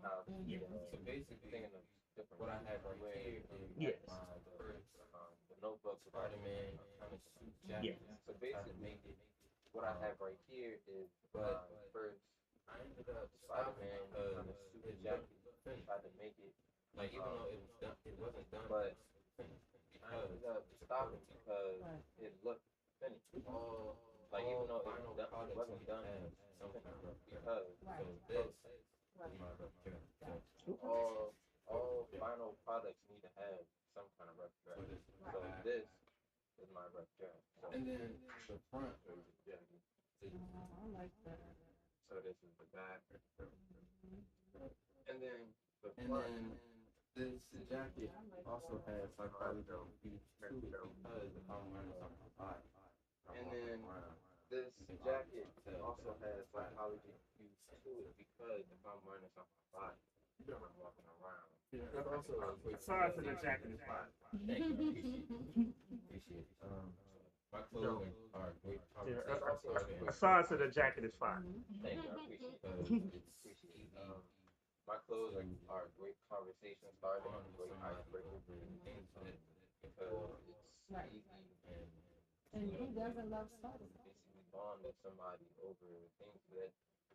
So basically, thinking of what I have right here is Yes. the Notebook, Spider-Man, kind of suit jacket. Yes. So basically, what I have right here is first, I ended up Spider-Man kind of suit jacket. Tried to make it like even though it was done, it wasn't done, but I ended up stopping because it looked finished. Like even though it wasn't done, because all final products need to have some kind of rough draft. So this is my rough draft. So, and then the front is the jacket. I like that. So this is the back. And then the front. This jacket also has psychological features too, because if I'm wearing something hot. And then this jacket also has psychology views to it because if I'm wearing something hot, I'm walking around. That's also sorry for the jacket is fine. Appreciate it. My clothes are great. Aside to the jacket is fine. Thank you, I appreciate it. My clothes are great conversation starter and great icebreaker because it's easy And who doesn't love Spider-Man? basically bond with somebody over things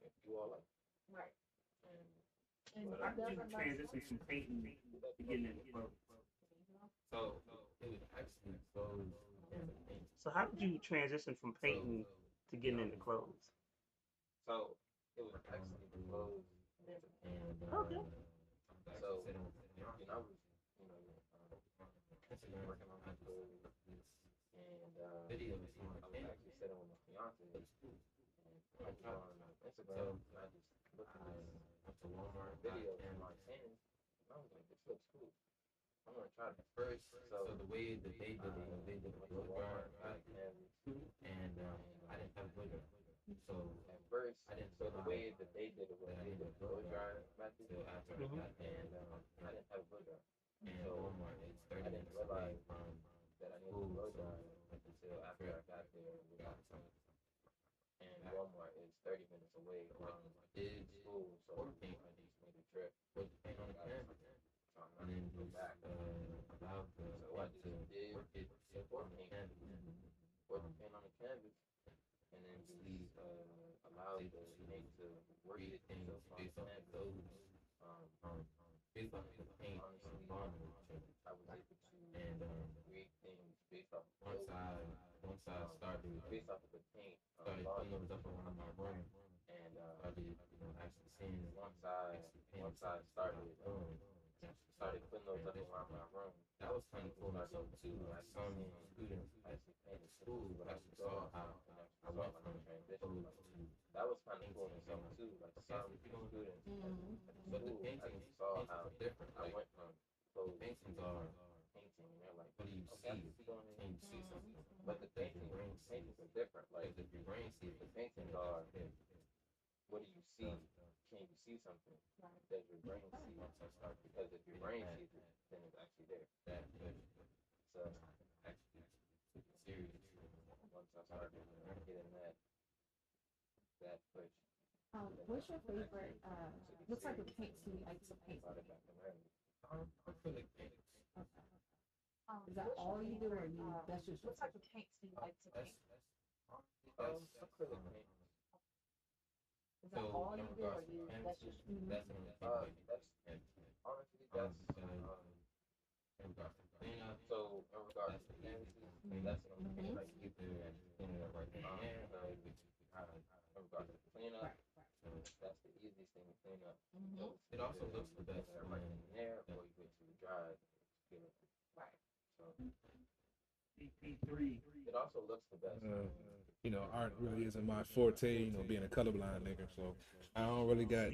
that you all like. Right. And I can transition from painting to getting in the clothes. so it was actually clothes and paint. So how did you transition from painting to getting into clothes? So it was actually the clothes and Okay. so I was working on my clothes and videos. I was actually sitting with my fiance and I was on Instagram and I just looked at this Walmart video in my hands and I was like, this looks cool. I'm gonna try it first. So the way that they did it, they did a blow dryer and I didn't have a blow dryer. So at first, so the way that they did it was they did a blow dryer method and I didn't have a blow dryer. So I didn't realize that I needed a blow dryer until after I got there without something. And Walmart is 30 minutes away from school, so I just made a trip. Put the paint on the canvas. So I'm not gonna go back. So I just did pour paint on the canvas, and then just allowed the paint to work itself on the canvas. Based on the paint, honestly, once I started based off of the paint, started putting those up around my room, and started actually seeing once I started started putting those up around my room. That was kind of cool myself too. Like some students actually paint in school, but actually saw how I went from transition. That was kind of cool myself too. Like some students, but the paintings saw how different I went from those paintings are painting, and they're like, what do you see? Can you see something? But the paintings are different. Like if your brain sees the paintings are, what do you see? Can you see something? Does your brain see? Because if your brain sees it, then it's actually there. So actually serious. Once I started getting that push. What's your favorite? What type of paints do you like to paint? Acrylic paints. Is that all you do, or that's just what type of paints do you like to paint? Acrylic paint. Is that all you do, or that's just That's honestly that's in regards to cleanup. So in regards to canvases, that's like either cleaning up right now, in regards to cleanup. So that's the easiest thing to clean up. So it also looks the best right in there, or you wait till it dries. Right. So it also looks the best. You know, art really isn't my forte, you know, being a colorblind nigga, so I don't really got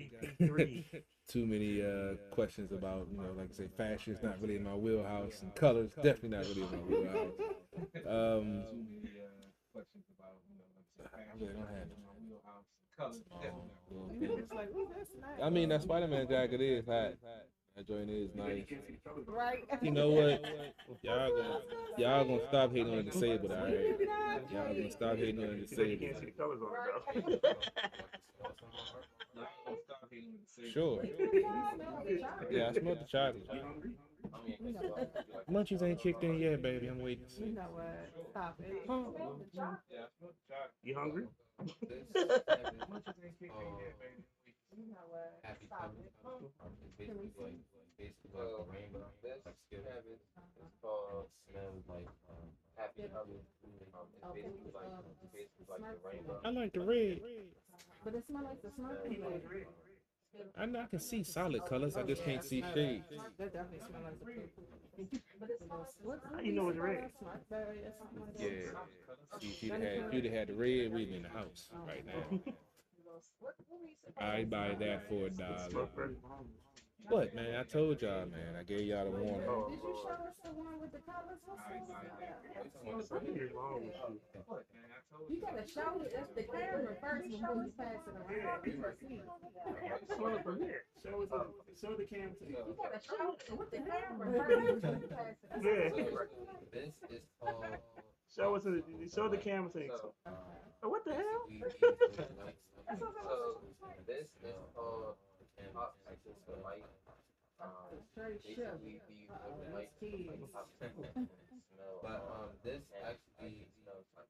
too many questions about, you know, like I say, fashion is not really in my wheelhouse, and colors definitely not really in my wheelhouse. Questions about, you know, like I really don't have it. wheelhouse, colors, definitely. I mean, that Spider-Man jacket is hot. That joint is nice. Right. You know what? Y'all gonna stop hating on the disabled, all right? Y'all gonna stop hating on the disabled. You can't see the colors on it though. Sure. Yeah, I smelled the chocolate. Munchies ain't kicked in yet, baby. I'm waiting. You know what? Stop it. You hungry? You know what? Happy Stop Cubby. it. Basically like the rainbow. This cabbage is called smells like Happy Cubby. It's basically like the rainbow. I like the red. But it smells like the smoky red. I know I can see solid colors. I just can't see shades. That definitely smells like the purple. How you know it's red? Yeah. See, if you'd have had the red, we'd be in the house right now. I'd buy that for $1. What, man? I told y'all, man. I gave y'all the warning. Did you show us the one with the colors? You gotta show the camera first before you pass it around. Show the camera. You gotta show it with the camera first before you pass it around. This is called. Show the camera thing. What the hell? So this is called pop access for light. Basically these little lights like pop smell. But this actually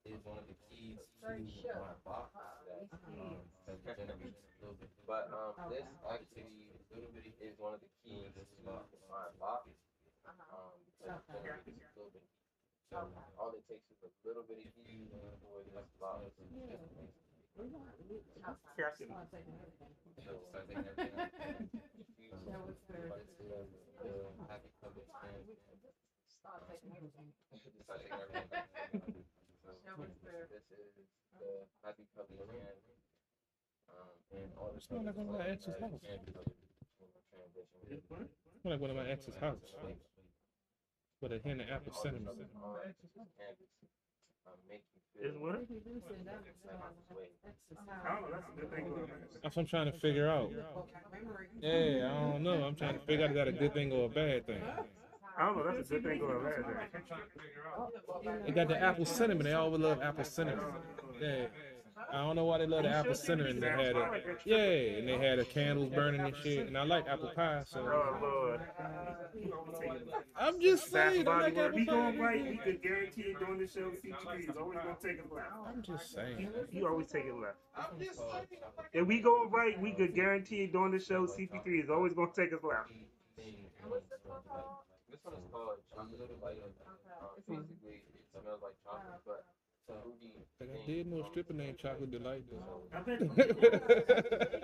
is one of the keys to my box that generates a little bit. But this actually is one of the keys to my box because it generates a little bit. So all it takes is a little bit of heat for this box. Happy Cubby stand. Stop taking everything. This is the Happy Cubby stand. And all the Smell like one of my ex's house. Smell like one of my ex's house. With a hint of apple cinnamon. Is what? I don't know. That's a good thing. That's what I'm trying to figure out. Yeah, I don't know. I'm trying to figure out is that a good thing or a bad thing. I don't know. That's a good thing or a bad thing. They got the apple cinnamon. They always love apple cinnamon. Yeah. I don't know why they love the apple cinnamon. They had and they had the candles burning and shit. And I like apple pie, so. Oh Lord. I'm just saying. I like apple We pie. going right. We could guarantee it during the show. CTV is always gonna take us left. I'm just saying. You always take it left. If we going right, we could guarantee it during the show. CP3 is always gonna take us left. This one is called chocolate light. Basically, it's smells like chocolate, but fruity. Like I did know a stripper named Chocolate Delight though. I bet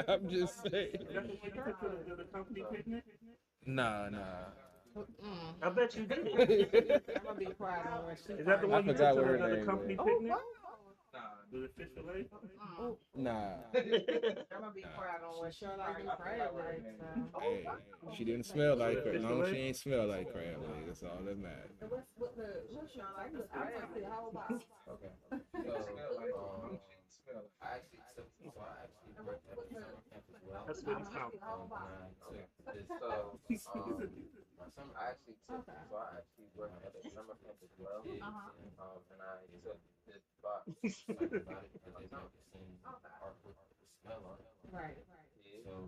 I'm just saying. Is that the one you took to the company picnic? Nah. I bet you did. I'm gonna be quiet on what she. Is that the I one you forgot took what to her the name company was. picnic? The fish fillet? Nah. I'm gonna be quiet on what she like the crab legs. Hey, she didn't smell like crab. No, she ain't smell like crab legs. That's all that matters. What's your like the crab? How about? Okay. So, I actually took, so I actually worked at the summer camp as well. That's what he's talking I actually took, so I actually worked at the summer camp as well. And I took this box, like about it, because they've never seen artwork with smell on it. Right. So,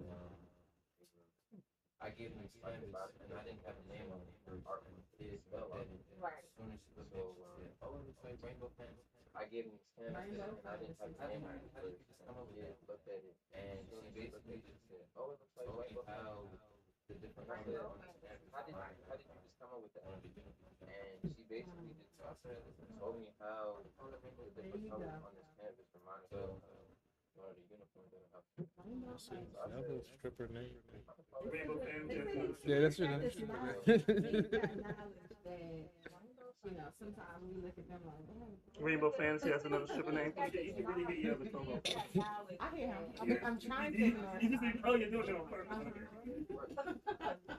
I gave them explained about it, and I didn't have a name on it for artwork with his smell on it. Right. As soon as she looked at it, she said, "Oh, it looks like rainbow pen." I gave him his canvas, and I didn't have a name on it. So she just come over here, looked at it, and she basically just said, "Oh, it looks like rainbow pen." The different colors on this canvas. How did you just come up with that? And she basically just told me how the different colors on this canvas reminded me of one of the uniforms that I have. Another stripper name. Rainbow Fan. Yeah, that's your name. You know, sometimes we look at them like, Rainbow Fantasy, that's another stripper name. You can really hear the other co-host. I hear him. I'm trying to ignore You just think, oh, you're doing it on purpose.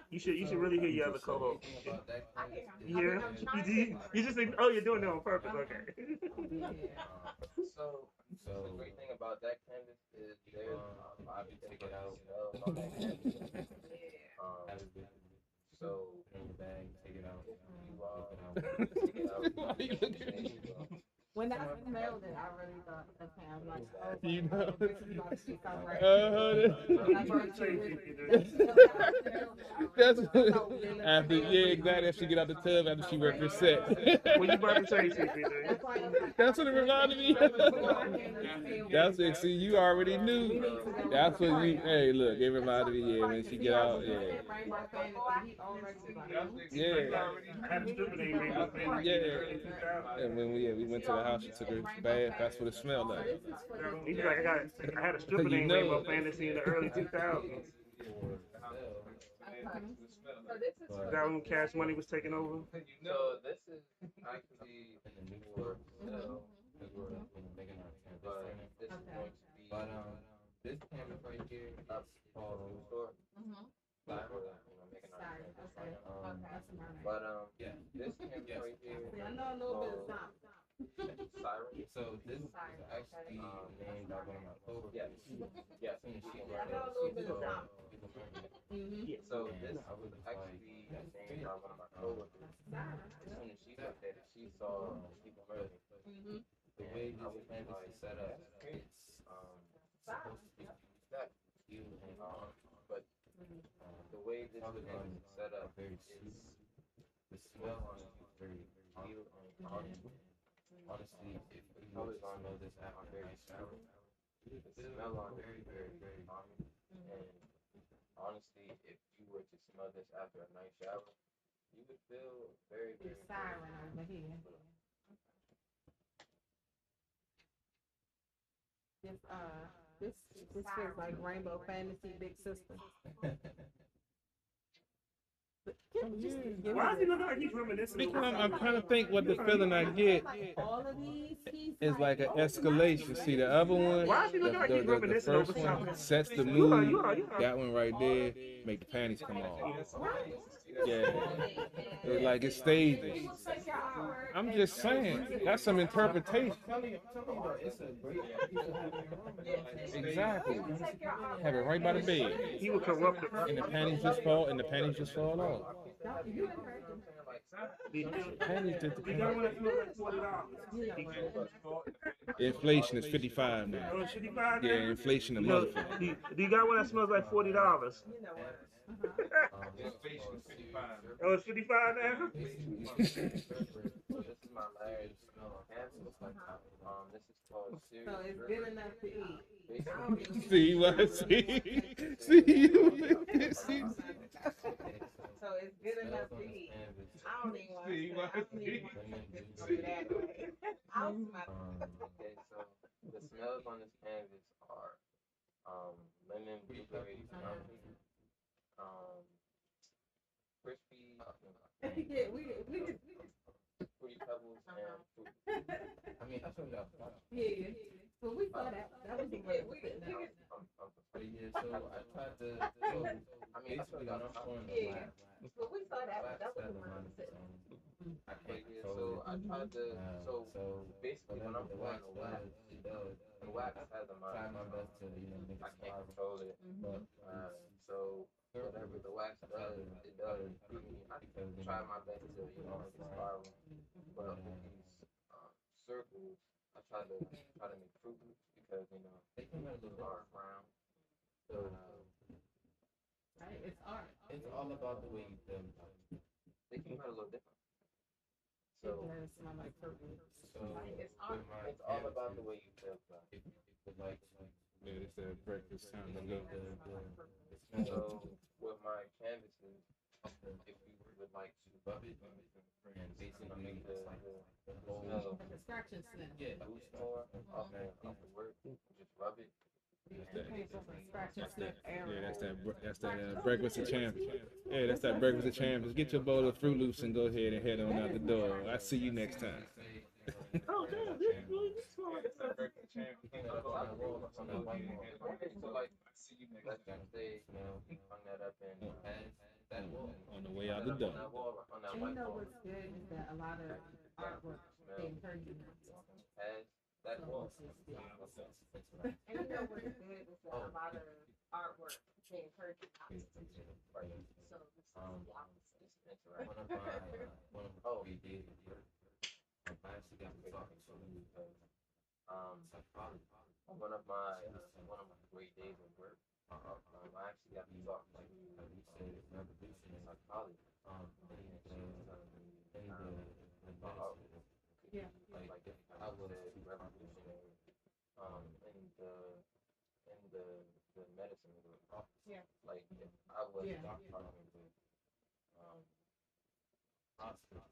You should really hear your other co-host. I hear him. You hear him? You just think, oh, you're doing it on purpose. Okay. So the great thing about that canvas is there's I can take it out on that canvas. So in your bag, take it out. Take it out. When I smelled it, I really thought, okay, I'm like, oh, You know. this is about to be something right. That's after, yeah, exactly. After she get out the tub, after she worked her set. What you about to say, CP3? That's what it reminded me. That's it. See, you already knew. That's what we. Hey, look, it reminded me. Yeah, when she get out. Yeah. Yeah. Yeah. And when we went to the house, she took her bath. That's what it smelled like. He's like, I had a stripper named Rainbow Fantasy in the early 2000s. That when Cash Money was taking over. So this is actually in the New York cell because we're making our campus. But this is going to be. But this campus right here is called New York. Making our campus right now. But yeah, this campus right here. I know a little bit of something. Siren. So this is actually named by one of my coworkers. Yes. I know a little bit of something. So this was actually named by one of my coworkers. As soon as she looked at it, she saw people murder. The way this campus is set up, it's supposed to be that but the way this campus is set up, it's the smell on it is very cute and honestly, if you always want to know this after very shower, the smell on very, very, very calming. And honestly, if you were to smell this after a night shower, you would feel very, very. Siren over here. This feels like Rainbow Fantasy Big Sister. Why is he looking like he's reminiscing? Because I'm trying to think what the feeling I get All of these is like an escalation. See, the other one, the first one sets the mood. That one right there make the panties come off. Yeah, it's like it's staged. I'm just saying, that's some interpretation. Exactly. Have it right by the bed. He was corrupted. And the panties just fall. And the panties just fall off. Inflation is 55 now. Oh, 55 now? Yeah, inflation a motherfucker. Do you got one that smells like $40? Oh, it's 55 now? This is my last campus. This is called Serious. So it's good enough to eat. See what? See you. See. So it's good enough to eat. I don't even want to do that way. I'll smell it. Okay, so the smells on this canvas are lemon, blueberry, crispy, Yeah, we fruity pebbles, and fruit. I mean, that's what y'all thought. yeah. But we thought that was the way we did it. Yeah, so I tried to. So, I mean, basically, when I'm pouring the Yeah. But we thought that was the one sitting. I can't. So I tried to. So basically, when I'm pouring the wax, the wax has a mind. Try my best to, I can't control it. But so whatever the wax does, it does. I try my best to, make it spiral. But with these circles, I try to make fruit loops because they can have a little dark brown. So Right, it's art. it's all about the way you feel. They can cut a little different. So It does smell like purple. it's art. It's all about the way you feel. If you would like to. Yeah, it's that breakfast time to go. So with my canvases, if you would like to rub it and basically make the smell Like a scratch and sniff. boost more off the work, just rub it. Scratch and sniff Yeah, area. that's that breakfast of champions. Yeah, that's that breakfast of champions. Get your bowl of Fruit Loops and go ahead and head on out the door. I'll see you next time. Oh damn, this really smell like So like, let's just say, hung that up and that wall. On the way out the door. On that wall, on that And you white know wall. what's good is that a lot of artwork they encourage you not to. Has that wall. And you know what's good is that a lot of artwork they encourage you not to. Right. So this is the opposite. It's right. One of my 3 days of work, I actually got to talking to him because one of my great days of work, I actually got to talk to research revolution in psychology. Yeah. Like I was revolutionary in the medicine world. Yeah. Like I was Yeah. talking with hospital.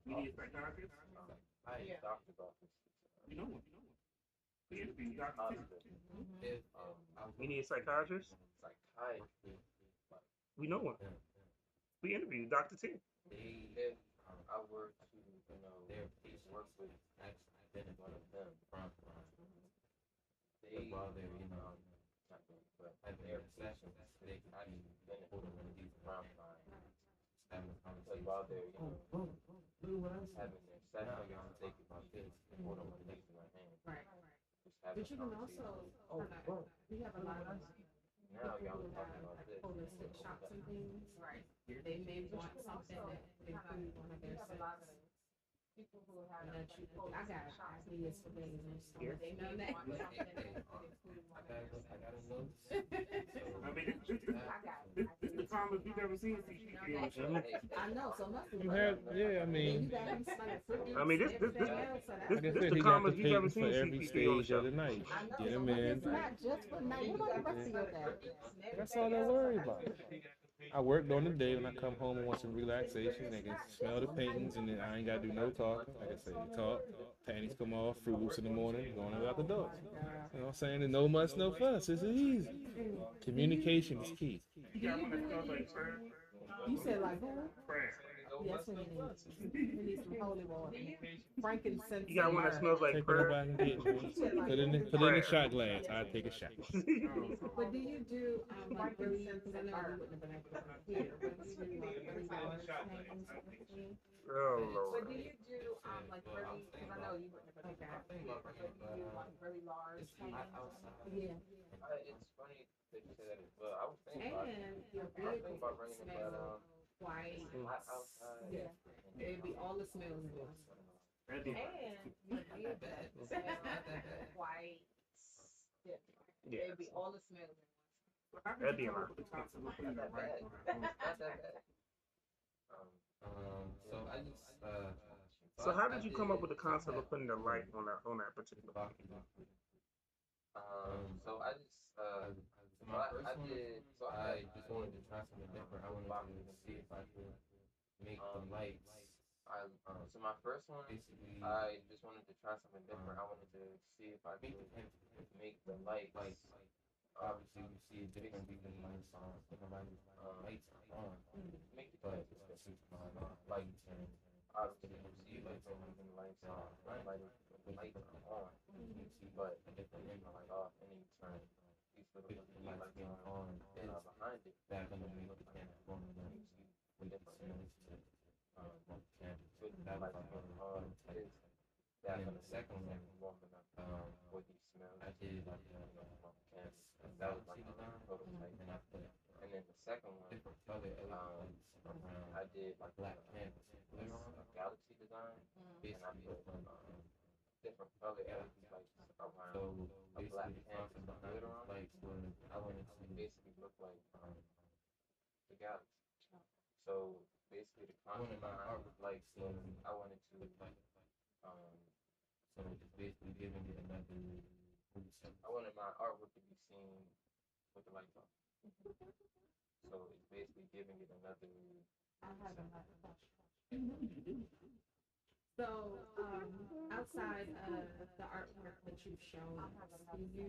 You need a psychiatrist? I Yeah. doctor's office. You know one. We interviewed Dr. Hospital. If You need a psychiatrist? psychiatry, We know one. We interviewed Dr. T. if I were to, work with actually one of them they while they're, not them, but at their sessions, they can actually benefit from these prime time. Because while they're, having their sessions, they can do this and hold on my knees in my hand. Right. Just have But a you can conversation. also, we have a lot of Now y'all people are who talking have about like this. holistic shops and things. Right. They may want something that includes one of their sets. People who have that I got ideas for days and stuff. They know that. I got a note. I mean, this is the calmest we've ever seen CCP. I know, so must be. You have, yeah, I And mean, you got him smelling fruit. I mean, this like I this said, the he got the calmest we've ever paintings seen for every CCP on the stage show. of the night. I know, Get so them but in. it's not just for night. What about the rest of your day? That's all I worry about. I work during the day when I come home and want some relaxation. I can smell the paintings and then I ain't gotta do no talking. Like I say, talk, panties come off, Fruit Loops in the morning, going out the door. You know what I'm saying? And no muss, no fuss. This is easy. Communication is key. You got one that smells like prayer? You said like who? Prayer. Yes, we need. We need some holy water. Frankincense. You got one that smells like Take whatever prayer. I can get. Put it in the shot glass. I take a shot. But do you do like really? Because I know you wouldn't have been able to hear. But do you do like really large paintings? Oh But Lord. do you do like really? Because I know you wouldn't have been able to hear, but do you do like really large paintings? Yeah. It's funny that you say that as well. I was thinking about it. And your I was beard thinking about would bringing it, smell white. hot outside. Yeah. It'd be all the smells in one. That'd be And your beard would smell white, stiff. Yeah. It'd be all the smells in one. That'd be a lot. Not that bad. Not that bad. So I just So how did you come up with the concept of putting the light on that particular? So I just my first one, I just wanted to try something different. I wanted to see if I could make the lights. So my first one, Basically, I just wanted to try something different. I wanted to see if I could make the lights. Obviously, you see a difference between lights on, lights on, Make the but lights. lights and Obviously, you see lights on when the lights on, the lights are on, but then the light off, and then you turn these little lights being on on behind it. that gonna make the camera on and You see with the different smells to camera. with the That was lights like being on. Is and that then gonna the second one, warm enough for these smells? I did like Canvas. That was like the prototype. and I put And then the second one, different color lights around I did like black canvas. a galaxy design, and I Basically, put different color LED lights around so a black basically the canvas concept with behind glitter these on it. lights was I wanted to Basically look like the galaxy. So basically the one of concept my behind art the lights was I wanted to so it's basically giving it another boost. I wanted my artwork to be seen with the lights on. So it's basically giving it another. I have another question. So, outside of the artwork that you've shown us, do you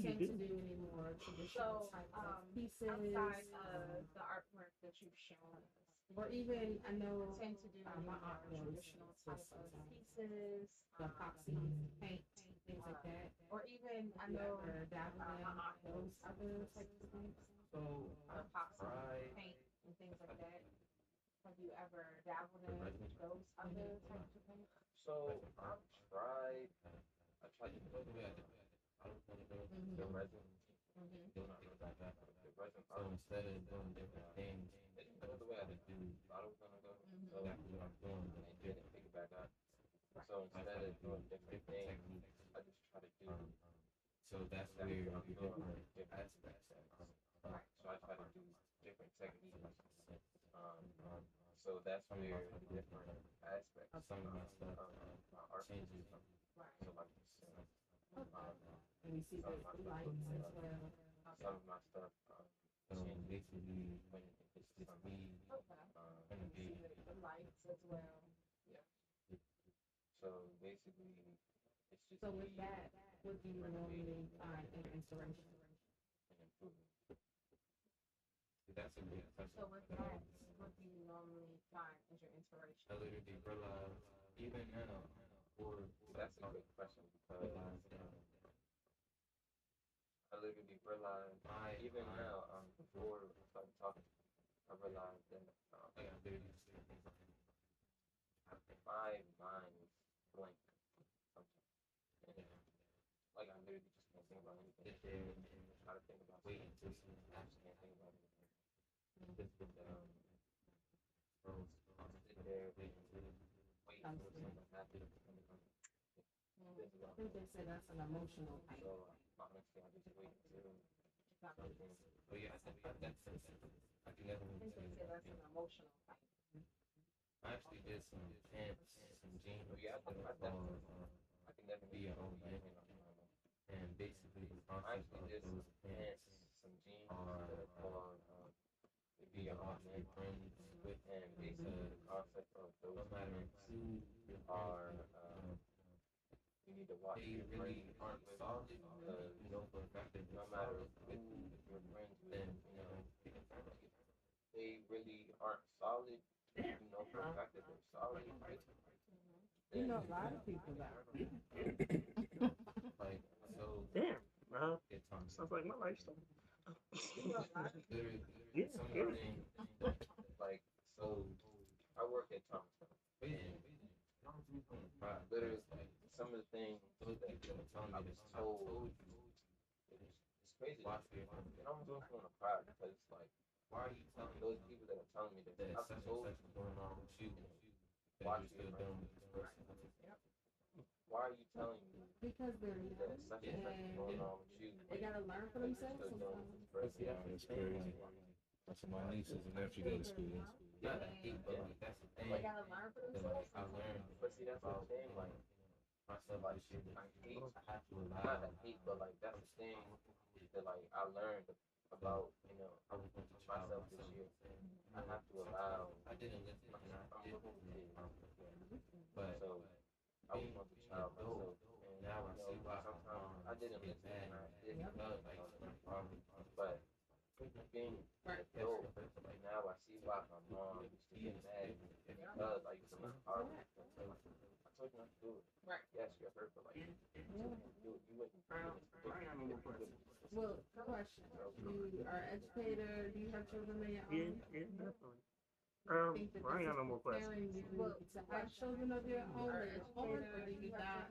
tend to do any more traditional type of pieces? Outside of the artwork that you've shown us, Or even, I know, tend to do my aunt knows traditional type of pieces, the epoxy paint, things like that. or even I You know ever dabble in those other types of things? So epoxy tried paint and things like that. Have you ever dabbled in those other types of things? So I tried to do the resin. The resin. So instead of doing different things, The way I do I was gonna go. So exactly what I'm doing, and I didn't pick it back up. So instead of doing different things, techniques. I just try to do So that's where you different aspects. So I try to do different techniques. So that's where the different aspects of Some of my stuff my art changes. So like And we see the lights as well. some of my stuff So changes basically, when it's it's just me and the See baby. the lights as well. So basically, it's just So with me that, what do you normally find in inspiration? and improving. That's a good question. So with that, what do you normally find as your inspiration? I literally realized even now, or That's a good question because I literally realized even now, before we started talking, I realized that like I literally my mind is blank sometimes. And, like I literally just can't think about anything. sit there and Try to think about wait something. until something I just can't think about anything. just sit there Wait until something happens. I think they say that's an emotional type. So honestly, I just wait until something. But yeah, that's I can never I think they say that's an emotional type. I actually did some pants, some jeans, Yeah, I can never be your own man. And basically the I concept actually of did some those pants pants, some jeans are that are called be your own friends with, and basically the concept of no those matter pants who your are friends, you need to watch they your really friends aren't with solid, because you know, for a fact that no they're matter solid, who you're friends with, then, you know, they can find you. they really aren't solid. You know for a fact that they're solid. You know, a lot of people that. Like, so, Damn, bro. it's on. Sounds like my life story. Literally, Yeah, some of yeah. the things, Like so, I work at Thomas. and Literally, some of the things those that people are telling I me was that I told, told you, it's crazy. watch it. It almost makes me want to cry because it's like Why are you telling me those people that are telling me that that I've such and told such is going on with you, that Watch you're still it, dealing with this person? why are you telling me Because they're that young such and such is going on with you? they gotta learn for But you're themselves still dealing with sometimes. this person. That's crazy. That's what my nieces and nephew go to school. Not a hate, but like that's the thing. They gotta learn for That, themselves. like, I learned But see, that's what I'm saying. Like myself like shit. I hate, not that hate, but like that's the thing that like I learned about, you know, myself this year. I have to allow. I'm looking at but so I was going to child myself, and now I know sometimes I didn't listen, and I didn't but being an adult, like now I see why my mom used to get mad at me because I used to work hard. I told you not to do it. Right. Yes, you're hurt, but like you wouldn't do it. You wouldn't. Well, question. You are an educator. Do you have children of your own? Yeah, definitely. I ain't got no more questions. To have children of your own, or do you not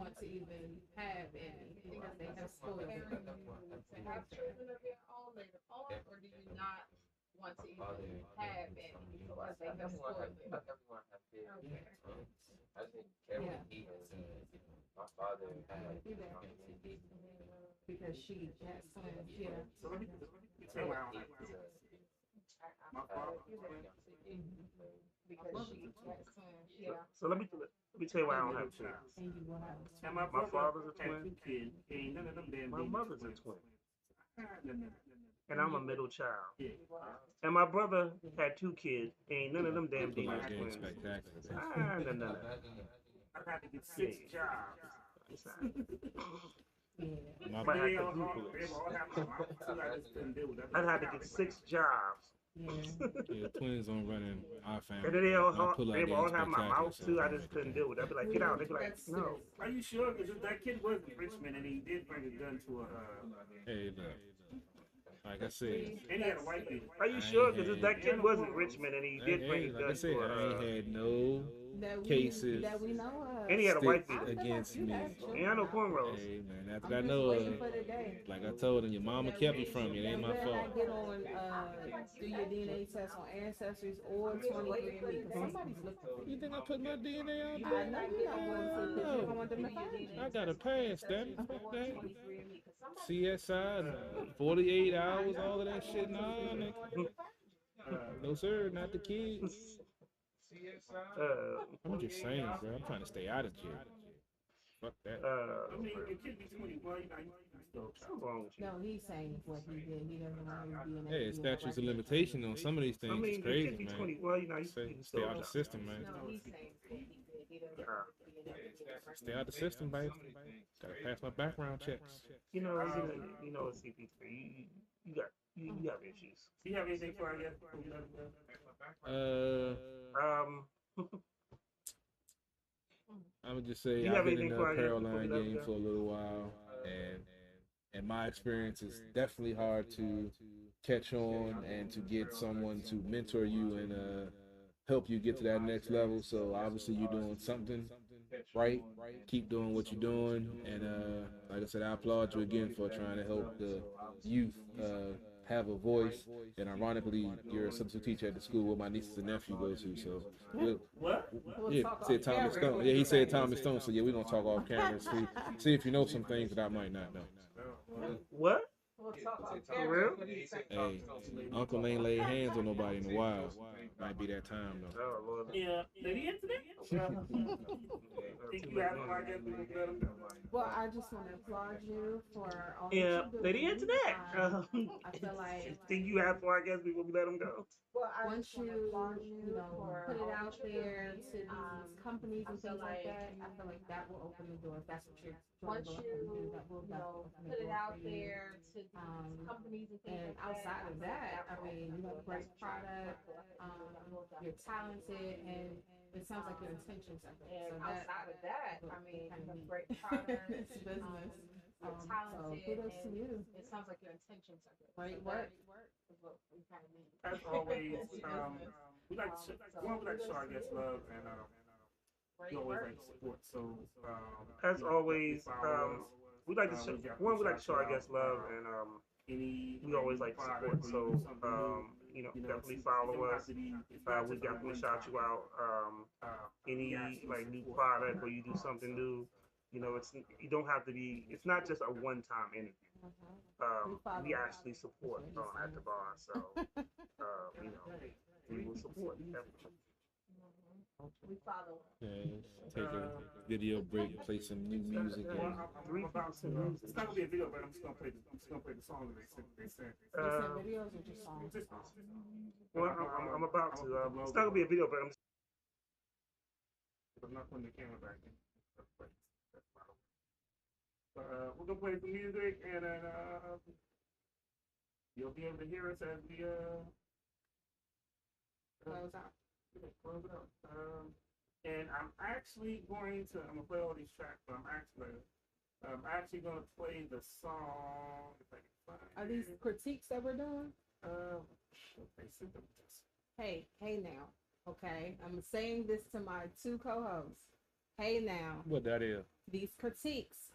want to even have any because they have spoiled you? To have children of your own later on, or do you not want to even have any because they have spoiled you? Everyone has kids. I think Karen, my father, because she has twins. Yeah. So let me tell you why I don't have my father. Because she has twins. Yeah. So let me tell you why I don't have kids. And my father's a had twin. 2 kids. Ain't none of them damn My babies. mother's a twin. No. And I'm a middle child. Yeah. And my brother had 2 kids. Ain't none of them damn Put my demons game twins. spectacular. No. I had to get 6 jobs. My Might have They to all Google they it. all have my mouth too. I just couldn't do it. I'd have to get 6 jobs. Yeah, twins don't run in our family. And then they all My pull-out they game all have my spectacular, mouth so too. I don't just make couldn't that. do it. I'd be like, get out. They'd be like, no. Are you sure? Because that kid was in Richmond and he did bring a gun to a. Hey, look. Like I said, And he had a white baby. Are you sure? Because that kid was in Richmond and he did bring a like I gun said, to I ain't had no That cases we know of. And he had a white stick baby. against me. He had no cornrows. Hey man, that's I'm what I just know waiting of. for the day. Like I told him, your mama kept me from you. It ain't my When I fault. get on, do your DNA test on Ancestries or 23andMe, because somebody's looking for You think I put my DNA out I there? know you're not going to, because you don't want them to find you. I got a pass, damn it. Fuck that. CSI, 48 hours, all of that shit. Nah, nigga. No sir, not the kids. I'm just saying, bro. I'm trying to stay out of jail. Fuck that. I mean, it could be 21. You know, What's wrong with you? No, he's saying what he did. He doesn't want his DNA. Hey, statutes of limitation on some of these things I mean, is it crazy, could be man. 20. Well, you know, you can Stay out of the system, man. No, he's saying what he did. He doesn't want his DNA. Stay out the system, baby. Gotta pass my background checks. You know, CP3. You have issues. Do you have anything for our guest? I would just say You I've have been in anything the for our apparel guest before line we let game go? for a little while, and my experience is definitely hard to catch on and to get someone to mentor you and help you get to that next level. So obviously you're doing something right. Keep doing what you're doing, and like I said, I applaud you again for trying to help the youth have a voice. And ironically, you're a substitute teacher at the school where my nieces and nephew go to. So What? yeah, said Thomas Stone. Yeah, he said Thomas Stone. So yeah, we're gonna talk off camera. See if you know some things that I might not know. What? For real? Hey, Uncle ain't laid hands on nobody in a while. Might be that time though. Oh, Lord. Yeah. Lady Antoinette? Think you have our guest? We can let him go. Well, I just want to applaud you for all Yeah, that you're Lady doing. Antoinette. I feel like Think you have for our guests before we let them go? once you put it out there to these companies and things like that, I feel like that will open the door. If that's what you're trying Once to you, do, that will definitely put it open the door out for you. there to these companies and things And like outside that, of that, I mean, you have a great product, you're talented, and it sounds like your intentions are good. And So that, outside of that, I mean, kind you of have neat. great products. It's business. You're So talented. kudos to and you. It sounds like your intentions are good. Great So work. that is what we kind of need. As always, we like to show our guests love, and you always like support. So As always, we like to show, we like to show our guests love, and we always like to support. So definitely follow us. We definitely shout you out. Any like new product or you do something new, you don't have to be. It's not just a one-time interview. We actually support at the bar, so we will support definitely. We follow. Yeah, take a video break, play some new music. Well, I'm about to. It's not gonna be a video, but I'm just gonna play. I'm just gonna play the song that they sent. They sent videos or just songs? Well, I'm about to. It's not gonna be a video, but I'm not putting the camera back in. We're gonna play some music, and then you'll be able to hear us as we close out. Close it out. And I'm actually going to. I'm gonna play all these tracks, but I'm actually gonna play the song. If I can find Are these critiques that we're doing? They sent them to us. Hey now. Okay, I'm saying this to my two co-hosts. Hey now. What that is? These critiques.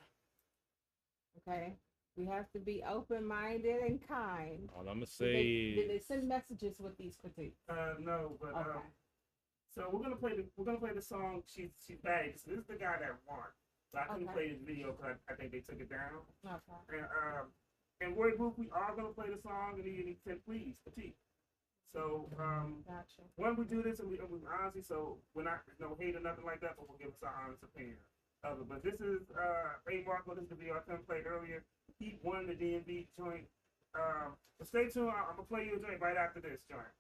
Okay, we have to be open-minded and kind. All I'm gonna say. Did they send messages with these critiques? No, but okay. So we're gonna play the song. She's bad. So this is the guy that won. So I couldn't play his video because I think they took it down. Okay. And Word Group, we are gonna play the song, and you said please critique. So gotcha. When we do this, and we honestly, so we're not no hate or nothing like that, but we'll give us our honest opinion of it. But this is A Marco. This is the video I couldn't play earlier. He won the DMV joint. So stay tuned. I'm gonna play you a joint right after this joint.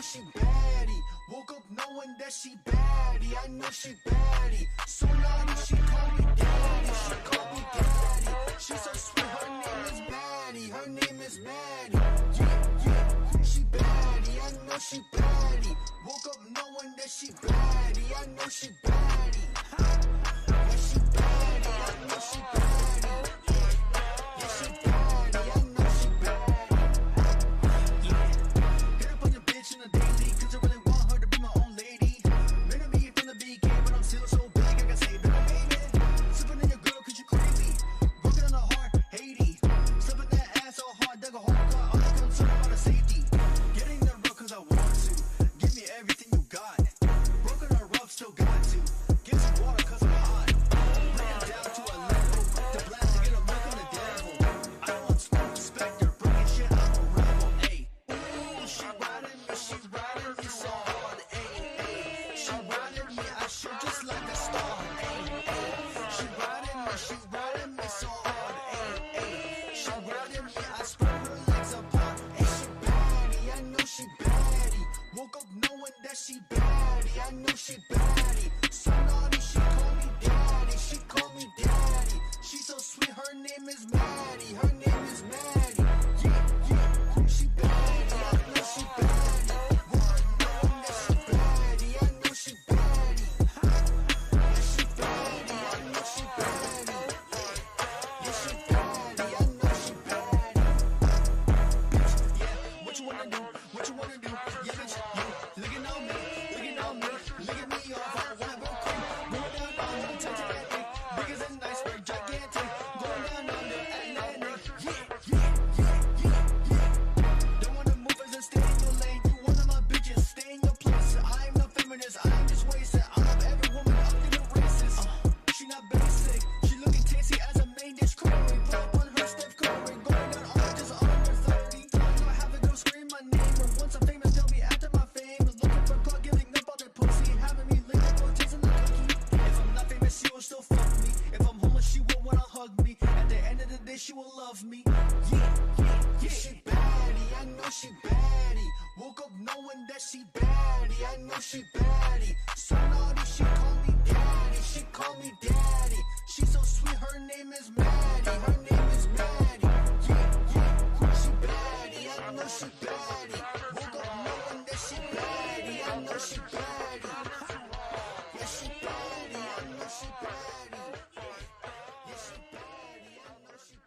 She baddie, woke up knowing that she baddie. I know she baddie, so naughty she call me daddy. She call me daddy. She's so sweet, her name is Maddie. Her name is Maddie. Yeah, she baddie. I know she baddie. Woke up knowing that she baddie. I know she baddie. Yeah, she baddie. I know she baddie. Yeah, she baddie. I know she baddie. In the daily, cause I really want her to be my own lady. Made me from the BK, but I'm still so big, I can say that I made it. Sipping in your girl, cause you crazy. Working on the heart, Haiti. Slipping that ass so hard, dug a whole car. I'm not concerned about the safety. Getting the rough cause I want to. Give me everything you got. Broken or rough, still got to. Get some water cause I'm hot. Bring it down to a level. To blast to get a milk on the devil. I don't want smoke, Spectre. Breaking shit, I'm a rebel. Ayy. She riding me, she riding me so hard, ayy, ayy. She riding me, I shoot just like a star, ayy, ayy. She riding me so hard, ayy, ayy. She riding me, I spread her legs apart, ayy. She baddie, I know she baddie. Woke up knowing that she baddie, I know she baddie. So naughty, she call me daddy, she call me daddy. She so sweet, her name is Maddie, her name is Maddie. Yeah, she baddie, I know she baddie. Knowing that she baddie, I know she baddie. Yeah, she baddie, I know she baddie. Yeah, she baddie, I know she baddie. Bitch, yeah, what you wanna do? What you wanna do? Yeah, bitch, you looking on me, looking on me, looking me off. I wanna go quick, going down on me, touch that dick, big as an iceberg, gigantic, going down under Atlantic. Don't wanna move as a stay in your lane. You one of my bitches, stay in your place. I'm not feminist, I'm just wasted. I love every woman, I'm gonna racist. She not basic, she looking tasty as a main dish curry. Put up on her Steph Curry, going down on just under 30. I have a girl scream my name, and once I'm famous, they'll be after my fame. Looking for clout, giving up all that pussy, having me licking for chasing the cookie. If I'm not famous, she will still fuck me. If I'm homeless, she will wanna hug me. At the end of the day, she will love me. Yeah, she baddie, I know she baddie. Woke up knowing that she baddie, I know she baddie. So naughty, she call me daddy, she call me daddy. She so sweet, her name is Maddie, her name is Maddie. Yeah, she baddie, I know she baddie. Woke up knowing that she baddie, I know she baddie. Yeah, she baddie, I know she baddie. Yeah, she baddie, I know she baddie.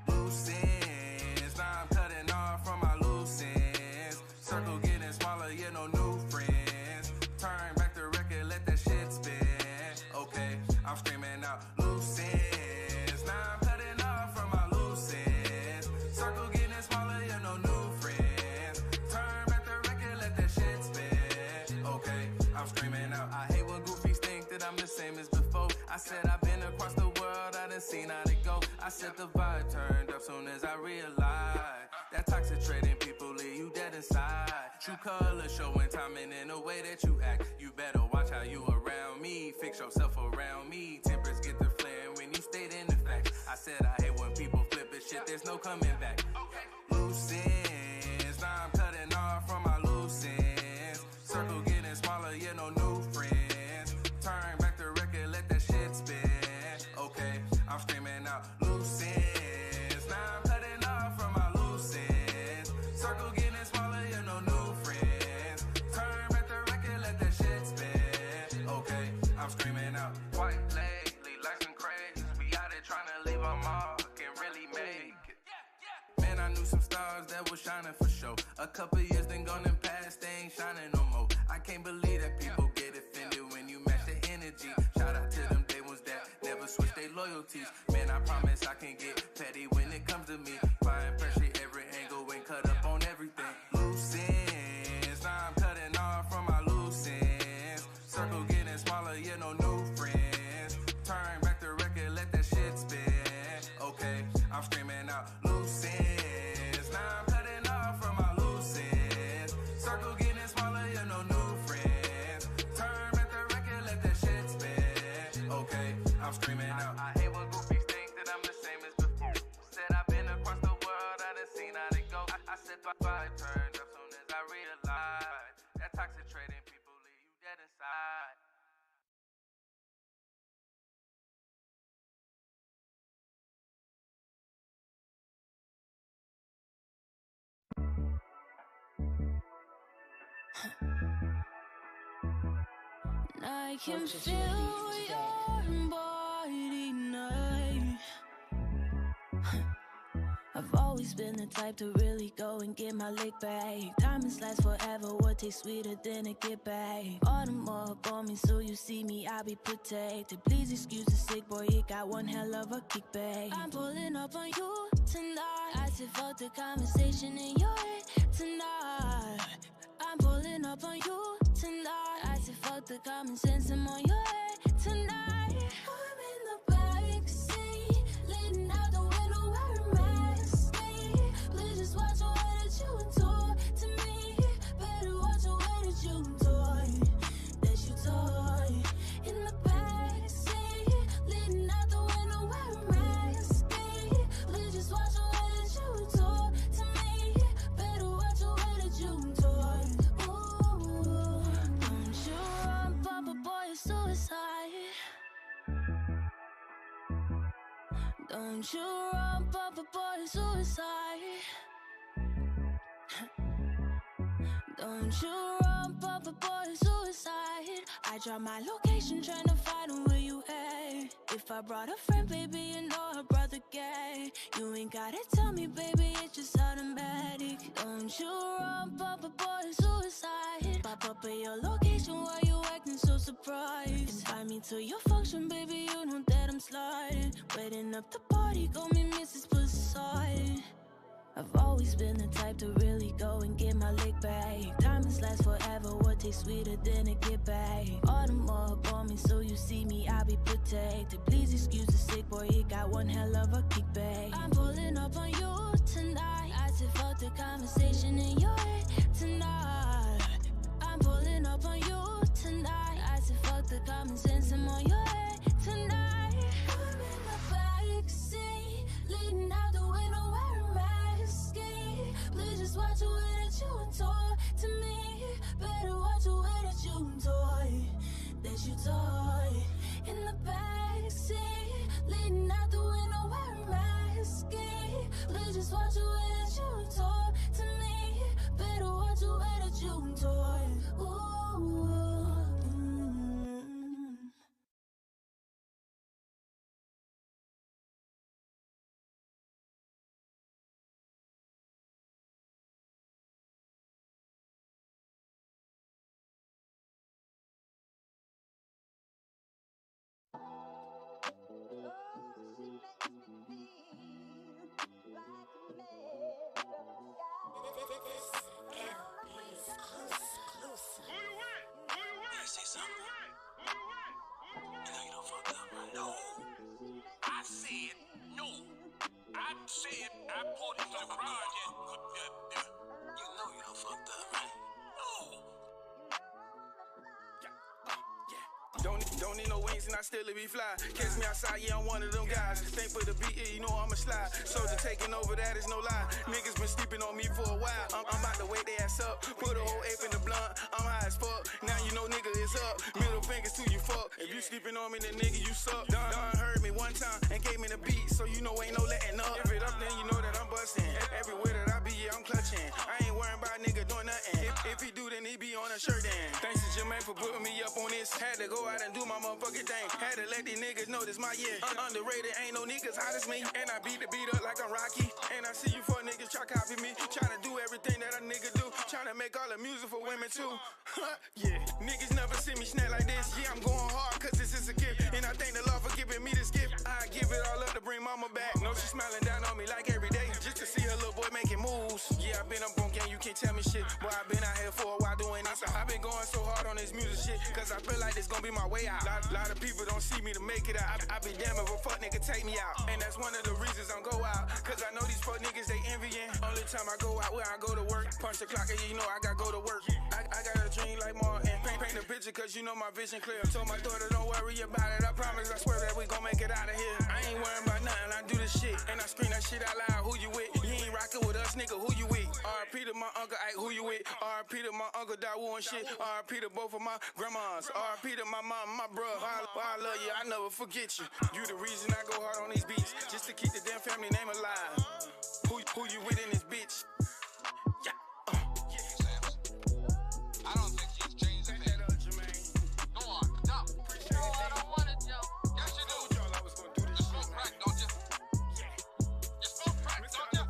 Loose ends, now I'm cutting off from my loose ends. Circle getting smaller, yeah, no new friends. Turn back the record, let that shit spin. Okay, I'm screaming out loose ends. Now I'm cutting off from my loose ends. Circle getting smaller, yeah, no new friends. Turn back the record, let that shit spin. Okay, I'm screaming out. I hate when goofies think that I'm the same as before. I said I've been across the world, I done seen how it go. I said the vibe turned up soon as I realized that toxic trading people leave you dead inside. True color showing timing in the way that you act. You better watch how you around me. Fix yourself around me. Tempers get the flare when you state in the facts. I said I hate when people flip it shit, there's no coming back. Loose ends, now I'm cutting off from my loose ends. Circle getting smaller, yeah, no new friends. Turn back the record, let that shit spin. Okay, I'm screaming out loose ends. Now I'm cutting off from my loose ends. Circle getting smaller, yeah, no new friends. Turn back the record, let that shit spin. Okay, I'm screaming out white lately, like some crazy. We out there trying to leave our mark and really make it. Man, I knew some stars that was shining for sure. A couple years then gone and past, they ain't shining no more. I can't believe that people get offended when you match the energy. Shout out to them day ones that never switch their loyalties. Man, I promise I can get petty when it comes to me. Find pressure every angle and cut up on everything. Loose ends, now I'm cutting off from my loose ends. Circle getting smaller, yeah, no new friends. Turn back the record, let that shit spin. Okay, I'm screaming out loose ends. Now I'm cutting off from my loose ends. Circle getting smaller, yeah, no new friends. Turn back the record, let that shit spin. Okay, I'm screaming out. I hate when goofies think that I'm the same as before. Said I've been across the world, I done seen how it go. I said my vibe turned up soon as I realized that toxic trading people leave you dead inside. I can feel your body tonight. I've always been the type to really go and get my lick back. Diamonds last forever, what tastes sweeter than a get back? Autumn up on me, so you see me, I'll be protected. Please excuse the sick boy, it got one hell of a kickback. I'm pulling up on you tonight. I said fuck the conversation in your head tonight. I'm pulling up on you tonight. I said fuck the common sense, I'm on your head tonight. I'm in the backseat, leaning out the window wearing mask. Please just watch the way that you talk to me. Better watch the way that you talk. In the backseat, leaning out the window wearing mask. Please just watch the way that you talk to me. Better watch the way that you talk. Ooh, don't you run, Papa boy, it's suicide. Don't you run, Papa boy, it's suicide. Don't you run, Papa boy, it's suicide. I drop my location trying to find where you at. If I brought a friend, baby, you know I brought the gang. You ain't gotta tell me, baby, it's just automatic. Don't you run, Papa boy, it's suicide. Pop up at your location while you acting so surprised. Invite me to your function, baby, you know that I'm sliding. Waiting up the party, call me Mrs. Poseidon. I've always been the type to really go and get my lick back. Diamonds last forever, what tastes sweeter than a get back? Autumn up on me, so you see me, I'll be protected. Please excuse the sick boy, it got one hell of a kickback. I'm pulling up on you tonight. I said fuck the conversation in your head tonight. I'm pulling up on you tonight. I said fuck the common sense, I'm on your head tonight. I'm in the backseat, leaning out the window wearing mask. Please just watch the way that you talk to me. Better watch the way that you talk. In the backseat, leaning out the window wearing mask. risky. Please just watch the way that you talk to me. Better watch the way that you talk. Ooh. I pulled it from the garage and you know you done fucked up, right? Don't need no wings and I still be fly. Catch me outside, yeah, I'm one of them guys. Think for the beat, yeah, you know I'ma slide. Soldier taking over, that is no lie. Niggas been sleeping on me for a while. I'm about to wake their ass up. Put a whole ape in the blunt. I'm high as fuck. Now you know nigga is up. Middle fingers to you fuck. If you sleeping on me, then nigga you suck. Done heard me one time and gave me the beat, so you know ain't no letting up. If it up, then you know that I'm busting. Everywhere that I be, yeah, I'm clutching. I ain't worrying about nigga doing nothing. If he do, then he be on a shirt then. Thanks to Jermaine for putting me up on this. Had to go out and do my motherfucking thing. Had to let these niggas know this my year. Underrated, ain't no niggas hot as me. And I beat the beat up like I'm Rocky. And I see you for niggas try copy me. Tryna do everything that a nigga do. Tryna make all the music for women too. Yeah, niggas never see me snap like this. Yeah, I'm going hard cause this is a gift. And I thank the Lord for giving me this gift. I give it all up to bring mama back. No, she smiling down on me like every day. Just to see her little boy making moves. Yeah, I been up on game, you can't tell me shit. Boy, I been out here for a while doing this. I been going so hard on this music shit. Cause I feel like this gonna be my way out. Lot of people don't see me to make it out. I be damn if a fuck nigga take me out. And that's one of the reasons I'm go out. Cause I know these fuck niggas, they envying. Only time I go out where I go to work. Punch the clock and you know I gotta go to work. I got a dream like Martin. Paint a picture cause you know my vision clear. Told my daughter don't worry about it. I promise, I swear that we gon' make it out of here. I ain't worrying about nothing, I do this shit. And I scream that shit out loud, who you with? You ain't rockin' with us, nigga, who you with? R.I.P. to my uncle Ike, who you with? R.I.P. to my uncle Dawu and shit. R.I.P. to both of my grandmas. R.I.P. to my mom and my bruh. I love you, I never forget you. You the reason I go hard on these beats. Just to keep the damn family name alive. Who you with in this bitch? Yeah. I don't think she's changed a thing. Go on, jump. No, I don't want to jump. Yes, you do. You smoke crack, don't you? Yeah. You smoke crack, don't you?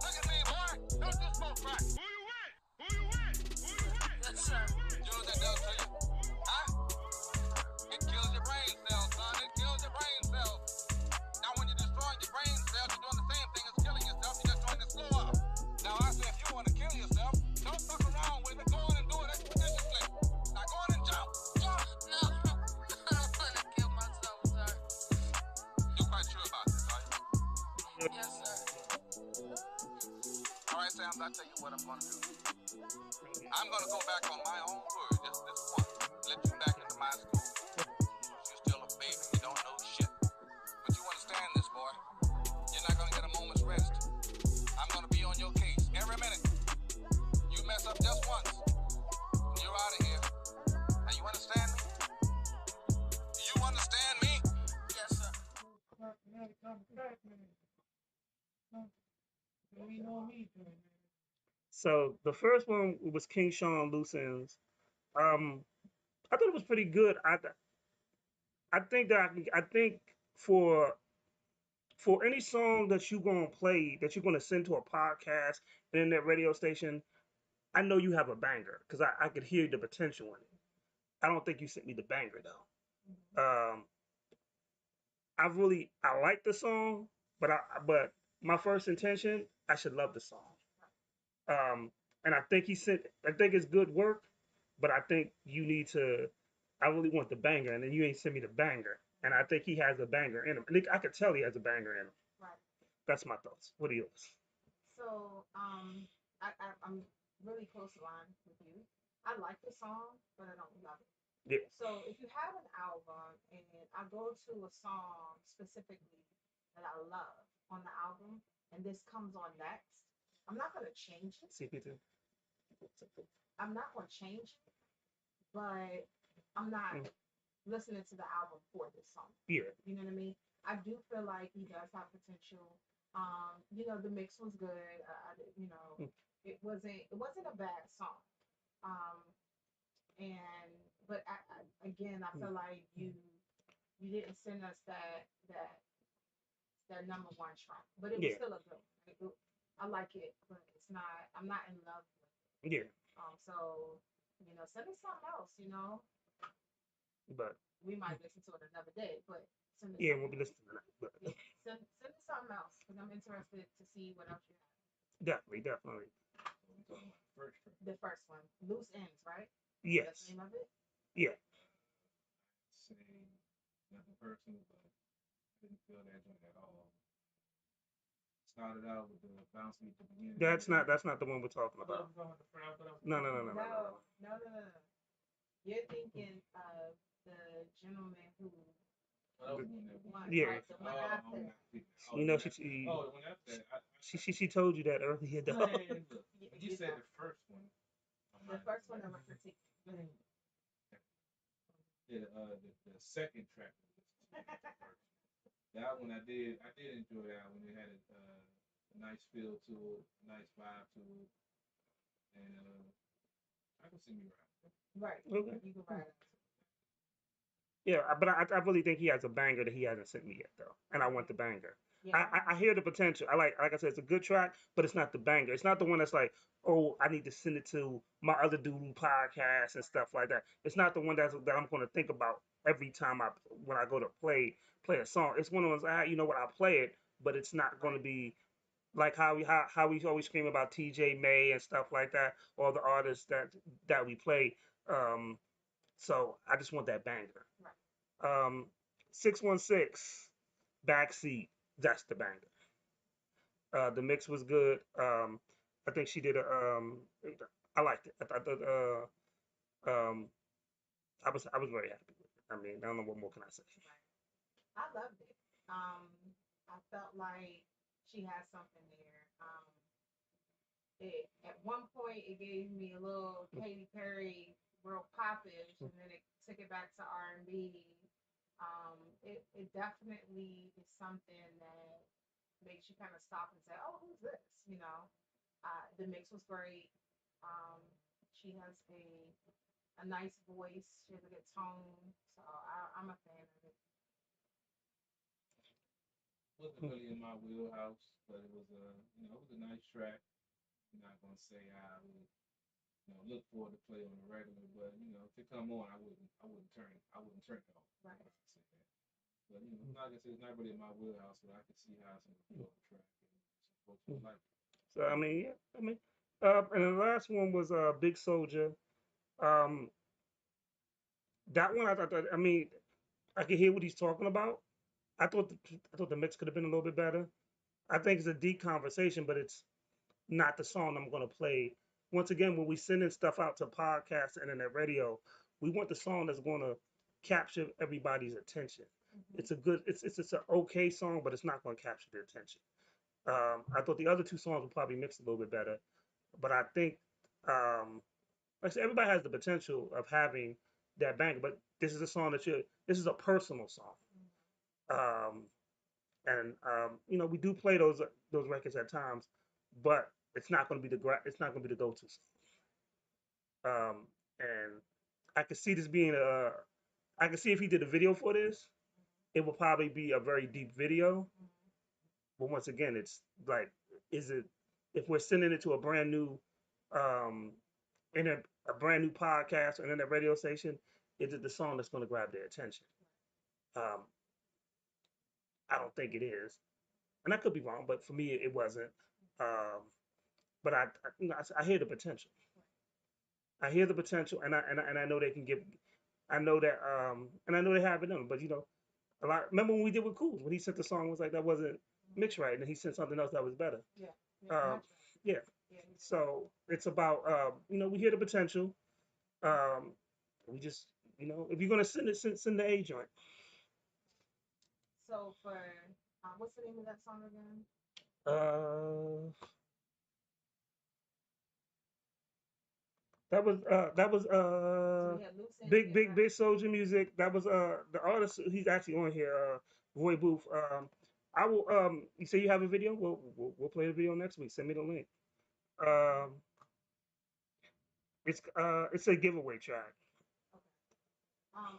Look at me, boy. Don't you smoke crack. Who you with? Who you with? Who you with? Yes, sir. You know what that does to you? Huh? It kills your brain cells, son. It kills your brain cells. Now, when you're destroying your brain cells, you're doing the same thing as killing yourself. You're just doing it slower. Now, I say if you want to kill yourself, don't fuck around with it. Go on and do it expeditiously. Now, go on and jump. Jump. No, I don't want to kill myself, sir. You're quite sure about this, are you? Yes, sir. All right, Sam, I'll tell you what I'm going to do. I'm going to go back on my own word just this once. Let you back into my school. You're still a baby. You don't know shit. But you understand this, boy. You're not going to get a moment's rest. I'm going to be on your case every minute. You mess up just once, you're out of here. Now, you understand me? Do you understand me? Yes, sir. So the first one was King Sean Loose Ends. I thought it was pretty good. I think for any song that you're gonna play, that you're gonna send to a podcast and in that radio station, I know you have a banger because I could hear the potential in it. I don't think you sent me the banger though. I like the song, but my first intention, I should love the song. And I think it's good work, but I think you need to. I really want the banger, and then you ain't send me the banger, and I think he has a banger in him. I could tell he has a banger in him. Right. That's my thoughts. What are yours? So, I'm really close line with you. I like the song, but I don't love it. Yeah. So if you have an album and I go to a song specifically that I love on the album, and this comes on next, I'm not gonna change it. CP2. I'm not gonna change it, but I'm not listening to the album for this song. Yeah. You know what I mean? I do feel like he does have potential. You know, the mix was good. You know, it wasn't a bad song. Um, but again, I feel like you didn't send us that number one track, but it was still a good one. I like it, but it's not. I'm not in love with it. Yeah. So you know, send us something else. You know, But we might listen to it another day, but send us yeah, something we'll be listening to that. But else. Yeah. Send us something else because I'm interested to see what else you have. definitely. The first one, Loose Ends, right? Yes. That's the name of it. Yeah. Say nothing personal, but I didn't feel that joint at all. Started out with the bounce beat at the beginning. That's not the one we're talking about. No. No. You're thinking of the gentleman who. Yeah. The one after. You know, she told you that earlier, though. You said the first one. The first one that was critiqued. Yeah, the second track. That one I did enjoy that one. It had a nice feel to it, nice vibe to it, and I can see me right. Okay. You can ride it. Yeah, but I really think he has a banger that he hasn't sent me yet, though, and I want the banger. Yeah. I hear the potential. Like I said, it's a good track, but it's not the banger. It's not the one that's like, oh, I need to send it to my other dude podcast and stuff like that. It's not the one that I'm going to think about every time when I go to play a song. It's one of those, you know what, I play it, but it's not going to be like how we always scream about TJ May and stuff like that, all the artists that we play. So I just want that banger. Right. 616 Backseat. That's the banger. The mix was good. I think she did I liked it. I thought I was very happy with it. I mean, I don't know what more can I say. I loved it. I felt like she had something there. At one point it gave me a little Katy Perry, real popish, and then it took it back to R&B. It definitely is something that makes you kind of stop and say, "Oh, who's this?" You know. The mix was great. She has a nice voice. She has a good tone, so I'm a fan of it. Wasn't really in my wheelhouse, but it was it was a nice track. I'm not gonna say I would look forward to play on the regular, but if it come on, I wouldn't turn it off. Right. But like I said, it's not really in my wheelhouse, but I can see how some people on the track and some folks would like it. So I mean, and the last one was Big Soldier. That one I thought that, I mean, I could hear what he's talking about. I thought the mix could have been a little bit better. I think it's a deep conversation, but it's not the song I'm gonna play. Once again, when we sending stuff out to podcasts and internet radio, we want the song that's gonna capture everybody's attention. It's an okay song, but it's not gonna capture their attention. I thought the other two songs would probably mix a little bit better, but I think, like I said, everybody has the potential of having that banger, but this is a song this is a personal song. And we do play those records at times, but it's not going to be the go-to song. And I could see this being I could see if he did a video for this, it would probably be a very deep video. But once again, it's like, if we're sending it to a brand new a brand new podcast or internet radio station, is it the song that's going to grab their attention? I don't think it is, and I could be wrong, but for me, it wasn't. But I hear the potential. I hear the potential, and I know they can give. I know that, and I know they have it in them. But a lot. Remember when we did with Cool, when he sent the song, was like that wasn't mixed right, and he sent something else that was better. Yeah. So it's about we hear the potential. We just if you're gonna send it, send the A joint. So for what's the name of that song again? That was big soldier music. That was the artist. He's actually on here. Roy Booth. I will. You say you have a video? We'll play the video next week. Send me the link. Um, it's a giveaway track.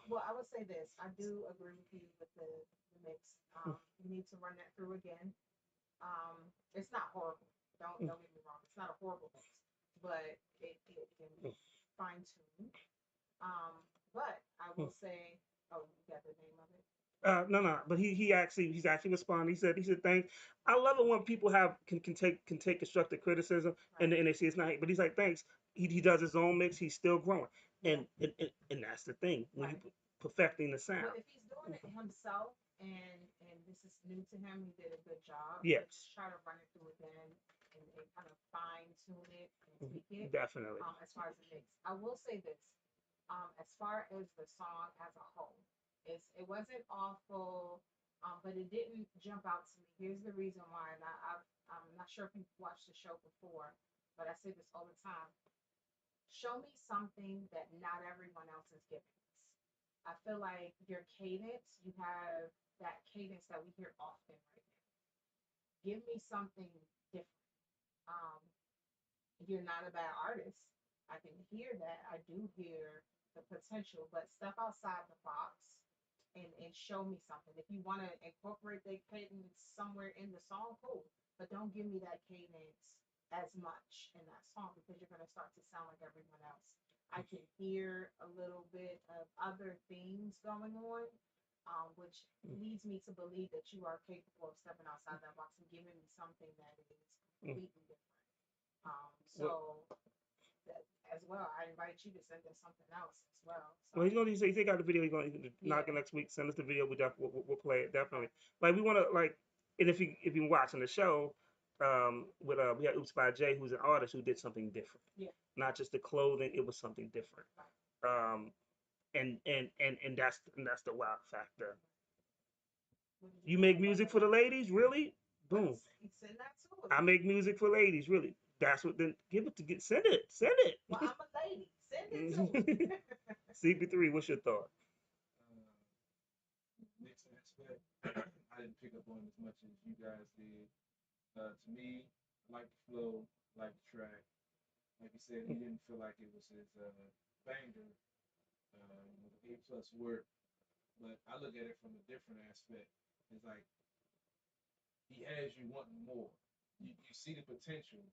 Well, I would say this. I do agree with you with the mix. You need to run that through again. It's not horrible. Don't get me wrong. It's not a horrible mix, but it can be fine tuned. But I will say, oh, you got the name of it? No, but he's actually responded. He said thanks. I love it when people can take constructive criticism and they say it's not. But he's like thanks. He does his own mix. He's still growing, and that's the thing when you perfecting the sound. But if he's doing it himself and this is new to him, he did a good job. Yes. Just try to run it through again and kind of fine tune it and tweak it. Definitely. As far as the mix, I will say this. As far as the song as a whole, it wasn't awful, but it didn't jump out to me. Here's the reason why, and I'm not sure if you've watched the show before, but I say this all the time. Show me something that not everyone else is giving us. I feel like your cadence, you have that cadence that we hear often right now. Give me something different. You're not a bad artist. I can hear that. I do hear the potential, but step outside the box and show me something. If you want to incorporate that cadence somewhere in the song, cool. But don't give me that cadence as much in that song because you're going to start to sound like everyone else. I can hear a little bit of other things going on, which leads me to believe that you are capable of stepping outside that box and giving me something that is completely different. That, as well, I invite you to send us something else as well. So. Well, he got the video. He's going to knock it next week. Send us the video. We'll play it definitely. Like we want to and if you're watching the show, we had Oops by Jay, who's an artist who did something different. Yeah. Not just the clothing, it was something different. And that's the wild factor. You make music for the ladies, really? Boom. Send that to us. I make music for ladies, really. That's what. Then send it. Well, I'm a lady. Send it to me. CP3, what's your thought? Next aspect, I didn't pick up on as much as you guys did. To me, I like the flow, like the track. Like you said, he didn't feel like it was his banger, A+ work. But I look at it from a different aspect. It's like he has you wanting more. You see the potential.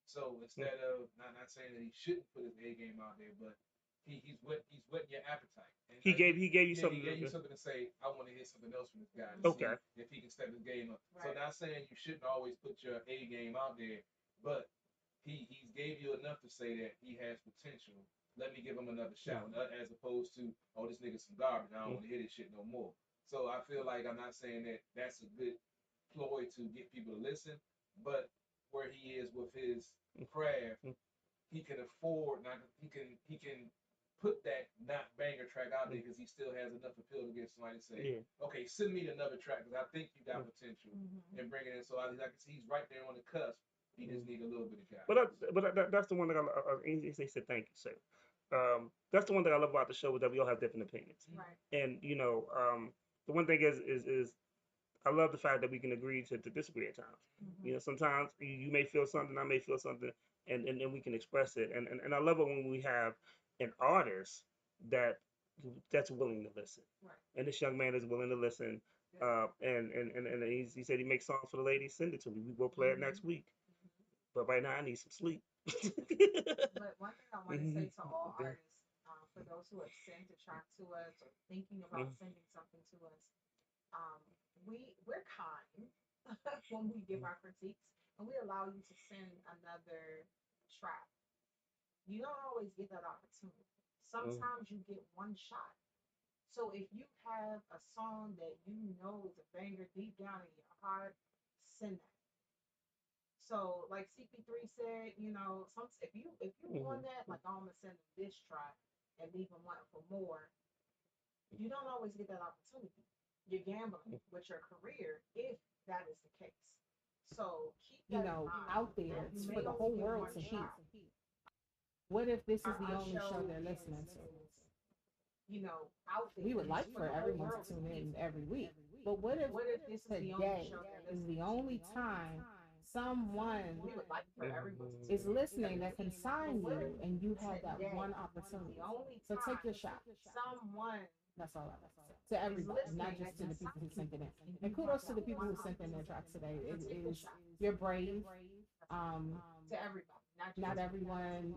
So instead of not saying that he shouldn't put his A game out there, but he's whetting your appetite. And he gave you something. He gave you something to say. I want to hear something else from this guy. Okay. If he can step his game up. Right. So not saying you shouldn't always put your A game out there, but he's gave you enough to say that he has potential. Let me give him another shot, as opposed to, oh, this nigga's some garbage. I don't want to hear this shit no more. So I feel like I'm not saying that that's a good ploy to get people to listen, but where he is with his craft, he can afford he can put that not banger track out there because he still has enough appeal to get somebody to say, okay, send me another track because I think you got potential and bring it in. So I can see he's right there on the cusp. He just need a little bit of guidance. But that's the one that they said thank you, sir. That's the one thing I love about the show is that we all have different opinions. Right. And the one thing is I love the fact that we can agree to disagree at times. Sometimes you may feel something, I may feel something, and we can express it. And I love it when we have an artist that's willing to listen. Right. And this young man is willing to listen. And he said he makes songs for the ladies. Send it to me. We will play it next week. But right now I need some sleep. But one thing I want to say to all artists, for those who have sent a track to us or thinking about sending something to us, we're kind when we give our critiques and we allow you to send another track. You don't always get that opportunity. Sometimes you get one shot. So if you have a song that you know is a banger deep down in your heart, send that. So like CP3 said, if you want that, like I'm gonna send them this track and leave them wanting for more. You don't always get that opportunity. You're gambling with your career if that is the case. So keep that in mind. out there for the whole world to hear. what if this is our the only show show they're is, listening to? you know, out there. We would like for the whole everyone world to tune in listen every to week. it. But what if This is the only today show they're is listening the to? only time someone We would like for everyone to is tune in. listening that can sign you and you have that Today one is opportunity? the only So take time your shot. someone That's all I have to say. To everybody, not just to the people who sent it in. And kudos to the people who sent in their tracks today. It is you're brave. to everybody, Not everyone,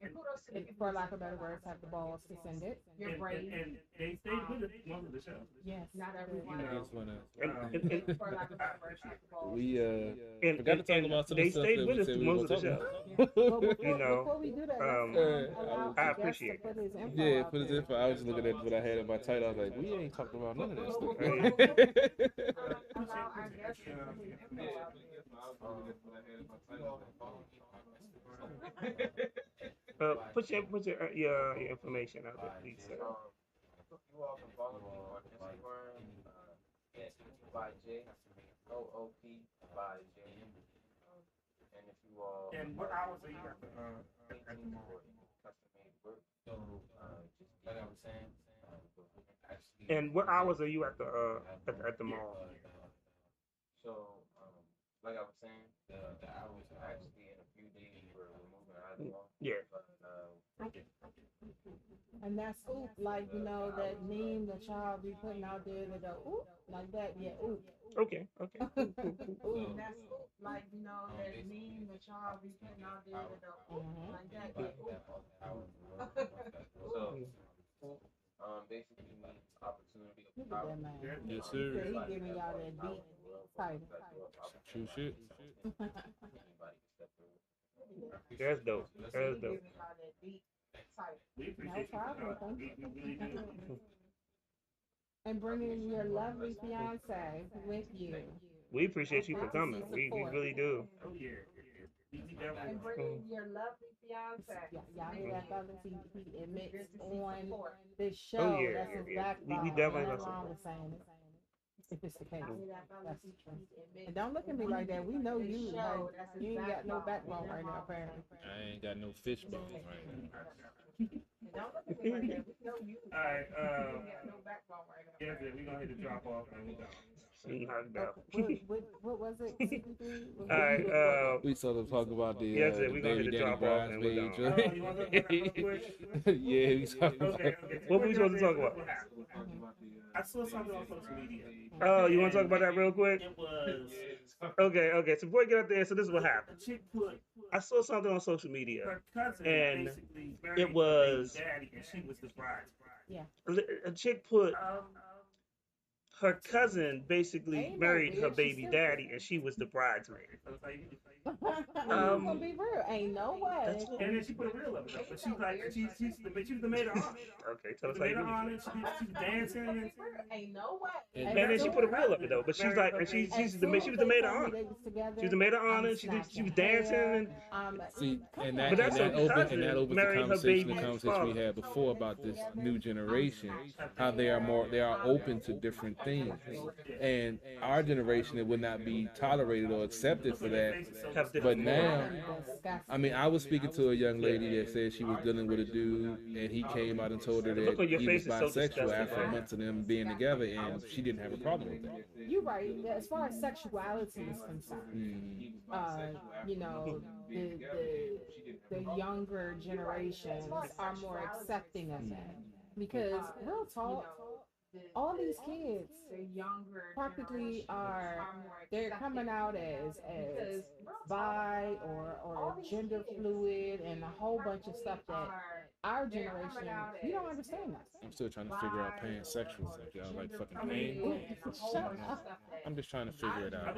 and kudos to the people for who lack sent of better it. words, have the balls to send it. You're brave. And they stayed with us most of the show. Yes. Not everyone. I just wanna. For lack of better words, have the balls. We And- forgot to talk and about some they of the stuff stayed that with we us said we most were of the talking show. about. You know, Before we do that, allow I our guest appreciate to put his info Yeah, out put his there. info. I was just looking at what I had in my title. I was like, we ain't talking about none of that stuff. Allow our guests to put his info out there. Put your information out there, please, sir. You all can follow me on Instagram by J OOP by J. And if you all And what hours are you at the mall? custom made work, just like I was saying. And what hours are you at the mall? So, like I was saying, the hours are actually in a few days we're moving out of the mall. Yeah. But, And that's oop, like, you know, that meme that y'all be putting out there that go oop, like that, yeah, oop. Okay. Ooh. That's like, you know, that meme that y'all be putting out there that go, like that, yeah, So, basically, opportunity Look of at power. that man. Yes, He sir. said he giving y'all that deep title. True shit. That's dope. That's dope. We No appreciate problem. you. Thank We really do. And bringing your lovely fiance with you. We appreciate you for coming. We really do. Oh yeah. and bringing your lovely fiance. Y'all hear that, fellas? He admits on this show. Oh, yeah, That's his yeah. backbone. We definitely Ain't love nothing wrong it. with saying it. If it's the case, that's true. And don't look at me like that. We know you. Like, you ain't got no backbone right now, apparently. I ain't got no fish bone right now. Don't look at me like that. We know you. All right. You ain't got no backbone right now. Yeah, we gonna hit the drop off and we go. Knocked out. What was it? All right. We sort of talk about the, Yeah, the we gonna hit baby the daddy drop off and we're bridesmaid gone. joint. You wanna talk about that real quick? Yeah, we talk about. What were we supposed to talk about? I saw something on social media. Oh, you want to talk about that real quick? It was Okay. So before we get up there, so this is what happened. a chick put I saw something on social media. her cousin And basically married it was- her baby daddy, and she was the bride. Yeah. A chick put Um, her cousin basically Ain't that married her weird? She's baby still- daddy, and she was the bridesmaid. I'm gonna be real. Ain't no way. That's what- and then she put a reel of it up, but she's like, she's the maid of honor. Okay, tell us The how maid you of really honor. She was dancing and. Ain't no way. And then she put a reel of it though, but she's like, and she was the maid of honor. She was the maid of honor. She was dancing, and See, and that, But that's and that her opens cousin married her baby's the conversation we father. had before about this new generation, how they are open to different things, and our generation it would not be tolerated or accepted for that. Have But different now, I mean, I was speaking to a young lady that said she was dealing with a dude, and he came out and told her The look that on your he was face is so bisexual disgusting, after man. months of them being together, and she didn't have a problem with that. You're right. As far as sexuality is concerned, you know, the younger generations are more accepting of that. Because real talk, all these kids practically they're coming out as bi or gender fluid and a whole bunch of stuff that our generation, you don't understand that. I'm still trying to figure out pansexual stuff. Y'all like fucking pain? Shut up. I'm just trying to figure it out.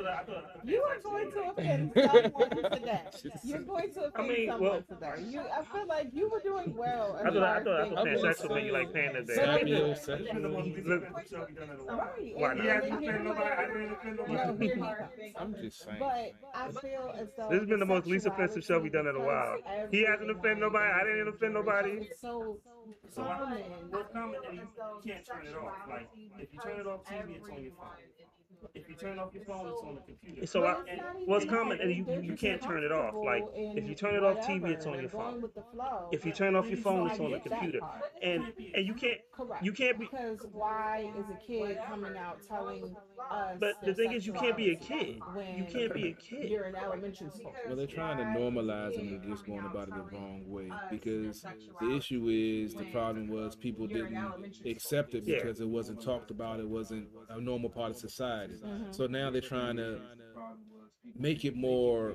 You are going to offend someone today. You're going to offend someone today. I feel like you were doing well. I thought pansexual meant you like pandas. Right. Why And not? then here he comes. I'm just saying. But I feel as though This has been the most least offensive show we've done in a while. He hasn't offended nobody. I didn't offend nobody. It's so common. What's common is you can't turn it off. Like if you turn it off TV, it's on your phone. If you turn off your phone, it's on the computer. So it's common, and you can't turn it off. Like if you turn it off TV, it's on your phone. If you turn off your phone, it's on the computer. And you can't be. Because why is a kid coming out telling us? But the thing is, you can't be a kid. You can't be a kid. You're in elementary school. Well, they're trying to normalize it and just going about it the wrong way, because the issue is the problem was people didn't accept it because it wasn't talked about. It wasn't a normal part of society. So now they're trying to make it more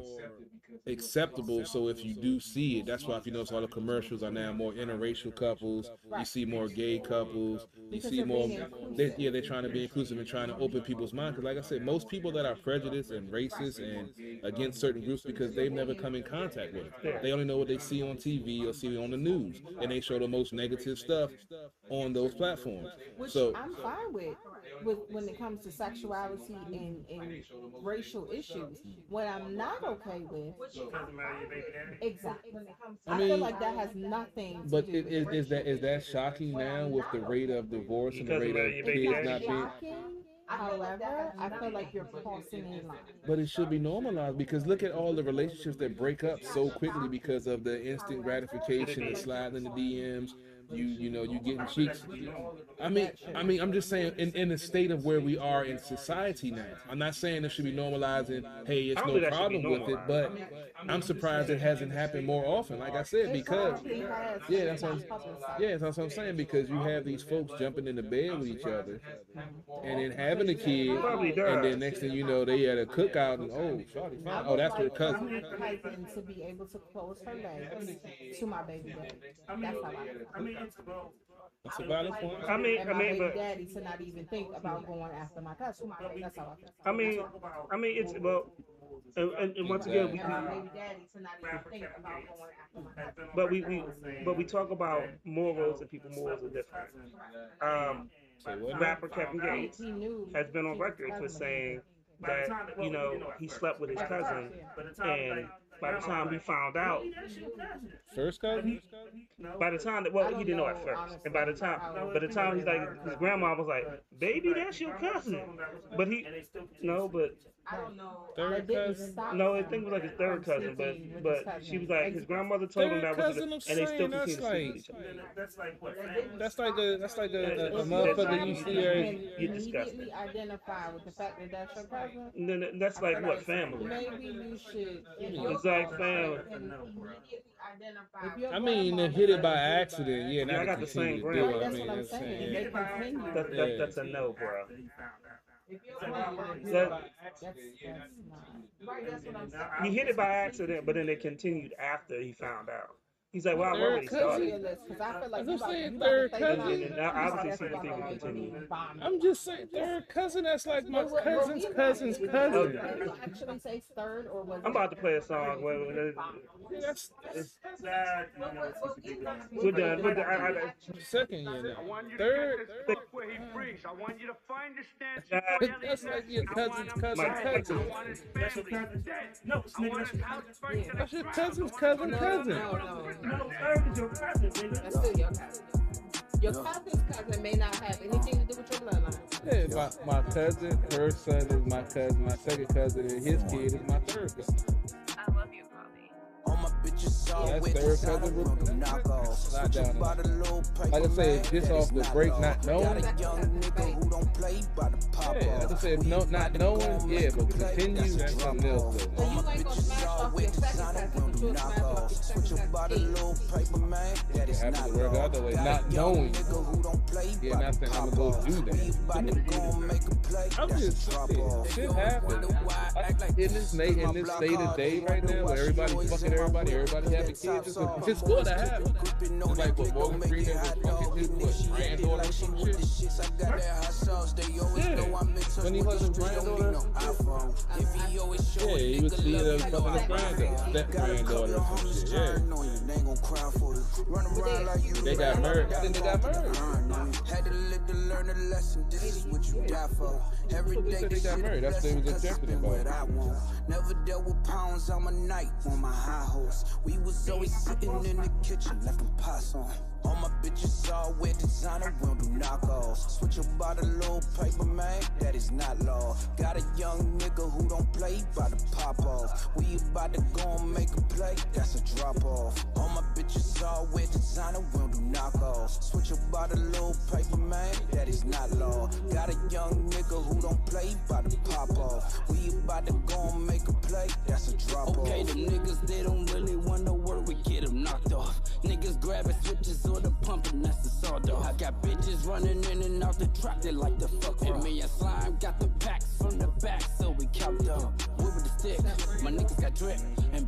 acceptable. So if you do see it, that's why if you notice all the commercials are now more interracial couples. You see more gay couples. You see more. They're trying to be inclusive and trying to open people's minds. Because like I said, most people that are prejudiced and racist and against certain groups because they've never come in contact with it. They only know what they see on TV or see on the news, and they show the most negative stuff on those platforms. Which So I'm fine with when it comes to sexuality and racial issues. What I'm not okay with, exactly. I feel like that has nothing. But is that shocking now with the rate of divorce and the rate of kids not being? However, I feel like you're crossing a line. But it should be normalized, because look at all the relationships that break up so quickly because of the instant gratification, the slide in the DMs. You getting cheeks. I mean, I'm just saying, in the state of where we are in society now. I'm not saying it should be normalizing. Hey, it's no problem with it, but I'm surprised it hasn't happened more often. Like I said, because that's what I'm saying. Because you have these folks jumping into bed with each other, and then having a kid, and then next thing you know, they at a cookout, and that's her cousin. To be able to close her legs to my baby daddy. That's how I feel. That's a valid point. My baby daddy to not even think about going after my cousin. That's how I feel. I mean, it's well, and once again, we talk about morals, and people's morals are different. Rapper Kevin Gates has been on record with saying that he slept with his cousin, and by the time we found out, first cousin. By the time he didn't know at first, and by the time he's like, his grandma was like, "Baby, that's your cousin," but I don't know. Third cousin? No, I think it was like his third cousin, but she was like, his grandmother told him that was, and they still continue to sleep with each other. That's like what? That's like a motherfucker you see her. You're disgusting. Immediately identify with the fact that that's your cousin. Then that's like what, family? Maybe you should. It's like family. If I mean, they hit it by accident. Yeah, I got the same grandma. That's what I'm saying. They continue. That's a no, bro. He hit it by accident, but then it continued after he found out. He's like, well, I've already started. I'm saying third cousin. And I obviously see the thing will continue. I'm just saying third cousin. That's like my cousin's cousin's cousin. Actually say third, or was I'm about to play a song. We're done. Second year now. Third. I want you to find the stance. That's like your cousin's cousin's cousin. That's your cousin's cousin. No, third is your cousin, baby. That's still your cousin. Your cousin's cousin may not have anything to do with your bloodline. Yeah, my cousin, her son is my cousin, my second cousin, and his kid is my third cousin. I love you, Bobby. All my bitches all That's with third designer cousin from with knockoffs. not down By the little paper like I say, man, just that off is the not break, all. not knowing. Got a young nigga who don't play by the pop Yeah, like I said, not knowing, yeah, but continue, that's something else. So you ain't gonna smash off your second cousin, but you'll smash off your second cousin. Little paper man, that is Have not to work out the way, not knowing. Yeah, not saying I'm gonna go do that. I'm just saying, shit happens. In this state of day right now, where everybody's fucking everybody having kids, it's going to happen. It's like what Morgan Freeman was fucking his granddaughter or some shit. Yeah, when he was his granddaughter. Yeah, he was fucking his granddaughter, step-granddaughter or some shit. Yeah. They got married. I think they got married. Had to live to learn a lesson. This is what you die for. Every day they got married. That's what they was objecting about. Never dealt with pounds on my night on my high horse. We was always sitting in the kitchen like a possum. All my bitches all wear designer, we don't do knockoffs. Switch about a little paper, man, that is not law. Got a young nigga who don't play, bout to pop off. We about to go and make a play, that's a drop off. All my bitches all wear designer, we don't do knockoffs. Switch about a little paper, man, that is not law. Got a young nigga who don't play, bout to pop off. We about to go and make a play, that's a drop off. Okay, them niggas, they don't really want no work, we get them knocked off. Niggas grabbing switches or the pumping, that's the sawed off. I got bitches running in and out the trap, they like the fuck. And me and Slime got the packs from the back, so we count up. With the stick, my niggas got drip, and